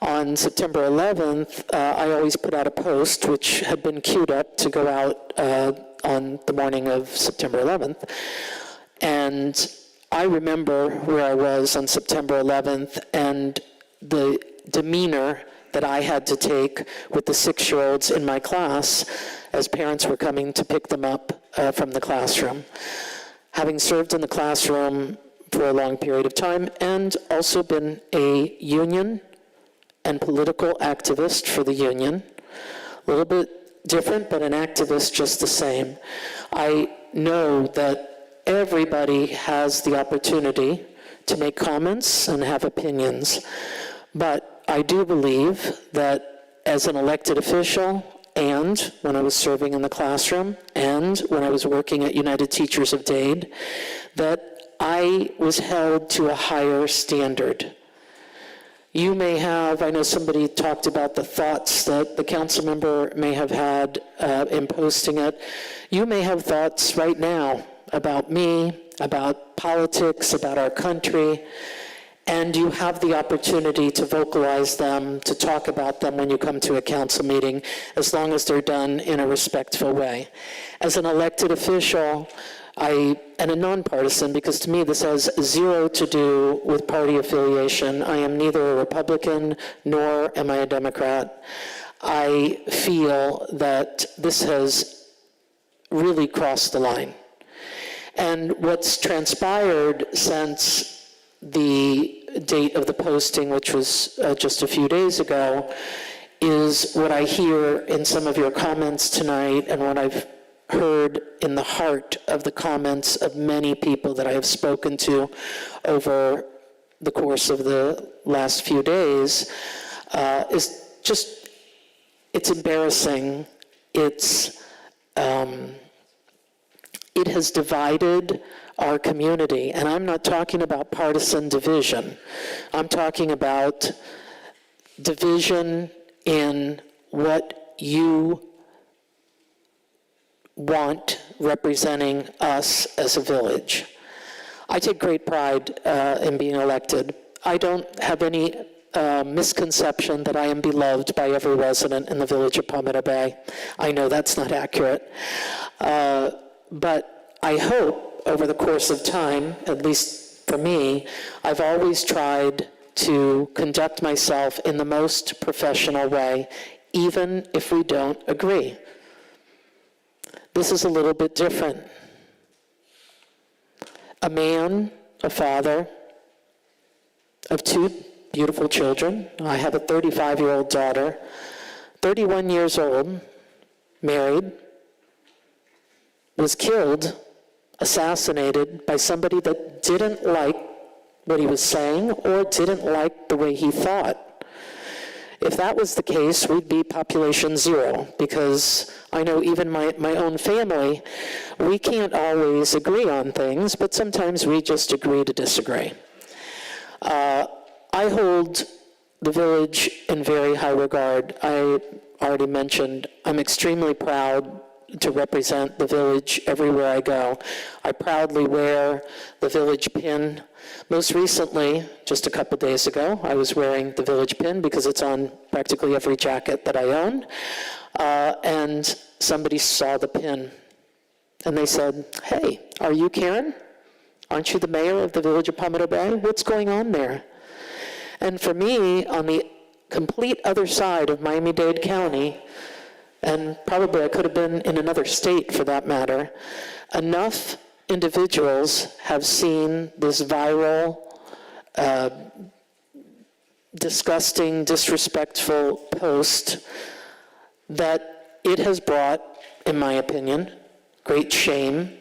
on September 11th, I always put out a post which had been queued up to go out on the morning of September 11th. And I remember where I was on September 11th and the demeanor that I had to take with the 6-year-olds in my class as parents were coming to pick them up from the classroom. Having served in the classroom for a long period of time and also been a union and political activist for the union, a little bit different, but an activist just the same. I know that everybody has the opportunity to make comments and have opinions, but I do believe that as an elected official, and when I was serving in the classroom, and when I was working at United Teachers of Dade, that I was held to a higher standard. You may have, I know somebody talked about the thoughts that the council member may have had in posting it. You may have thoughts right now about me, about politics, about our country, and you have the opportunity to vocalize them, to talk about them when you come to a council meeting, as long as they're done in a respectful way. As an elected official, and a nonpartisan, because to me this has zero to do with party affiliation. I am neither a Republican nor am I a Democrat. I feel that this has really crossed the line. And what's transpired since the date of the posting, which was just a few days ago, is what I hear in some of your comments tonight and what I've heard in the heart of the comments of many people that I have spoken to over the course of the last few days, is just, it's embarrassing. It has divided our community, and I'm not talking about partisan division. I'm talking about division in what you want representing us as a village. I take great pride in being elected. I don't have any misconception that I am beloved by every resident in the village of Palmetto Bay. I know that's not accurate. But I hope over the course of time, at least for me, I've always tried to conduct myself in the most professional way, even if we don't agree. This is a little bit different. A man, a father of 2 beautiful children. I have a 35-year-old daughter, 31 years old, married, was killed, assassinated by somebody that didn't like what he was saying or didn't like the way he thought. If that was the case, we'd be population 0, because I know even my own family, we can't always agree on things, but sometimes we just agree to disagree. I hold the village in very high regard. I already mentioned I'm extremely proud to represent the village everywhere I go. I proudly wear the village pin. Most recently, just a couple days ago, I was wearing the village pin because it's on practically every jacket that I own. And somebody saw the pin and they said, "Hey, are you Karen? Aren't you the mayor of the village of Palmetto Bay? What's going on there?" And for me, on the complete other side of Miami-Dade County, and probably I could have been in another state for that matter, enough individuals have seen this viral, disgusting, disrespectful post that it has brought, in my opinion, great shame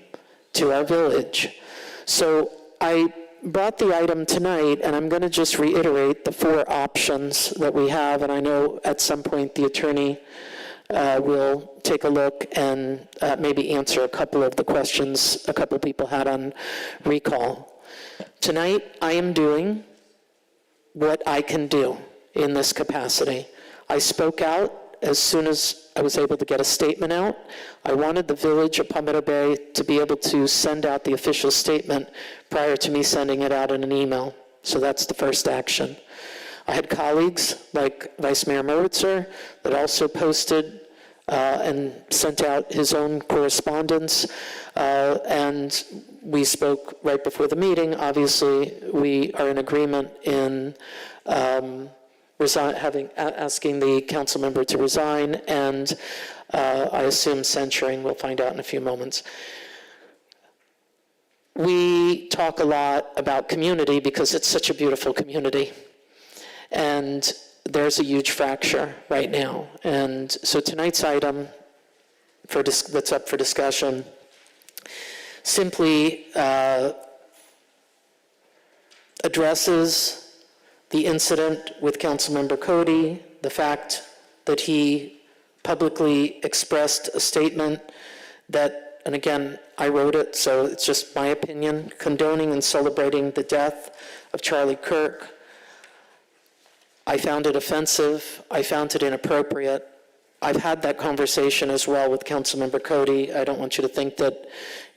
to our village. So I brought the item tonight, and I'm going to just reiterate the 4 options that we have, and I know at some point the attorney will take a look and maybe answer a couple of the questions a couple people had on recall. Tonight, I am doing what I can do in this capacity. I spoke out as soon as I was able to get a statement out. I wanted the village of Palmetto Bay to be able to send out the official statement prior to me sending it out in an email. So that's the first action. I had colleagues like Vice Mayor Mowitzer that also posted and sent out his own correspondence, and we spoke right before the meeting. Obviously, we are in agreement in asking the council member to resign, and I assume censuring. We'll find out in a few moments. We talk a lot about community because it's such a beautiful community, and there's a huge fracture right now. And so tonight's item that's up for discussion simply addresses the incident with Councilmember Cody, the fact that he publicly expressed a statement that, and again, I wrote it, so it's just my opinion, condoning and celebrating the death of Charlie Kirk. I found it offensive. I found it inappropriate. I've had that conversation as well with Councilmember Cody. I don't want you to think that,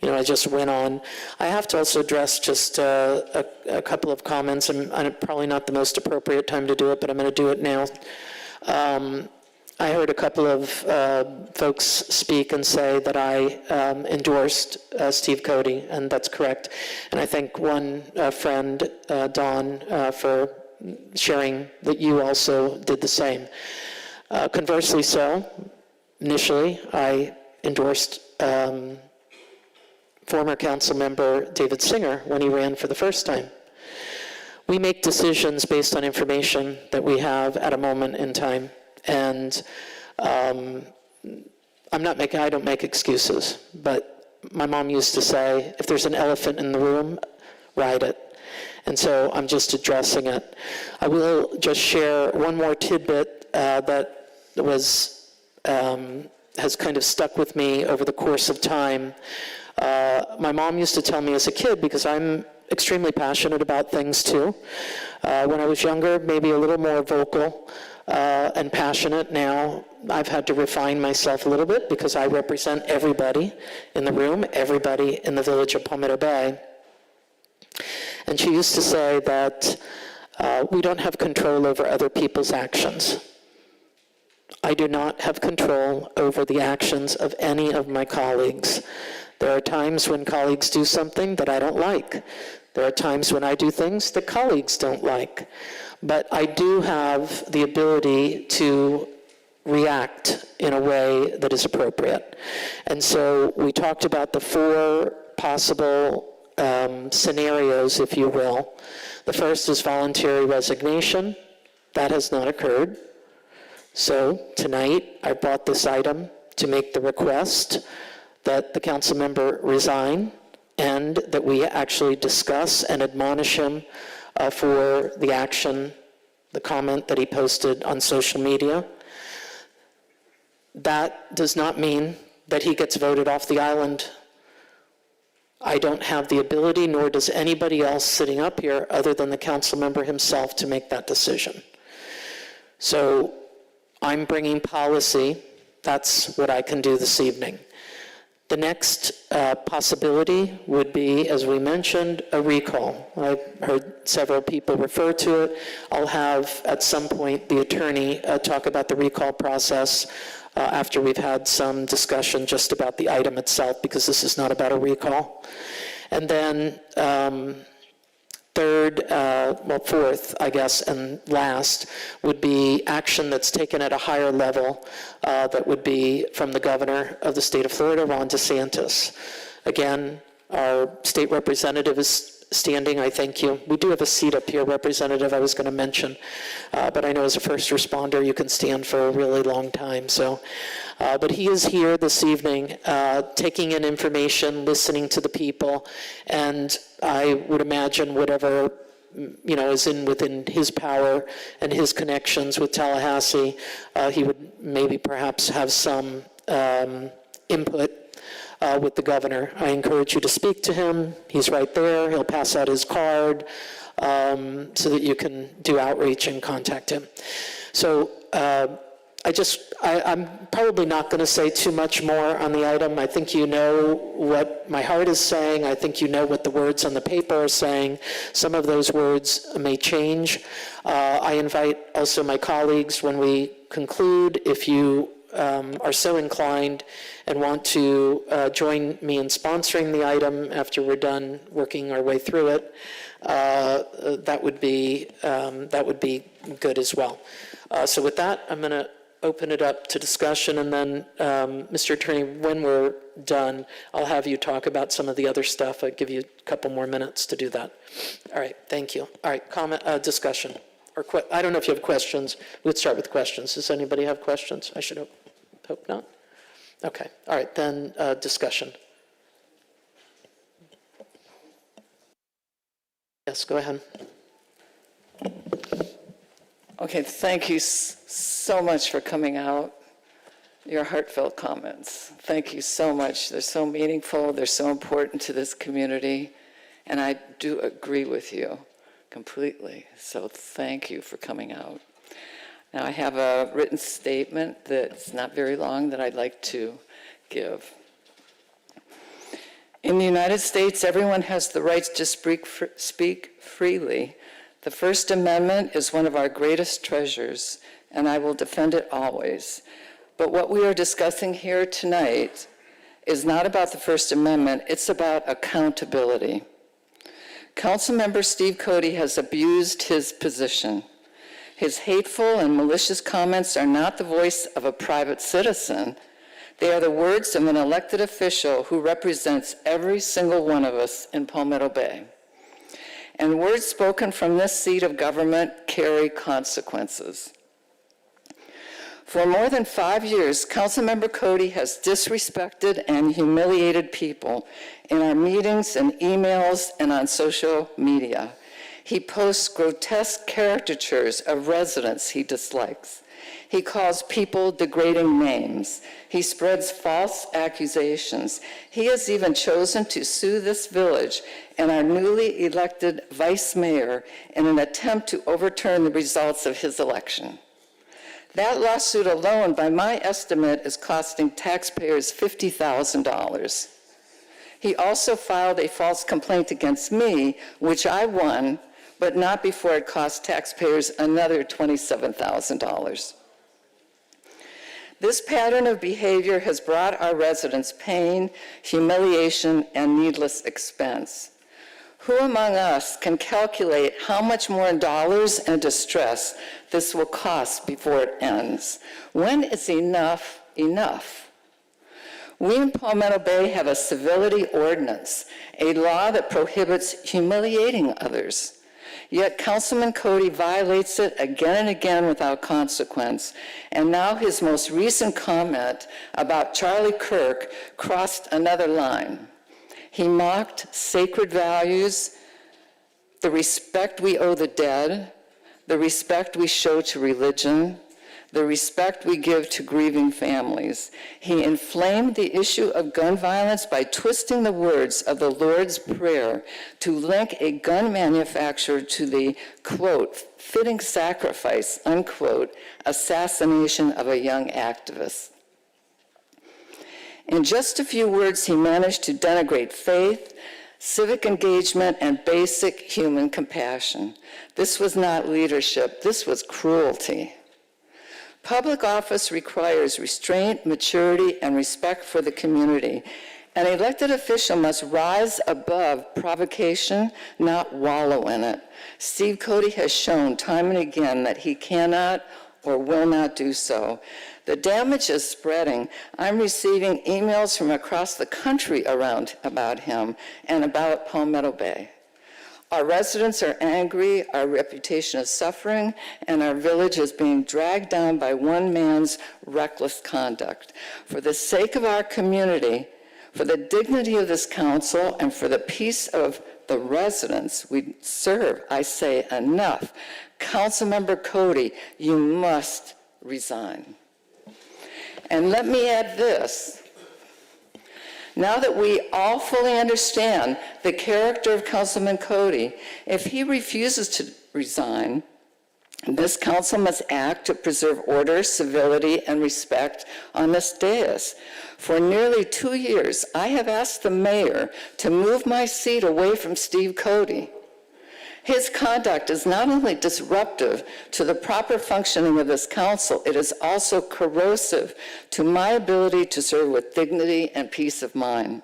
I just went on. I have to also address just a couple of comments, and probably not the most appropriate time to do it, but I'm going to do it now. I heard a couple of folks speak and say that I endorsed Steve Cody, and that's correct. And I thank one friend, Don, for sharing that you also did the same. Conversely so, initially, I endorsed former council member David Singer when he ran for the first time. We make decisions based on information that we have at a moment in time, and I don't make excuses, but my mom used to say, if there's an elephant in the room, ride it. And so I'm just addressing it. I will just share one more tidbit that has kind of stuck with me over the course of time. My mom used to tell me as a kid, because I'm extremely passionate about things too. When I was younger, maybe a little more vocal and passionate. Now I've had to refine myself a little bit because I represent everybody in the room, everybody in the village of Palmetto Bay. And she used to say that we don't have control over other people's actions. I do not have control over the actions of any of my colleagues. There are times when colleagues do something that I don't like. There are times when I do things that colleagues don't like. But I do have the ability to react in a way that is appropriate. And so we talked about the 4 possible scenarios, if you will. The first is voluntary resignation. That has not occurred. So tonight, I brought this item to make the request that the council member resign and that we actually discuss and admonish him for the action, the comment that he posted on social media. That does not mean that he gets voted off the island. I don't have the ability, nor does anybody else sitting up here other than the council member himself to make that decision. So I'm bringing policy. That's what I can do this evening. The next possibility would be, as we mentioned, a recall. I've heard several people refer to it. I'll have, at some point, the attorney talk about the recall process after we've had some discussion just about the item itself, because this is not about a recall. And then fourth, I guess, and last, would be action that's taken at a higher level that would be from the governor of the state of Florida, Ron DeSantis. Again, our state representative is standing. I thank you. We do have a seat up here, Representative, I was going to mention, but I know as a first responder you can stand for a really long time. So, but he is here this evening, taking in information, listening to the people, and I would imagine whatever is within his power and his connections with Tallahassee, he would maybe perhaps have some input with the governor. I encourage you to speak to him. He's right there. He'll pass out his card so that you can do outreach and contact him. So I'm probably not going to say too much more on the item. I think you know what my heart is saying. I think you know what the words on the paper are saying. Some of those words may change. I invite also my colleagues, when we conclude, if you are so inclined and want to join me in sponsoring the item after we're done working our way through it, that would be good as well. So with that, I'm going to open it up to discussion, and then, Mr. Attorney, when we're done, I'll have you talk about some of the other stuff. I'll give you a couple more minutes to do that. All right, thank you. All right, comment, discussion. Or I don't know if you have questions. Let's start with questions. Does anybody have questions? I should hope not. Okay, all right, then discussion. Yes, go ahead. Okay, thank you so much for coming out. Your heartfelt comments. Thank you so much. They're so meaningful. They're so important to this community. And I do agree with you completely. So thank you for coming out. Now I have a written statement that's not very long that I'd like to give. In the United States, everyone has the right to speak freely. The First Amendment is one of our greatest treasures, and I will defend it always. But what we are discussing here tonight is not about the First Amendment, it's about accountability. Councilmember Steve Cody has abused his position. His hateful and malicious comments are not the voice of a private citizen. They are the words of an elected official who represents every single one of us in Palmetto Bay. And words spoken from this seat of government carry consequences. For more than 5 years, Councilmember Cody has disrespected and humiliated people in our meetings and emails and on social media. He posts grotesque caricatures of residents he dislikes. He calls people degrading names. He spreads false accusations. He has even chosen to sue this village and our newly elected vice mayor in an attempt to overturn the results of his election. That lawsuit alone, by my estimate, is costing taxpayers $50,000. He also filed a false complaint against me, which I won, but not before it cost taxpayers another $27,000. This pattern of behavior has brought our residents pain, humiliation, and needless expense. Who among us can calculate how much more in dollars and distress this will cost before it ends? When is enough enough? We in Palmetto Bay have a civility ordinance, a law that prohibits humiliating others. Yet Councilman Cody violates it again and again without consequence. And now his most recent comment about Charlie Kirk crossed another line. He mocked sacred values, the respect we owe the dead, the respect we show to religion, the respect we give to grieving families. He inflamed the issue of gun violence by twisting the words of the Lord's Prayer to link a gun manufacturer to the, quote, fitting sacrifice, unquote, assassination of a young activist. In just a few words, he managed to denigrate faith, civic engagement, and basic human compassion. This was not leadership, this was cruelty. Public office requires restraint, maturity, and respect for the community. An elected official must rise above provocation, not wallow in it. Steve Cody has shown time and again that he cannot or will not do so. The damage is spreading. I'm receiving emails from across the country about him and about Palmetto Bay. Our residents are angry, our reputation is suffering, and our village is being dragged down by one man's reckless conduct. For the sake of our community, for the dignity of this council, and for the peace of the residents we serve, I say enough. Councilmember Cody, you must resign. And let me add this. Now that we all fully understand the character of Councilman Cody, if he refuses to resign, this council must act to preserve order, civility, and respect on this dais. For nearly 2 years, I have asked the mayor to move my seat away from Steve Cody. His conduct is not only disruptive to the proper functioning of this council, it is also corrosive to my ability to serve with dignity and peace of mind.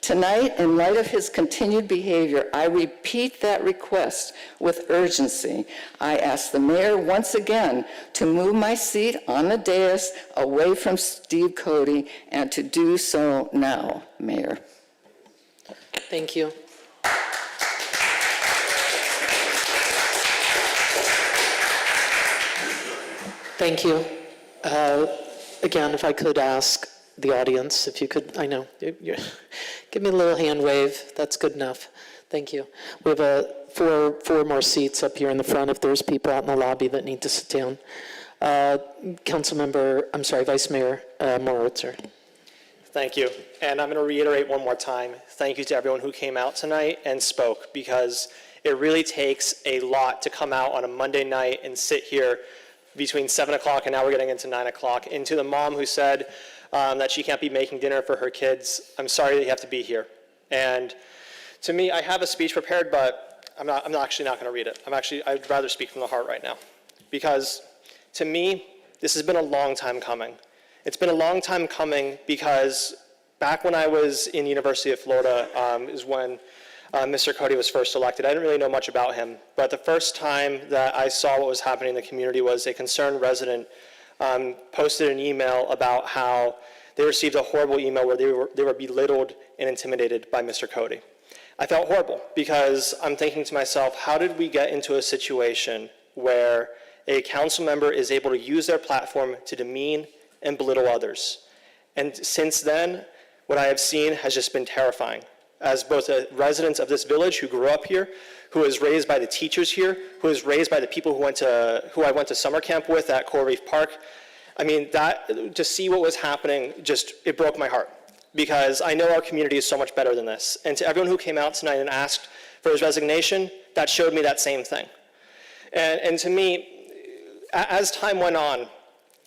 Tonight, in light of his continued behavior, I repeat that request with urgency. I ask the mayor once again to move my seat on the dais away from Steve Cody and to do so now, Mayor. Thank you. Thank you. Again, if I could ask the audience, if you could, I know, give me a little hand wave. That's good enough. Thank you. We have four more seats up here in the front if there's people out in the lobby that need to sit down. Vice Mayor Moritzer. Thank you. And I'm going to reiterate one more time, thank you to everyone who came out tonight and spoke, because it really takes a lot to come out on a Monday night and sit here between 7 o'clock and now we're getting into 9 o'clock. And to the mom who said that she can't be making dinner for her kids, I'm sorry that you have to be here. And to me, I have a speech prepared, but I'm actually not going to read it. I'd rather speak from the heart right now. Because to me, this has been a long time coming. It's been a long time coming because back when I was in the University of Florida is when Mr. Cody was first elected. I didn't really know much about him, but the first time that I saw what was happening in the community was a concerned resident posted an email about how they received a horrible email where they were belittled and intimidated by Mr. Cody. I felt horrible because I'm thinking to myself, how did we get into a situation where a council member is able to use their platform to demean and belittle others? And since then, what I have seen has just been terrifying. As both a resident of this village who grew up here, who was raised by the teachers here, who was raised by the people who I went to summer camp with at Coral Reef Park, I mean, to see what was happening, it broke my heart. Because I know our community is so much better than this. And to everyone who came out tonight and asked for his resignation, that showed me that same thing. And to me, as time went on,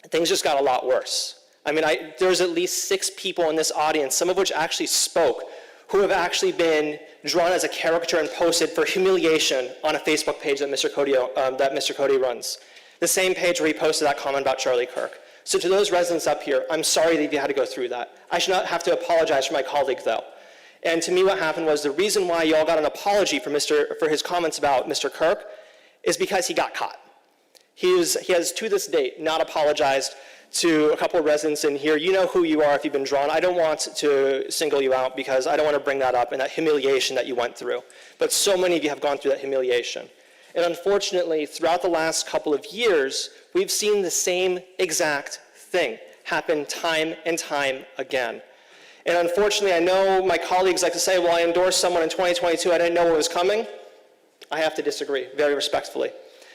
things just got a lot worse. I mean, there's at least 6 people in this audience, some of which actually spoke, who have actually been drawn as a caricature and posted for humiliation on a Facebook page that Mr. Cody runs. The same page where he posted that comment about Charlie Kirk. So to those residents up here, I'm sorry that you had to go through that. I should not have to apologize for my colleague, though. And to me, what happened was the reason why y'all got an apology for his comments about Mr. Kirk is because he got caught. He has, to this date, not apologized to a couple of residents in here. You know who you are if you've been drawn. I don't want to single you out because I don't want to bring that up and that humiliation that you went through. But so many of you have gone through that humiliation. And unfortunately, throughout the last couple of years, we've seen the same exact thing happen time and time again. And unfortunately, I know my colleagues like to say, well, I endorsed someone in 2022, I didn't know what was coming. I have to disagree, very respectfully,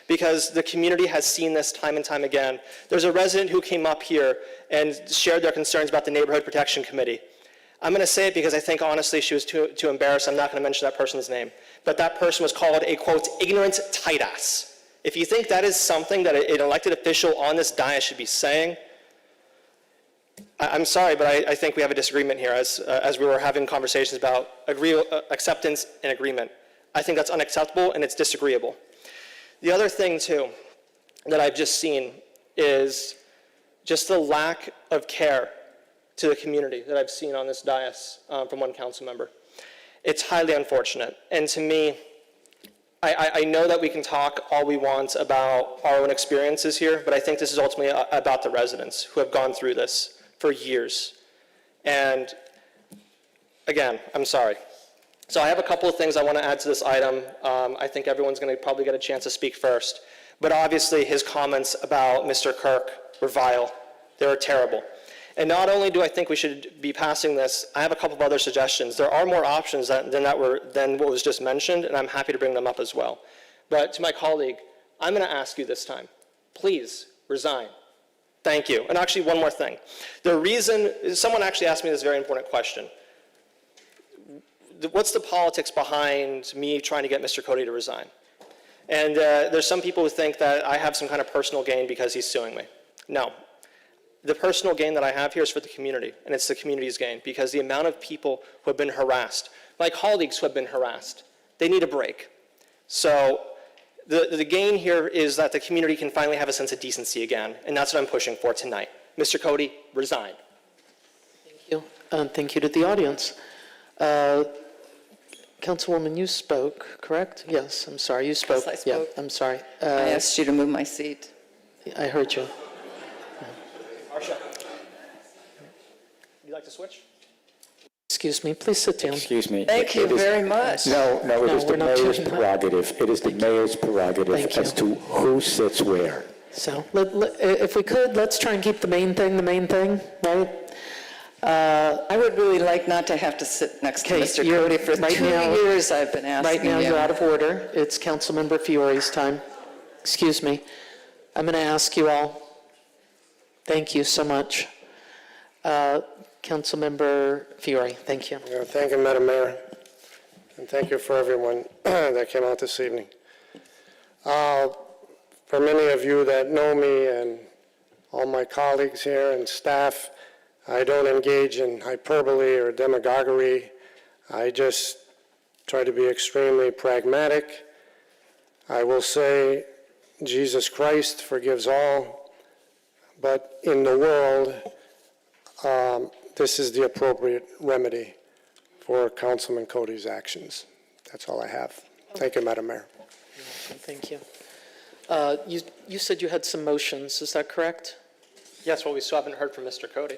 because the community has seen this time and time again. There's a resident who came up here and shared their concerns about the Neighborhood Protection Committee. I'm going to say it because I think, honestly, she was too embarrassed. I'm not going to mention that person's name. But that person was called a, quote, ignorant tight ass. If you think that is something that an elected official on this dais should be saying, I'm sorry, but I think we have a disagreement here as we were having conversations about acceptance and agreement. I think that's unacceptable and it's disagreeable. The other thing, too, that I've just seen is just the lack of care to the community that I've seen on this dais from one council member. It's highly unfortunate. And to me, I know that we can talk all we want about our own experiences here, but I think this is ultimately about the residents who have gone through this for years. And again, I'm sorry. So I have a couple of things I want to add to this item. I think everyone's going to probably get a chance to speak first. But obviously his comments about Mr. Kirk were vile. They were terrible. And not only do I think we should be passing this, I have a couple of other suggestions. There are more options than what was just mentioned, and I'm happy to bring them up as well. But to my colleague, I'm going to ask you this time, please resign. Thank you. And actually, one more thing. The reason, someone actually asked me this very important question. What's the politics behind me trying to get Mr. Cody to resign? And there's some people who think that I have some kind of personal gain because he's suing me. No. The personal gain that I have here is for the community, and it's the community's gain, because the amount of people who have been harassed, my colleagues who have been harassed, they need a break. So the gain here is that the community can finally have a sense of decency again, and that's what I'm pushing for tonight. Mr. Cody, resign. Thank you. Thank you to the audience. Councilwoman, you spoke, correct? Yes, I'm sorry, you spoke. Yes, I spoke. Yeah, I'm sorry. I asked you to move my seat. I heard you. Marsha, you like to switch? Excuse me, please sit down. Excuse me. Thank you very much. No, it is the we're not mayor's doing that. prerogative. It is the mayor's prerogative Thank you. as to who sits where. So if we could, let's try and keep the main thing, right? I would really like not to have to sit next to Okay, Mr. you're- Cody. For right 2 now- years I've been asking Right now, you. you're out of order. It's Councilmember Fiore's time. Excuse me. I'm going to ask you all. Thank you so much. Councilmember Fiore, thank you. Thank you, Madam Mayor, and thank you for everyone that came out this evening. For many of you that know me and all my colleagues here and staff, I don't engage in hyperbole or demagoguery. I just try to be extremely pragmatic. I will say Jesus Christ forgives all, but in the world, this is the appropriate remedy for Councilman Cody's actions. That's all I have. Thank you, Madam Mayor. Thank you. You said you had some motions, is that correct? Yes, well, we still haven't heard from Mr. Cody.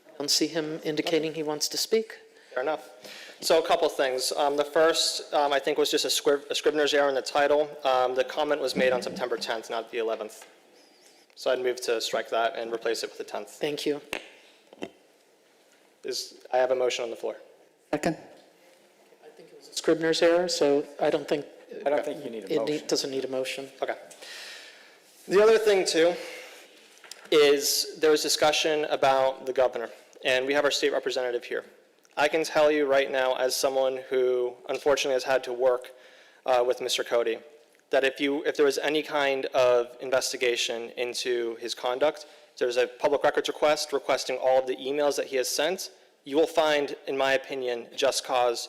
I don't see him indicating he wants to speak. Fair enough. So a couple things. The first, I think, was just a Scrivener's error in the title. The comment was made on September 10th, not the 11th. So I'd move to strike that and replace it with the 10th. Thank you. I have a motion on the floor. Second. Scrivener's error, so I don't think you need a motion. it doesn't need a motion. Okay. The other thing, too, is there was discussion about the governor, and we have our state representative here. I can tell you right now, as someone who unfortunately has had to work with Mr. Cody, that if there was any kind of investigation into his conduct, there's a public records request requesting all of the emails that he has sent, you will find, in my opinion, just cause,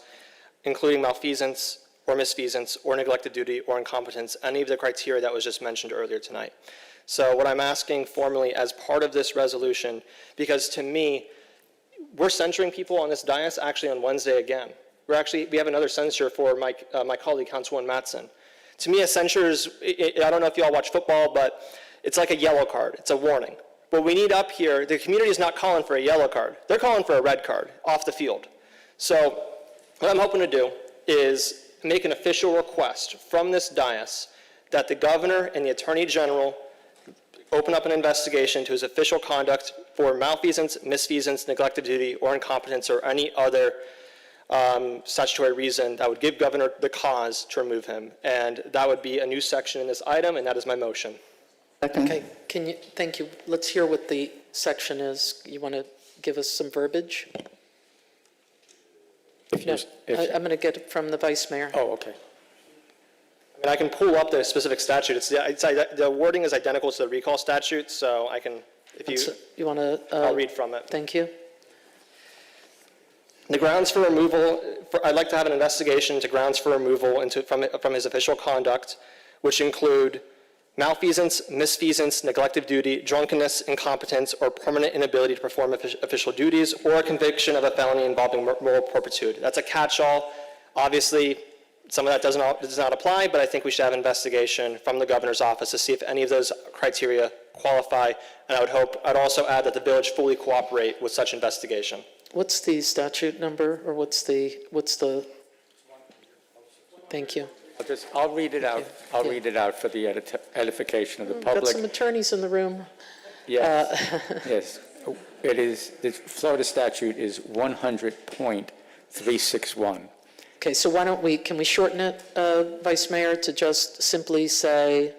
including malfeasance or misfeasance or neglected duty or incompetence, any of the criteria that was just mentioned earlier tonight. So what I'm asking formally as part of this resolution, because to me, we're censuring people on this dais actually on Wednesday again. We have another censure for my colleague, Councilwoman Mattson. To me, a censure is, I don't know if you all watch football, but it's like a yellow card. It's a warning. What we need up here, the community is not calling for a yellow card. They're calling for a red card off the field. So what I'm hoping to do is make an official request from this dais that the governor and the attorney general open up an investigation to his official conduct for malfeasance, misfeasance, neglect of duty, or incompetence, or any other statutory reason that would give governor the cause to remove him. And that would be a new section in this item, and that is my motion. Okay, thank you. Let's hear what the section is. You want to give us some verbiage? No, I'm going to get it from the vice mayor. Oh, okay. I mean, I can pull up the specific statute. The wording is identical to the recall statute, so I can, You want to? I'll read from it. Thank you. The grounds for removal, I'd like to have an investigation into grounds for removal from his official conduct, which include malfeasance, misfeasance, neglect of duty, drunkenness, incompetence, or permanent inability to perform official duties, or a conviction of a felony involving moral turpitude. That's a catch-all. Obviously, some of that does not apply, but I think we should have an investigation from the governor's office to see if any of those criteria qualify. And I'd also add that the village fully cooperate with such investigation. What's the statute number, or what's the, thank you. I'll read it out. I'll read it out for the edification of the public. Got some attorneys in the room. Yes, yes. It is, the Florida statute is 100.361. Okay, so can we shorten it, Vice Mayor, to just simply say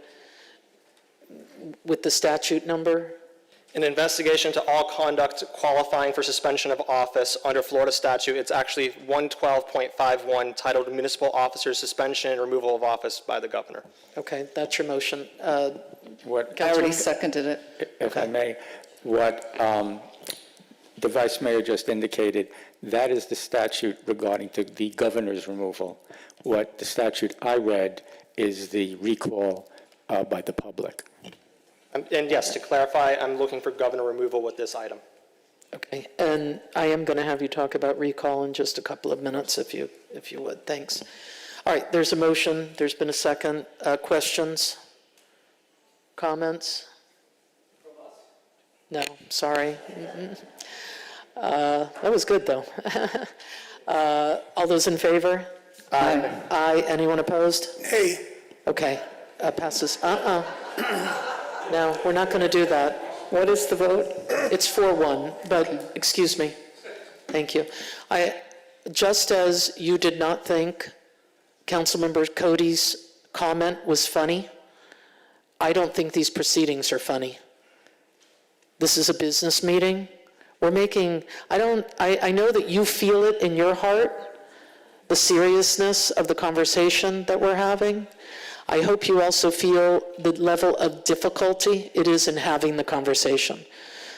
with the statute number? An investigation to all conduct qualifying for suspension of office under Florida statute. It's actually 112.51, titled Municipal Officers Suspension and Removal of Office by the Governor. Okay, that's your motion. I already seconded it. If I may, what the Vice Mayor just indicated, That is the statute regarding to the governor's removal. What the statute I read is the recall by the public. And yes, to clarify, I'm looking for governor removal with this item. Okay, and I am going to have you talk about recall in just a couple of minutes, if you would. Thanks. All right, there's a motion. There's been a second. Questions? Comments? No, sorry. That was good, though. All those in favor? Aye. Aye. Anyone opposed? Hey. Okay, passes. No, we're not going to do that. What is the vote? It's 4-1, but excuse me. Thank you. Just as you did not think Councilmember Cody's comment was funny, I don't think these proceedings are funny. This is a business meeting. We're making, I know that you feel it in your heart, the seriousness of the conversation that we're having. I hope you also feel the level of difficulty it is in having the conversation.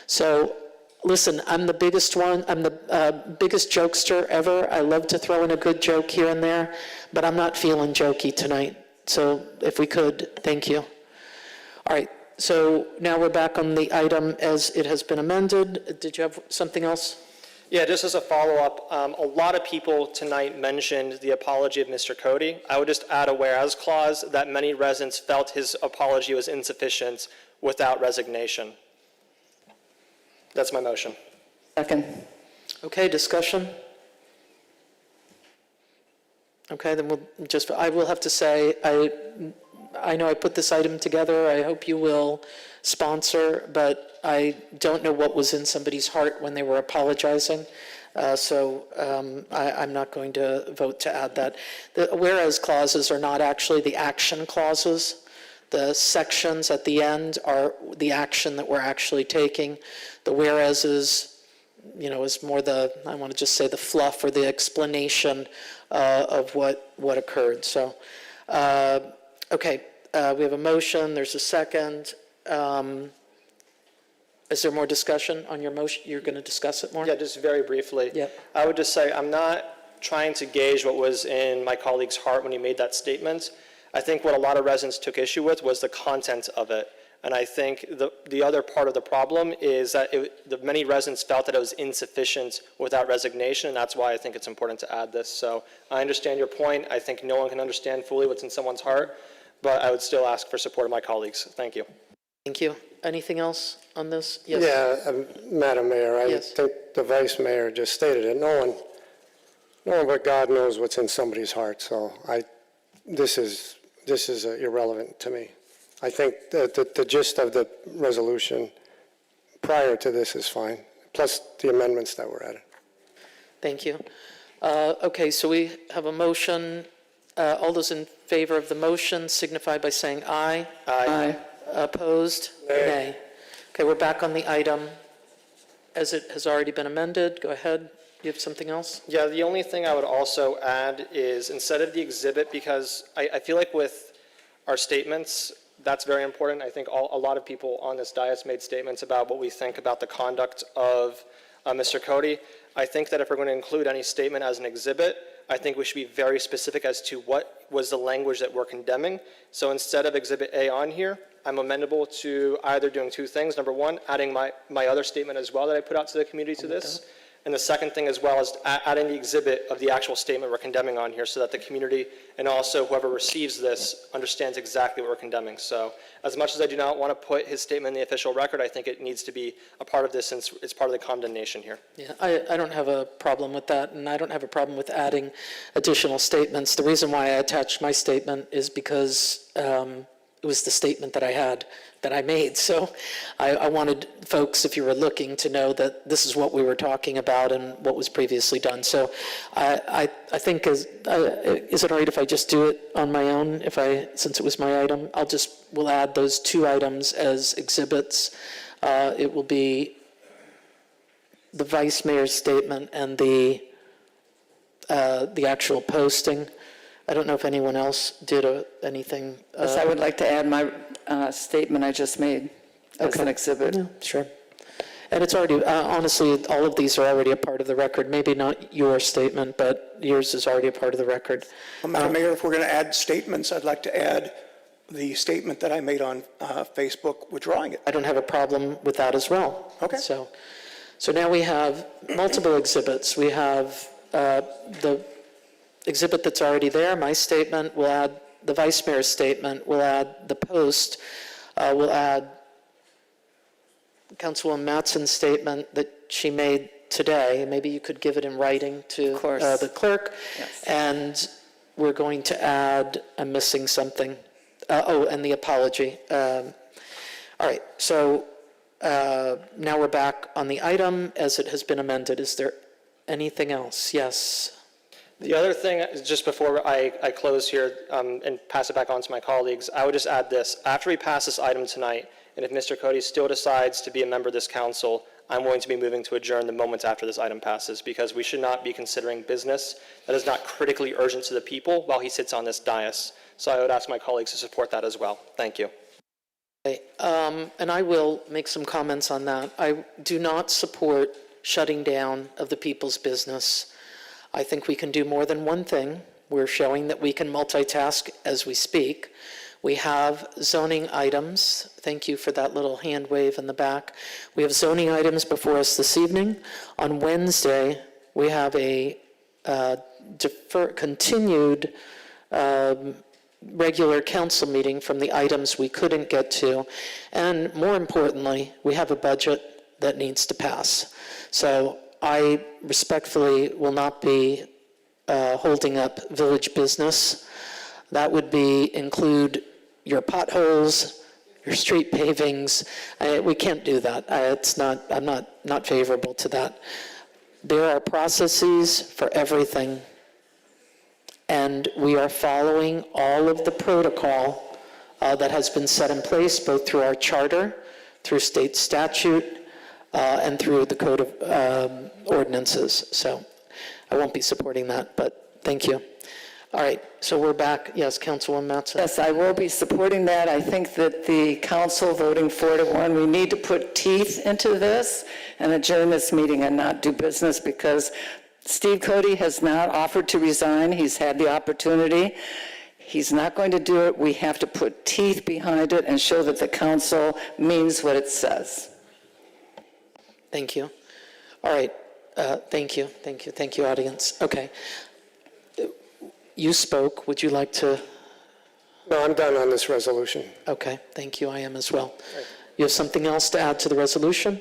So listen, I'm the biggest one, I'm the biggest jokester ever. I love to throw in a good joke here and there, but I'm not feeling jokey tonight. So if we could, thank you. All right, so now we're back on the item as it has been amended. Did you have something else? Yeah, just as a follow-up, a lot of people tonight mentioned the apology of Mr. Cody. I would just add a whereas clause that many residents felt his apology was insufficient without resignation. That's my motion. Second. Okay, discussion? Okay, then I will have to say, I know I put this item together. I hope you will sponsor, but I don't know what was in somebody's heart when they were apologizing. So I'm not going to vote to add that. The whereas clauses are not actually the action clauses. The sections at the end are the action that we're actually taking. The whereas is more I want to just say the fluff or the explanation of what occurred. So, okay, we have a motion, there's a second. Is there more discussion on your motion? You're going to discuss it more? Yeah, just very briefly. Yep. I would just say I'm not trying to gauge what was in my colleague's heart when he made that statement. I think what a lot of residents took issue with was the content of it. And I think the other part of the problem is that many residents felt that it was insufficient without resignation, and that's why I think it's important to add this. So I understand your point. I think no one can understand fully what's in someone's heart, but I would still ask for support of my colleagues. Thank you. Thank you. Anything else on this? Yes. Yeah, Madam Mayor, I Yes. think the Vice Mayor just stated it. No one but God knows what's in somebody's heart, so this is irrelevant to me. I think that the gist of the resolution prior to this is fine, plus the amendments that were added. Thank you. Okay, so we have a motion. All those in favor of the motion signify by saying aye. Aye. Opposed? Nay. Okay, we're back on the item as it has already been amended. Go ahead. You have something else? Yeah, the only thing I would also add is instead of the exhibit, because I feel like with our statements, that's very important. I think a lot of people on this dais made statements about what we think about the conduct of Mr. Cody. I think that if we're going to include any statement as an exhibit, I think we should be very specific as to what was the language that we're condemning. So instead of Exhibit A on here, I'm amendable to either doing two things. Number one, adding my other statement as well that I put out to the community to this. And the second thing as well is adding the exhibit of the actual statement we're condemning on here so that the community and also whoever receives this understands exactly what we're condemning. So as much as I do not want to put his statement in the official record, I think it needs to be a part of this since it's part of the condemnation here. Yeah, I don't have a problem with that, and I don't have a problem with adding additional statements. The reason why I attached my statement is because it was the statement that I made. So I wanted folks, if you were looking, to know that this is what we were talking about and what was previously done. So I think, is it all right if I just do it on my own, since it was my item? We'll add those two items as exhibits. It will be the Vice Mayor's statement and the actual posting. I don't know if anyone else did anything. Yes, I would like to add my statement I just made as an exhibit. Yeah, sure. And it's already, honestly, all of these are already a part of the record. Maybe not your statement, but yours is already a part of the record. Madam Mayor, if we're going to add statements, I'd like to add the statement that I made on Facebook withdrawing it. I don't have a problem with that as well. Okay. So now we have multiple exhibits. We have the exhibit that's already there, my statement. We'll add the Vice Mayor's statement. We'll add the post. We'll add Councilwoman Mattson's statement that she made today. Maybe you could give it in writing to the clerk. Yes. And we're going to add, I'm missing something. And the apology. All right, so now we're back on the item as it has been amended. Is there anything else? Yes. The other thing, is just before I close here and pass it back on to my colleagues, I would just add this. After we pass this item tonight, and if Mr. Cody still decides to be a member of this council, I'm going to be moving to adjourn the moment after this item passes, because we should not be considering business that is not critically urgent to the people while he sits on this dais. So I would ask my colleagues to support that as well. Thank you. Okay, and I will make some comments on that. I do not support shutting down of the people's business. I think we can do more than one thing. We're showing that we can multitask as we speak. We have zoning items. Thank you for that little hand wave in the back. We have zoning items before us this evening. On Wednesday, we have a continued regular council meeting from the items we couldn't get to. And more importantly, we have a budget that needs to pass. So I respectfully will not be holding up village business. That would include your potholes, your street pavings. We can't do that. I'm not favorable to that. There are processes for everything, and we are following all of the protocol that has been set in place, both through our charter, through state statute, and through the code of ordinances. So I won't be supporting that, but thank you. All right, so we're back. Yes, Councilwoman Mattson. Yes, I will be supporting that. I think that the council voting 4-1, we need to put teeth into this and adjourn this meeting and not do business, because Steve Cody has not offered to resign. He's had the opportunity. He's not going to do it. We have to put teeth behind it and show that the council means what it says. Thank you. All right, thank you, audience. Okay. You spoke. Would you like to? No, I'm done on this resolution. Okay, thank you. I am as well. You have something else to add to the resolution?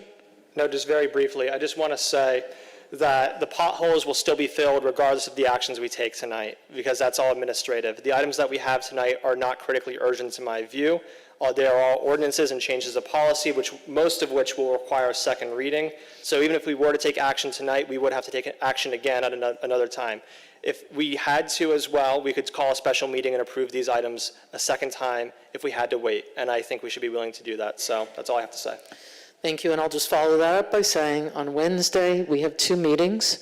No, just very briefly, I just want to say that the potholes will still be filled regardless of the actions we take tonight, because that's all administrative. The items that we have tonight are not critically urgent in my view. There are ordinances and changes of policy, most of which will require a second reading. So even if we were to take action tonight, we would have to take action again at another time. If we had to as well, we could call a special meeting and approve these items a second time if we had to wait. And I think we should be willing to do that. So that's all I have to say. Thank you, and I'll just follow that up by saying on Wednesday, we have 2 meetings.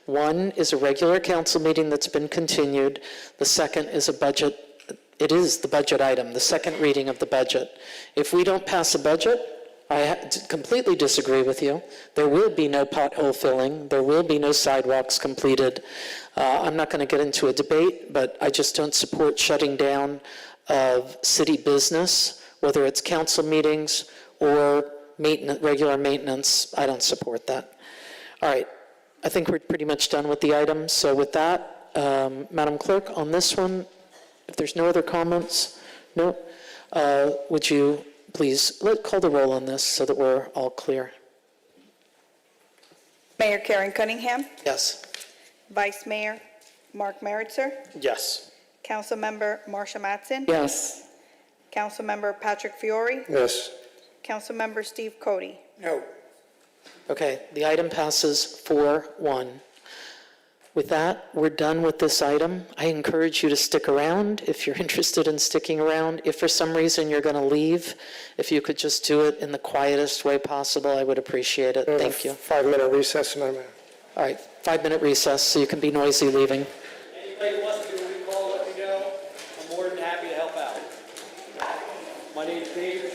One is a regular council meeting that's been continued. The second is it is the budget item, the second reading of the budget. If we don't pass a budget, I completely disagree with you. There will be no pothole filling. There will be no sidewalks completed. I'm not going to get into a debate, but I just don't support shutting down of city business, whether it's council meetings or regular maintenance. I don't support that. All right, I think we're pretty much done with the items. So with that, Madam Clerk, on this one, if there's no other comments, no, would you please call the roll on this so that we're all clear? Mayor Karen Cunningham, Yes. Vice Mayor Mark Meritzer, Yes. Councilmember Marsha Matson, Yes. Councilmember Patrick Fiore, Yes. Councilmember Steve Cody. No. Okay, the item passes 4-1. With that, we're done with this item. I encourage you to stick around if you're interested in sticking around. If for some reason you're going to leave, if you could just do it in the quietest way possible, I would appreciate it. Thank you. 5-minute recess, Madam Mayor. All right, 5-minute recess so you can be noisy leaving. Anybody who wants to do a recall, let me know. I'm more than happy to help out. My name is Dave.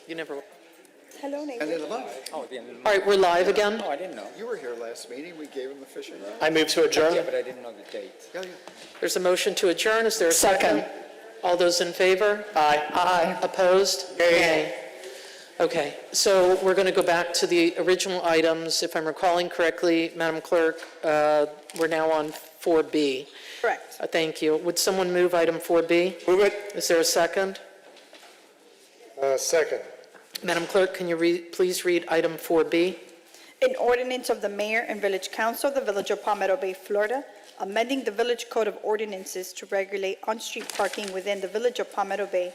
You never, Hello, neighbor. Oh, the end of the all right, we're live again? Oh, I didn't know. You were here last meeting, we gave him the fishing rod. I move to adjourn. Yeah, but I didn't know the date. Yeah, yeah. There's a motion to adjourn. Is there a second? All those in favor? Aye. Aye. Opposed? Nay. Okay, so we're going to go back to the original items. If I'm recalling correctly, Madam Clerk, we're now on 4B. Correct. Thank you. Would someone move item 4B? Move it. Is there a second? Second. Madam Clerk, can you please read item 4B? An ordinance of the Mayor and Village Council of the Village of Palmetto Bay, Florida, amending the Village Code of Ordinances to regulate on-street parking within the Village of Palmetto Bay,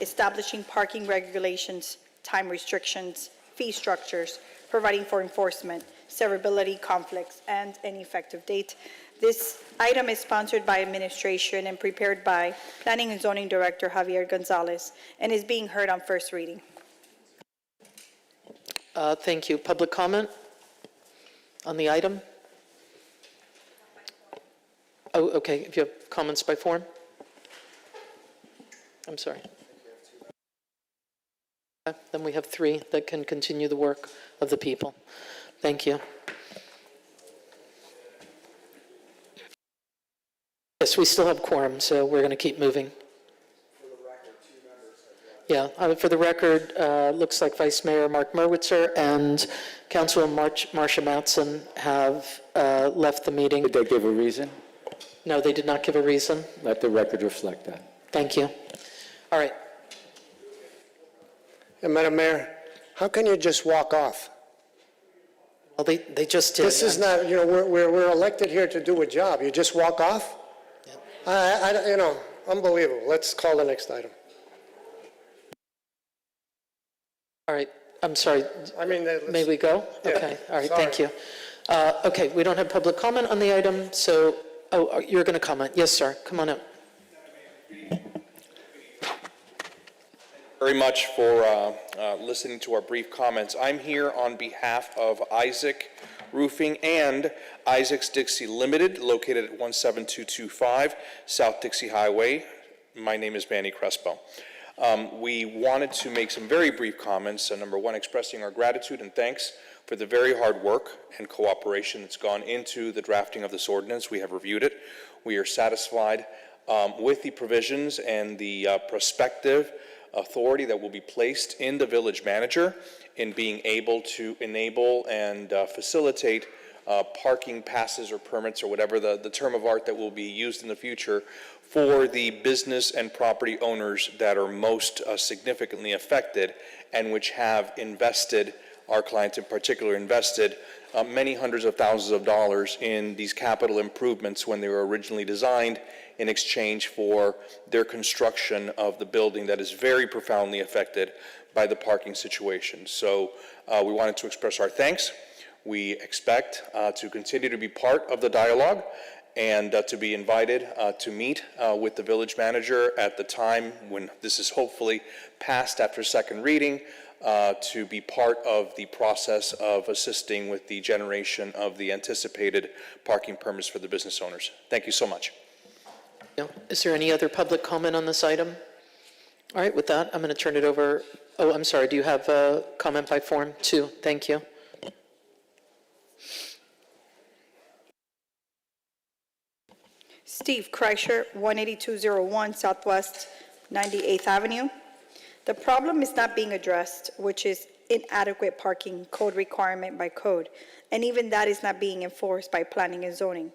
establishing parking regulations, time restrictions, fee structures, providing for enforcement, severability, conflicts, and an effective date. This item is sponsored by administration and prepared by Planning and Zoning Director Javier Gonzalez and is being heard on first reading. Thank you. Public comment on the item? Oh, okay. If you have comments by form? I'm sorry. Then we have 3 that can continue the work of the people. Thank you. Yes, we still have quorum, so we're going to keep moving. Yeah, for the record, looks like Vice Mayor Mark Merwitzer and Councilor Marcia Matson have left the meeting. Did they give a reason? No, they did not give a reason. Let the record reflect that. Thank you. All right. And Madam Mayor, how can you just walk off? Well, they just did. This is not, we're elected here to do a job. You just walk off? Unbelievable. Let's call the next item. All right. I'm sorry. I mean, May we go? Yeah. Okay. All right. Sorry. Thank you. Okay. We don't have public comment on the item, so, you're going to comment. Yes, sir. Come on up. Very much for listening to our brief comments. I'm here on behalf of Isaac Roofing and Isaac's Dixie Limited, located at 17225 South Dixie Highway. My name is Manny Crespo. We wanted to make some very brief comments. Number one, expressing our gratitude and thanks for the very hard work and cooperation that's gone into the drafting of this ordinance. We have reviewed it. We are satisfied with the provisions and the prospective authority that will be placed in the village manager in being able to enable and facilitate parking passes or permits or whatever the term of art that will be used in the future for the business and property owners that are most significantly affected and which have invested, our clients in particular, invested many hundreds of thousands of dollars in these capital improvements when they were originally designed in exchange for their construction of the building that is very profoundly affected by the parking situation. So we wanted to express our thanks. We expect to continue to be part of the dialogue and to be invited to meet with the village manager at the time when this is hopefully passed after second reading, to be part of the process of assisting with the generation of the anticipated parking permits for the business owners. Thank you so much. Is there any other public comment on this item? All right, with that, I'm going to turn it over. Oh, I'm sorry. Do you have a comment by form? 2. Thank you. Steve Kreischer, 18201 Southwest 98th Avenue. The problem is not being addressed, which is inadequate parking code requirement by code, and even that is not being enforced by planning and zoning.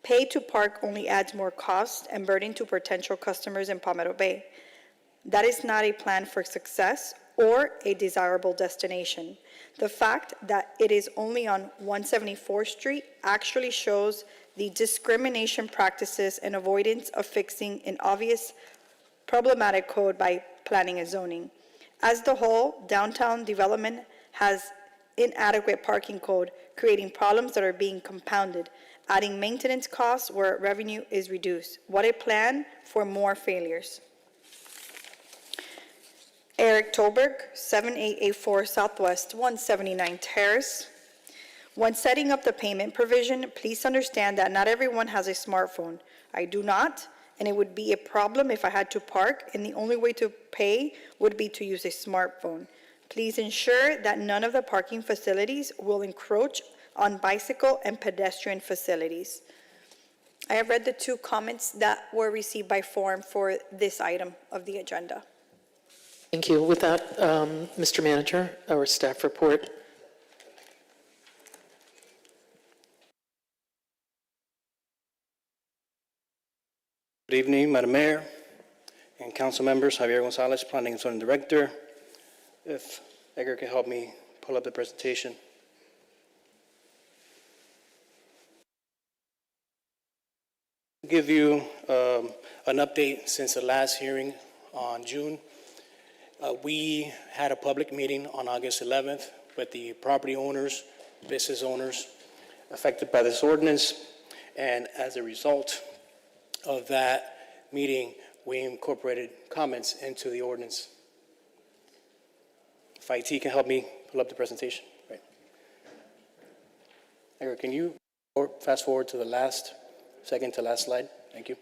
Pay to park only adds more cost and burden to potential customers in Palmetto Bay. That is not a plan for success or a desirable destination. The fact that it is only on 174th Street actually shows the discrimination practices and avoidance of fixing an obvious problematic code by planning and zoning. As the whole, downtown development has inadequate parking code, creating problems that are being compounded, adding maintenance costs where revenue is reduced. What a plan for more failures. Eric Tolberg, 7884 Southwest 179 Terrace. When setting up the payment provision, please understand that not everyone has a smartphone. I do not, and it would be a problem if I had to park, and the only way to pay would be to use a smartphone. Please ensure that none of the parking facilities will encroach on bicycle and pedestrian facilities. I have read the 2 comments that were received by form for this item of the agenda. Thank you. With that, Mr. Manager, our staff report. Good evening, Madam Mayor and council members. Javier Gonzalez, Planning and Zoning Director. If Edgar can help me pull up the presentation. Give you an update since the last hearing on June. We had a public meeting on August 11th with the property owners, business owners affected by this ordinance, and as a result of that meeting, we incorporated comments into the ordinance. If IT can help me pull up the presentation. Right. Edgar, can you fast forward to the second to last slide? Thank you.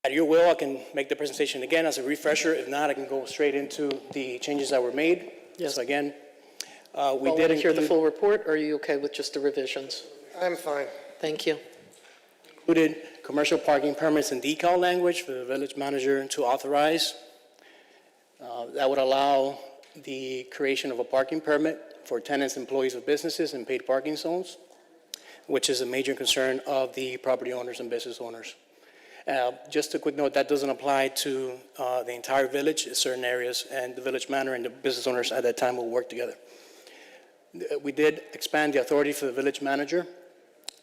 At your will, I can make the presentation again as a refresher. If not, I can go straight into the changes that were made. Yes. So again, we Well, did want to hear the include- full report, or are you okay with just the revisions? I'm fine. Thank you. included commercial parking permits and decal language for the village manager to authorize. That would allow the creation of a parking permit for tenants, employees of businesses in paid parking zones, which is a major concern of the property owners and business owners. Just a quick note, that doesn't apply to the entire village, certain areas, and the village manager and the business owners at that time will work together. We did expand the authority for the village manager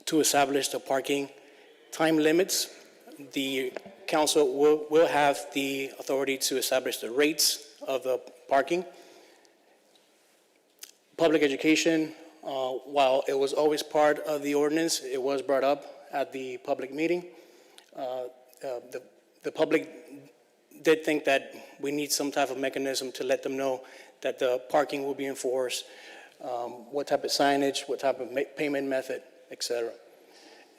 to establish the parking time limits. The council will have the authority to establish the rates of the parking. Public education, while it was always part of the ordinance, it was brought up at the public meeting. The public did think that we need some type of mechanism to let them know that the parking will be enforced, what type of signage, what type of payment method, et cetera.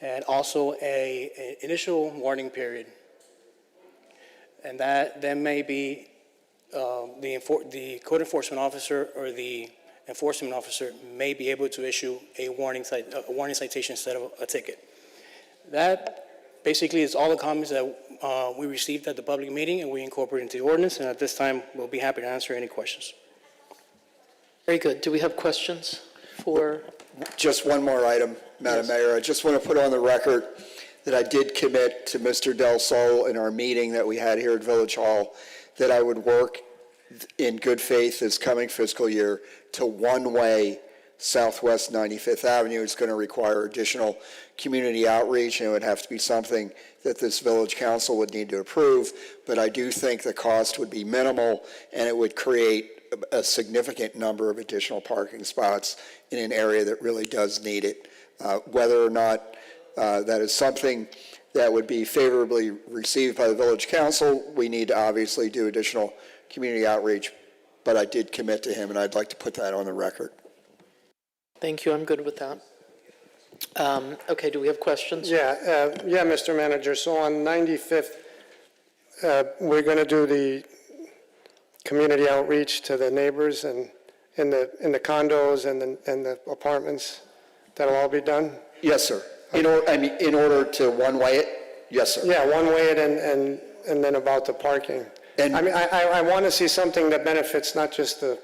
And also an initial warning period. And that then may be the code enforcement officer or the enforcement officer may be able to issue a warning citation instead of a ticket. That basically is all the comments that we received at the public meeting and we incorporated into the ordinance, and at this time we'll be happy to answer any questions. Very good. Do we have questions for? Just one more item, Madam Mayor. I just want to put on the record that I did commit to Mr. Del Sol in our meeting that we had here at Village Hall that I would work in good faith this coming fiscal year to one-way Southwest 95th Avenue. It's going to require additional community outreach, and it would have to be something that this village council would need to approve, but I do think the cost would be minimal, and it would create a significant number of additional parking spots in an area that really does need it. Whether or not that is something that would be favorably received by the village council, we need to obviously do additional community outreach, but I did commit to him, and I'd like to put that on the record. Thank you. I'm good with that. Okay, do we have questions? Yeah, Mr. Manager. So on 95th, we're going to do the community outreach to the neighbors and in the condos and the apartments. That'll all be done? Yes, sir. In order to one-way it? Yes, sir. Yeah, one-way it and then about the parking. And I want to see something that benefits not just the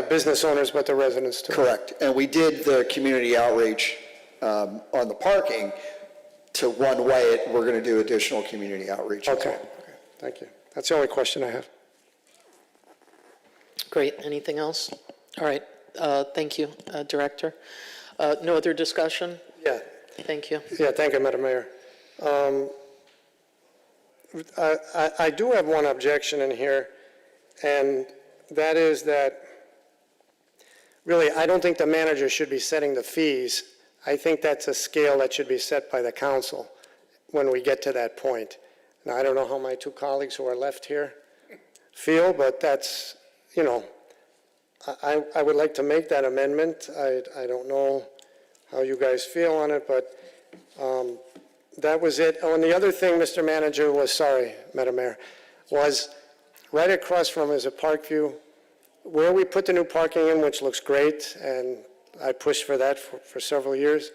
business owners, but the residents too. Correct. And we did the community outreach on the parking to one-way it. We're going to do additional community outreach. Okay. Thank you. That's the only question I have. Great. Anything else? All right. Thank you, Director. No other discussion? Yeah. Thank you. Yeah, thank you, Madam Mayor. I do have one objection in here, and that is that really, I don't think the manager should be setting the fees. I think that's a scale that should be set by the council when we get to that point. Now, I don't know how my two colleagues who are left here feel, but that's, I would like to make that amendment. I don't know how you guys feel on it, but that was it. Oh, and the other thing, Mr. Manager, was, sorry, Madam Mayor, was right across from is a Parkview, where we put the new parking in, which looks great, and I pushed for that for several years.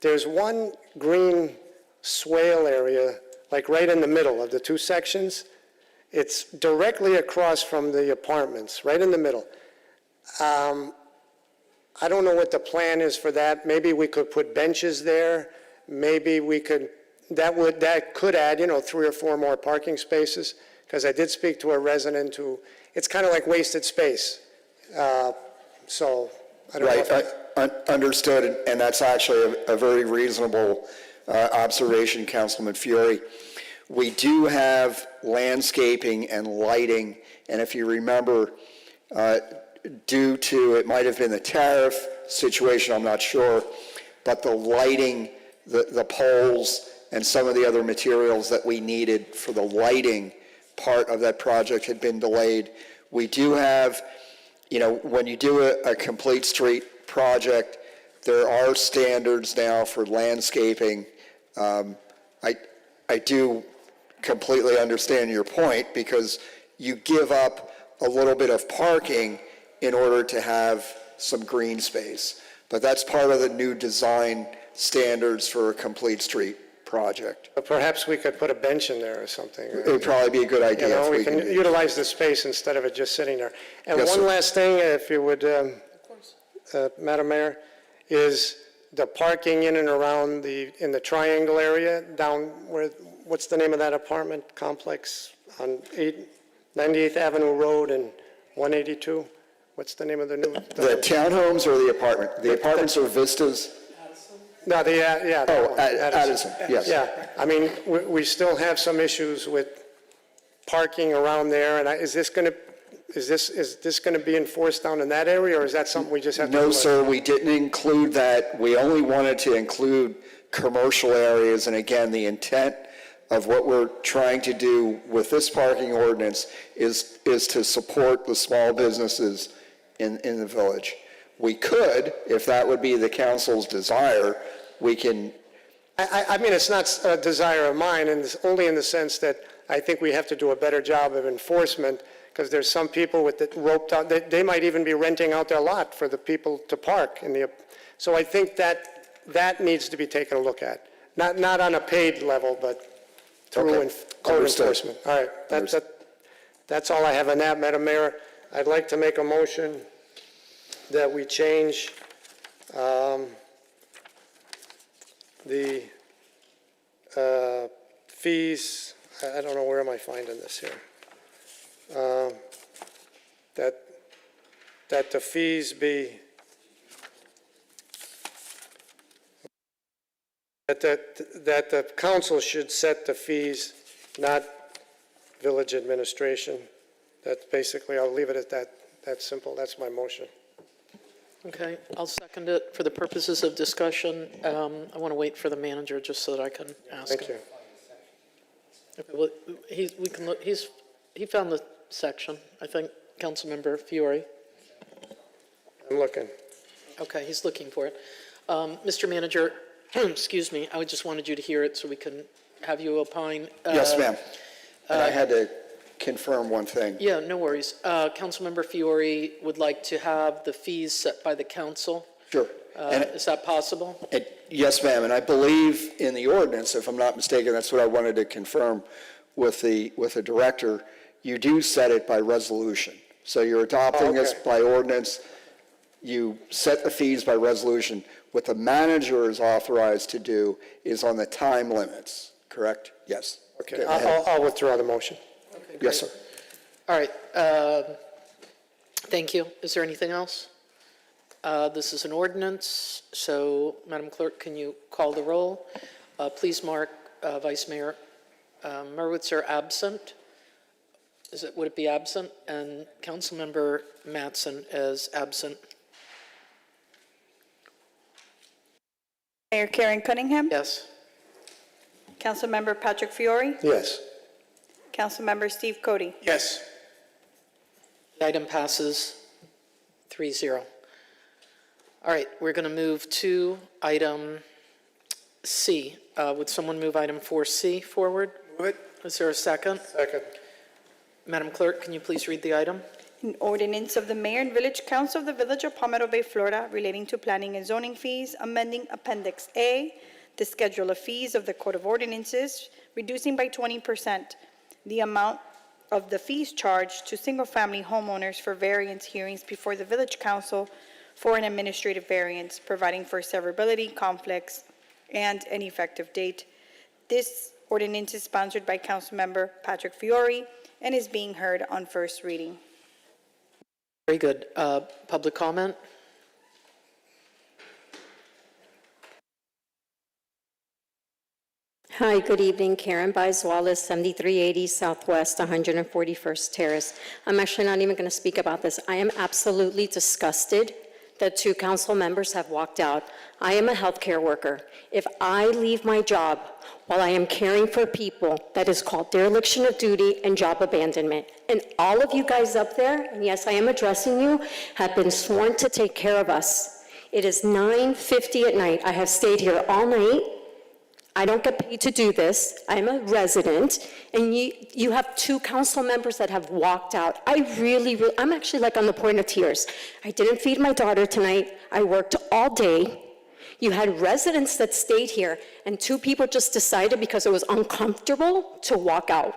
There's one green swale area, like right in the middle of the two sections. It's directly across from the apartments, right in the middle. I don't know what the plan is for that. Maybe we could put benches there. Maybe we could, that could add, 3 or 4 more parking spaces, because I did speak to a resident who, it's kind of like wasted space. So I don't know. Right, understood, and that's actually a very reasonable observation, Councilman Fiore. We do have landscaping and lighting, and if you remember, due to, it might have been the tariff situation, I'm not sure, but the lighting, the poles, and some of the other materials that we needed for the lighting part of that project had been delayed. We do have, when you do a complete street project, there are standards now for landscaping. I do completely understand your point, because you give up a little bit of parking in order to have some green space. But that's part of the new design standards for a complete street project. But perhaps we could put a bench in there or something. It would probably be a good idea. We can utilize the space instead of it just sitting there. And Yes, one sir. last thing, if you would, Madam Mayor, is the parking in and around in the triangle area down where, what's the name of that apartment complex on 98th Avenue Road and 182? What's the name of the new? The townhomes or the apartment? The apartments are Vistas? No, yeah. Oh, Addison, yes. Yeah, I mean, we still have some issues with parking around there, and is this going to be enforced down in that area, or is that something we just have to? No, sir, we didn't include that. We only wanted to include commercial areas, and again, the intent of what we're trying to do with this parking ordinance is to support the small businesses in the village. We could, if that would be the council's desire, we can. I mean, it's not a desire of mine, and it's only in the sense that I think we have to do a better job of enforcement, because there's some people with it roped out, they might even be renting out their lot for the people to park. So I think that needs to be taken a look at. Not on a paid level, but through code enforcement. All right, that's all I have on that, Madam Mayor. I'd like to make a motion that we change the fees. I don't know, where am I finding this here? That the fees be, that the council should set the fees, not village administration. That's basically, I'll leave it at that simple. That's my motion. Okay, I'll second it for the purposes of discussion. I want to wait for the manager just so that I can ask him. Thank you. Okay, well, he found the section, I think, Councilmember Fiore. I'm looking. Okay, he's looking for it. Mr. Manager, excuse me, I just wanted you to hear it so we can have you opine. Yes, ma'am. And I had to confirm one thing. Yeah, no worries. Councilmember Fiore would like to have the fees set by the council. Sure. Is that possible? Yes, ma'am, and I believe in the ordinance, if I'm not mistaken, that's what I wanted to confirm with the director, you do set it by resolution. So you're adopting this by ordinance, you set the fees by resolution. What the manager is authorized to do is on the time limits, correct? Yes. Okay, I'll withdraw the motion. Okay, Yes, sir. All right. Thank you. Is there anything else? This is an ordinance, so Madam Clerk, can you call the roll? Please mark Vice Mayor Merwitzer absent. Would it be absent? And Councilmember Mattson as absent. Mayor Karen Cunningham? Yes. Councilmember Patrick Fiore? Yes. Councilmember Steve Cody? Yes. The item passes 3-0. All right, we're going to move to item C. Would someone move item 4C forward? Move it. Is there a second? Second. Madam Clerk, can you please read the item? An ordinance of the Mayor and Village Council of the Village of Palmetto Bay, Florida, relating to planning and zoning fees, amending Appendix A, the schedule of fees of the Code of Ordinances, reducing by 20% the amount of the fees charged to single-family homeowners for variance hearings before the Village Council for an administrative variance, providing for severability, conflicts, and an effective date. This ordinance is sponsored by Councilmember Patrick Fiore and is being heard on first reading. Very good. Public comment? Hi, good evening. Karen Baez Wallace, 7380 Southwest 141st Terrace. I'm actually not even going to speak about this. I am absolutely disgusted that 2 council members have walked out. I am a healthcare worker. If I leave my job while I am caring for people, that is called dereliction of duty and job abandonment. And all of you guys up there, and yes, I am addressing you, have been sworn to take care of us. It is 9:50 at night. I have stayed here all night. I don't get paid to do this. I'm a resident, and you have 2 council members that have walked out. I'm actually like on the point of tears. I didn't feed my daughter tonight. I worked all day. You had residents that stayed here, and 2 people just decided because it was uncomfortable to walk out.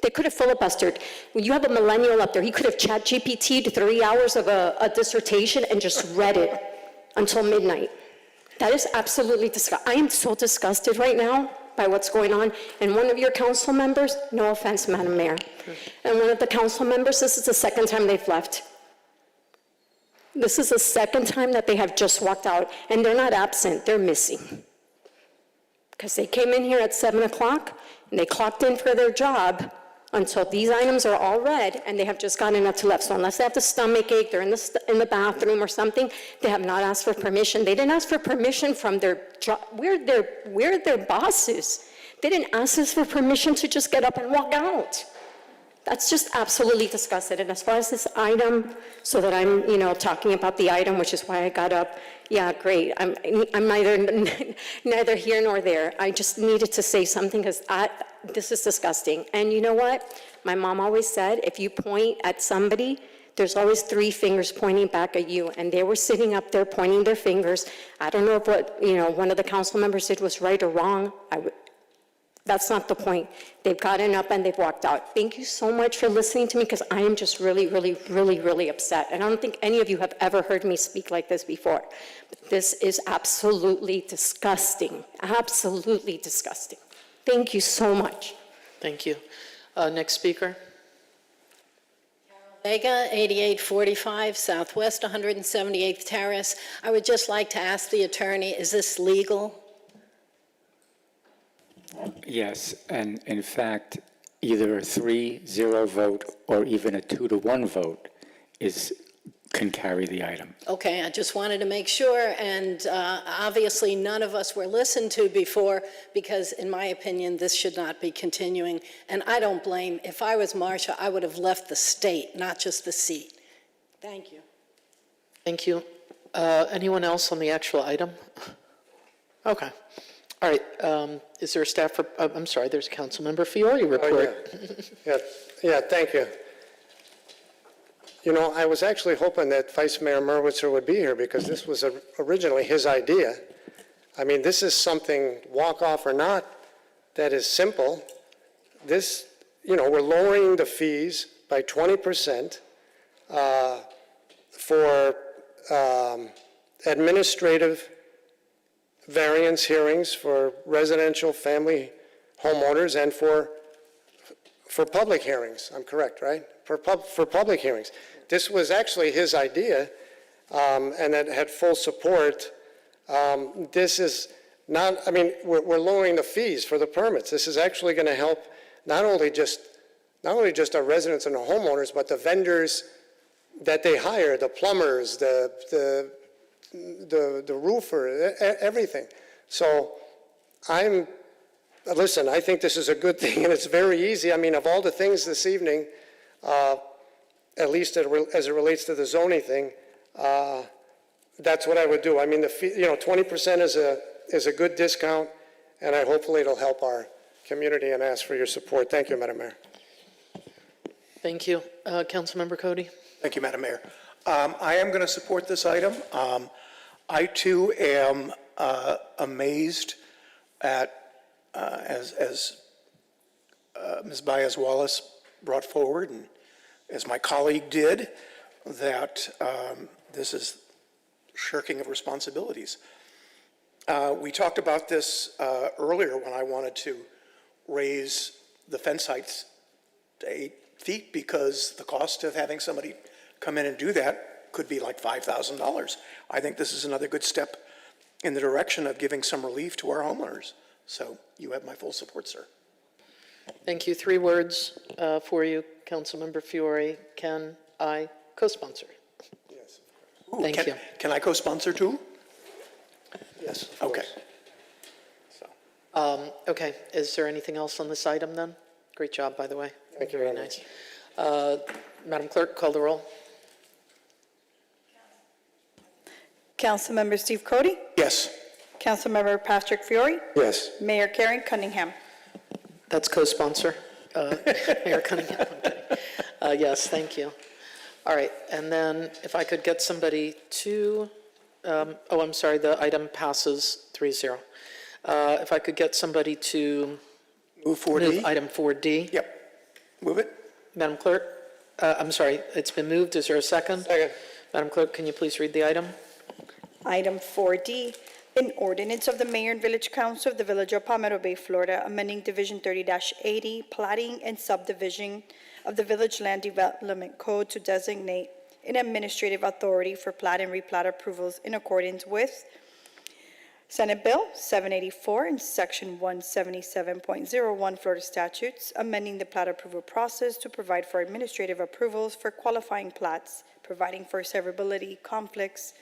They could have filibustered. When you have a millennial up there, he could have chat GPT'd 3 hours of a dissertation and just read it until midnight. That is absolutely disgusting. I am so disgusted right now by what's going on. And one of your council members, no offense, Madam Mayor, and one of the council members, this is the second time they've left. This is the second time that they have just walked out, and they're not absent, they're missing. Because they came in here at 7 o'clock, and they clocked in for their job until these items are all read, and they have just gotten up to left. So unless they have the stomach ache, they're in the bathroom or something, they have not asked for permission. They didn't ask for permission from their job. We're their bosses. They didn't ask us for permission to just get up and walk out. That's just absolutely disgusting. And as far as this item, so that I'm, talking about the item, which is why I got up, yeah, great. I'm neither here nor there. I just needed to say something because this is disgusting. And you know what? My mom always said, if you point at somebody, there's always 3 fingers pointing back at you. And they were sitting up there pointing their fingers. I don't know if what, one of the council members did was right or wrong. That's not the point. They've gotten up and they've walked out. Thank you so much for listening to me, because I am just really, really, really, really upset. And I don't think any of you have ever heard me speak like this before. But this is absolutely disgusting. Absolutely disgusting. Thank you so much. Thank you. Next speaker. Vega, 8845 Southwest 178th Terrace. I would just like to ask the attorney, is this legal? Yes, and in fact, either a 3-0 vote or even a 2-1 vote can carry the item. Okay, I just wanted to make sure, and obviously none of us were listened to before, because in my opinion, this should not be continuing, and I don't blame. If I was Marcia, I would have left the state, not just the seat. Thank you. Thank you. Anyone else on the actual item? Okay. All right. Is there a staff? I'm sorry. There's a Councilmember Fiore report. Yeah, thank you. I was actually hoping that Vice Mayor Merwitzer would be here, because this was originally his idea. I mean, this is something, walk off or not, that is simple. This, we're lowering the fees by 20% for administrative variance hearings for residential family homeowners and for public hearings. I'm correct, right? For public hearings. This was actually his idea, and it had full support. This is not, we're lowering the fees for the permits. This is actually going to help not only just our residents and the homeowners, but the vendors that they hire, the plumbers, the roofer, everything. So listen, I think this is a good thing, and it's very easy. Of all the things this evening, at least as it relates to the zoning thing, that's what I would do. I mean, 20% is a good discount, and hopefully it'll help our community, and ask for your support. Thank you, Madam Mayor. Thank you. Councilmember Cody? Thank you, Madam Mayor. I am going to support this item. I too am amazed at, as Ms. Baez-Wallace brought forward, and as my colleague did, that this is shirking of responsibilities. We talked about this earlier when I wanted to raise the fence heights to 8 feet because the cost of having somebody come in and do that could be like $5,000. I think this is another good step in the direction of giving some relief to our homeowners. So you have my full support, sir. Thank you. 3 words for you, Councilmember Fiore. Can I co-sponsor? Yes. Thank you. Can I co-sponsor too? Yes. Okay. Okay, is there anything else on this item then? Great job, by the way. Thank you very much. Madam Clerk, call the roll. Councilmember Steve Cody? Yes. Councilmember Patrick Fiore? Yes. Mayor Karen Cunningham? That's co-sponsor. Mayor Cunningham. Okay. Yes, thank you. All right, and then if I could get somebody to, I'm sorry, the item passes 3-0. If I could get somebody to move 4D. Move item 4D. Yep. Move it. Madam Clerk, I'm sorry, it's been moved. Is there a second? Second. Madam Clerk, can you please read the item? Item 4D, an ordinance of the Mayor and Village Council of the Village of Palmetto Bay, Florida, amending Division 30-80, platting and subdivision of the Village Land Development Code to designate an administrative authority for plat and replat approvals in accordance with Senate Bill 784 and Section 177.01 Florida statutes, amending the plat approval process to provide for administrative approvals for qualifying plats, providing for severability, conflicts,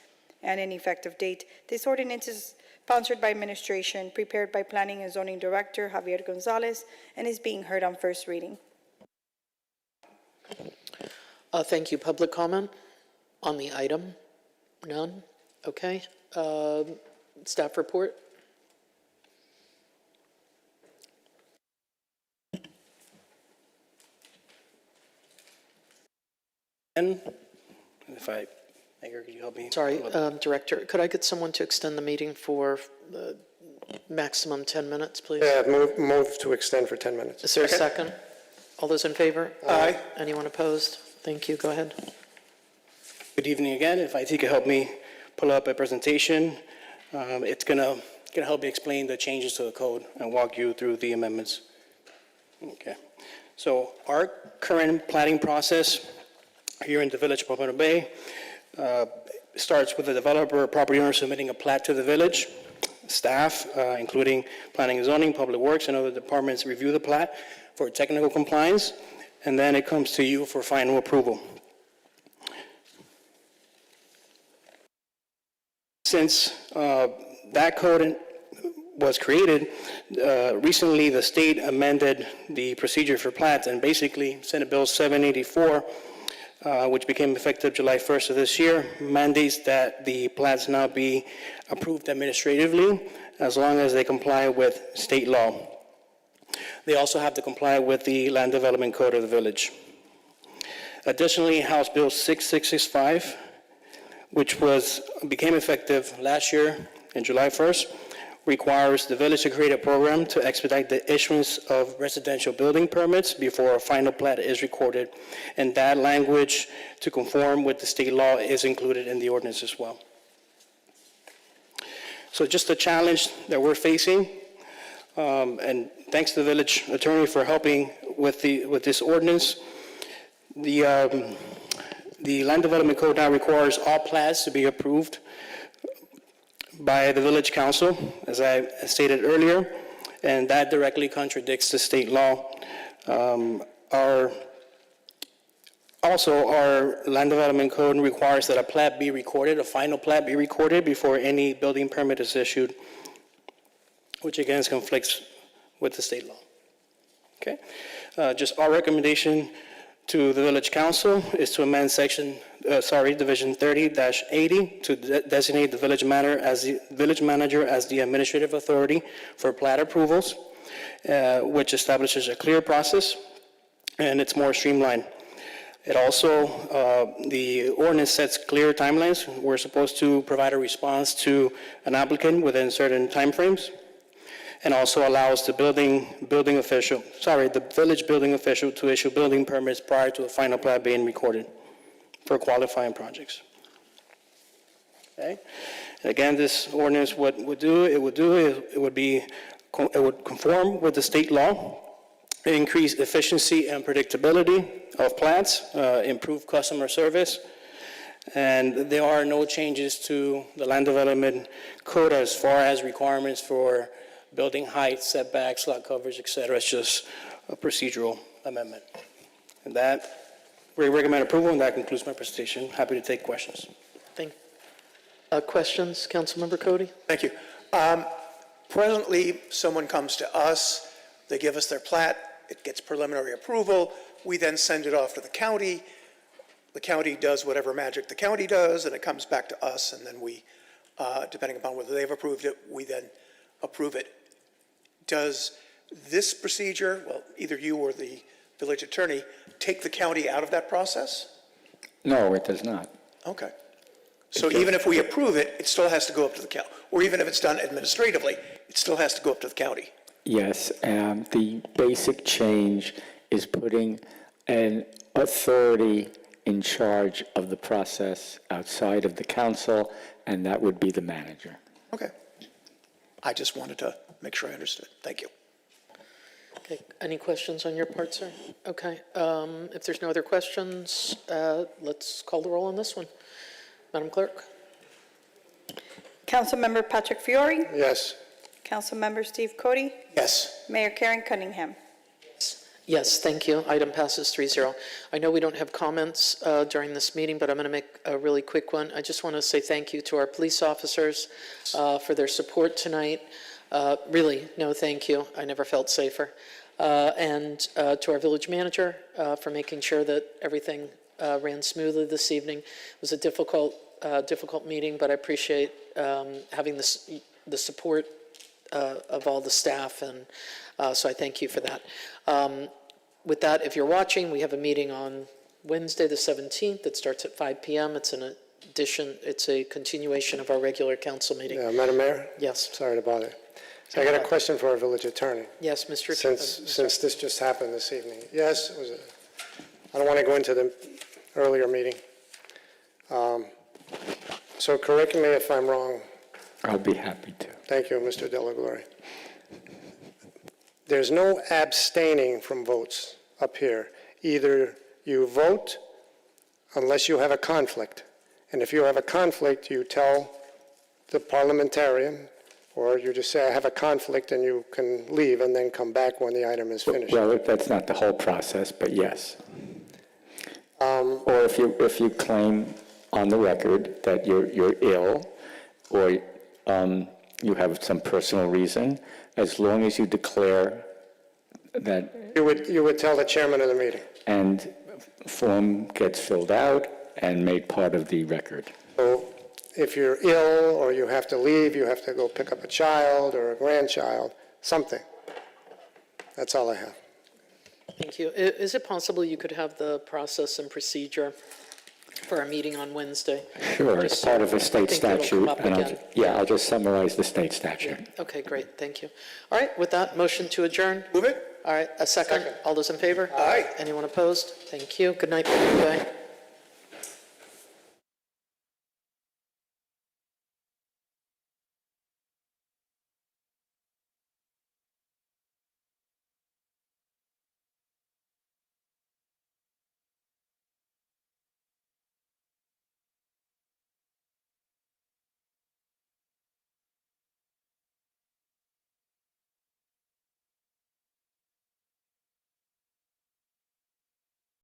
and an effective date. This ordinance is sponsored by administration, prepared by Planning and Zoning Director Javier Gonzalez, and is being heard on first reading. Thank you. Public comment on the item? None? Okay. Staff report? And Mayor, could you help me? Sorry, Director, could I get someone to extend the meeting for maximum 10 minutes, please? Yeah, move to extend for 10 minutes. Is there a second? All those in favor? Aye. Anyone opposed? Thank you. Go ahead. Good evening again. If IT could help me pull up a presentation, it's gonna help me explain the changes to the code and walk you through the amendments. Okay. So our current planning process here in the Village of Palmetto Bay starts with the developer or property owner submitting a plat to the village. Staff, including planning and zoning, public works, and other departments review the plat for technical compliance, and then it comes to you for final approval. Since that code was created, recently the state amended the procedure for plats, and basically Senate Bill 784, which became effective July 1st of this year, mandates that the plats now be approved administratively as long as they comply with state law. They also have to comply with the Land Development Code of the village. Additionally, House Bill 6665, which became effective last year in July 1st, requires the village to create a program to expedite the issuance of residential building permits before a final plat is recorded. And that language to conform with the state law is included in the ordinance as well. So just a challenge that we're facing, and thanks to the village attorney for helping with this ordinance. The Land Development Code now requires all plats to be approved by the village council, as I stated earlier, and that directly contradicts the state law. Our Land Development Code requires that a plat be recorded, a final plat be recorded before any building permit is issued, which again conflicts with the state law. Okay, just our recommendation to the Village Council is to amend Division 30-80 to designate the village manager as the administrative authority for plat approvals, which establishes a clear process and it's more streamlined. It also, the ordinance sets clear timelines. We're supposed to provide a response to an applicant within certain timeframes, and also allows the village building official to issue building permits prior to a final plat being recorded for qualifying projects. Okay? And again, this ordinance, it would conform with the state law, increase efficiency and predictability of plats, improve customer service, and there are no changes to the land development code as far as requirements for building height, setbacks, lot coverage, et cetera. It's just a procedural amendment. And that, we recommend approval, and that concludes my presentation. Happy to take questions. Questions, Councilmember Cody? Thank you. Presently, someone comes to us, they give us their plat, it gets preliminary approval, we then send it off to the county does whatever magic the county does, and it comes back to us, and then we, depending upon whether they've approved it, we then approve it. Does this procedure, well, either you or the village attorney, take the county out of that process? No, it does not. Okay. So even if we approve it, it still has to go up to the county, or even if it's done administratively, it still has to go up to the county? Yes, the basic change is putting an authority in charge of the process outside of the council, and that would be the manager. Okay. I just wanted to make sure I understood. Thank you. Okay, any questions on your part, sir? Okay, if there's no other questions, let's call the roll on this one. Madam Clerk? Councilmember Patrick Fiore, Yes. Councilmember Steve Cody, Yes. Mayor Karen Cunningham. Yes, thank you. Item passes 3-0. I know we don't have comments during this meeting, but I'm going to make a really quick one. I just want to say thank you to our police officers for their support tonight. Really, no thank you. I never felt safer. And to our village manager for making sure that everything ran smoothly this evening. It was a difficult meeting, but I appreciate having the support of all the staff, and so I thank you for that. With that, if you're watching, we have a meeting on Wednesday the 17th. It starts at 5 p.m. It's an addition, it's a continuation of our regular council meeting. Yeah, Madam Mayor? Yes. Sorry to bother. So I got a question for our village attorney. Yes, Mr. Since this just happened this evening. Yes, it was I don't want to go into the earlier meeting. So correct me if I'm wrong. I'll be happy to. Thank you, Mr. Dela Gloria. There's no abstaining from votes up here. Either you vote unless you have a conflict. And if you have a conflict, you tell the parliamentarian, or you just say, I have a conflict, and you can leave and then come back when the item is finished. Well, that's not the whole process, but yes. Or if you claim on the record that you're ill, or you have some personal reason, as long as you declare that. You would tell the chairman of the meeting. And form gets filled out and made part of the record. So if you're ill or you have to leave, you have to go pick up a child or a grandchild, something. That's all I have. Thank you. Is it possible you could have the process and procedure for our meeting on Wednesday? Sure, it's part of a state statute. And again. I'll just summarize the state statute. Okay, great, thank you. All right, with that, motion to adjourn? Move it. All right, a second. All those in favor? Aye. Anyone opposed? Thank you. Good night, everybody.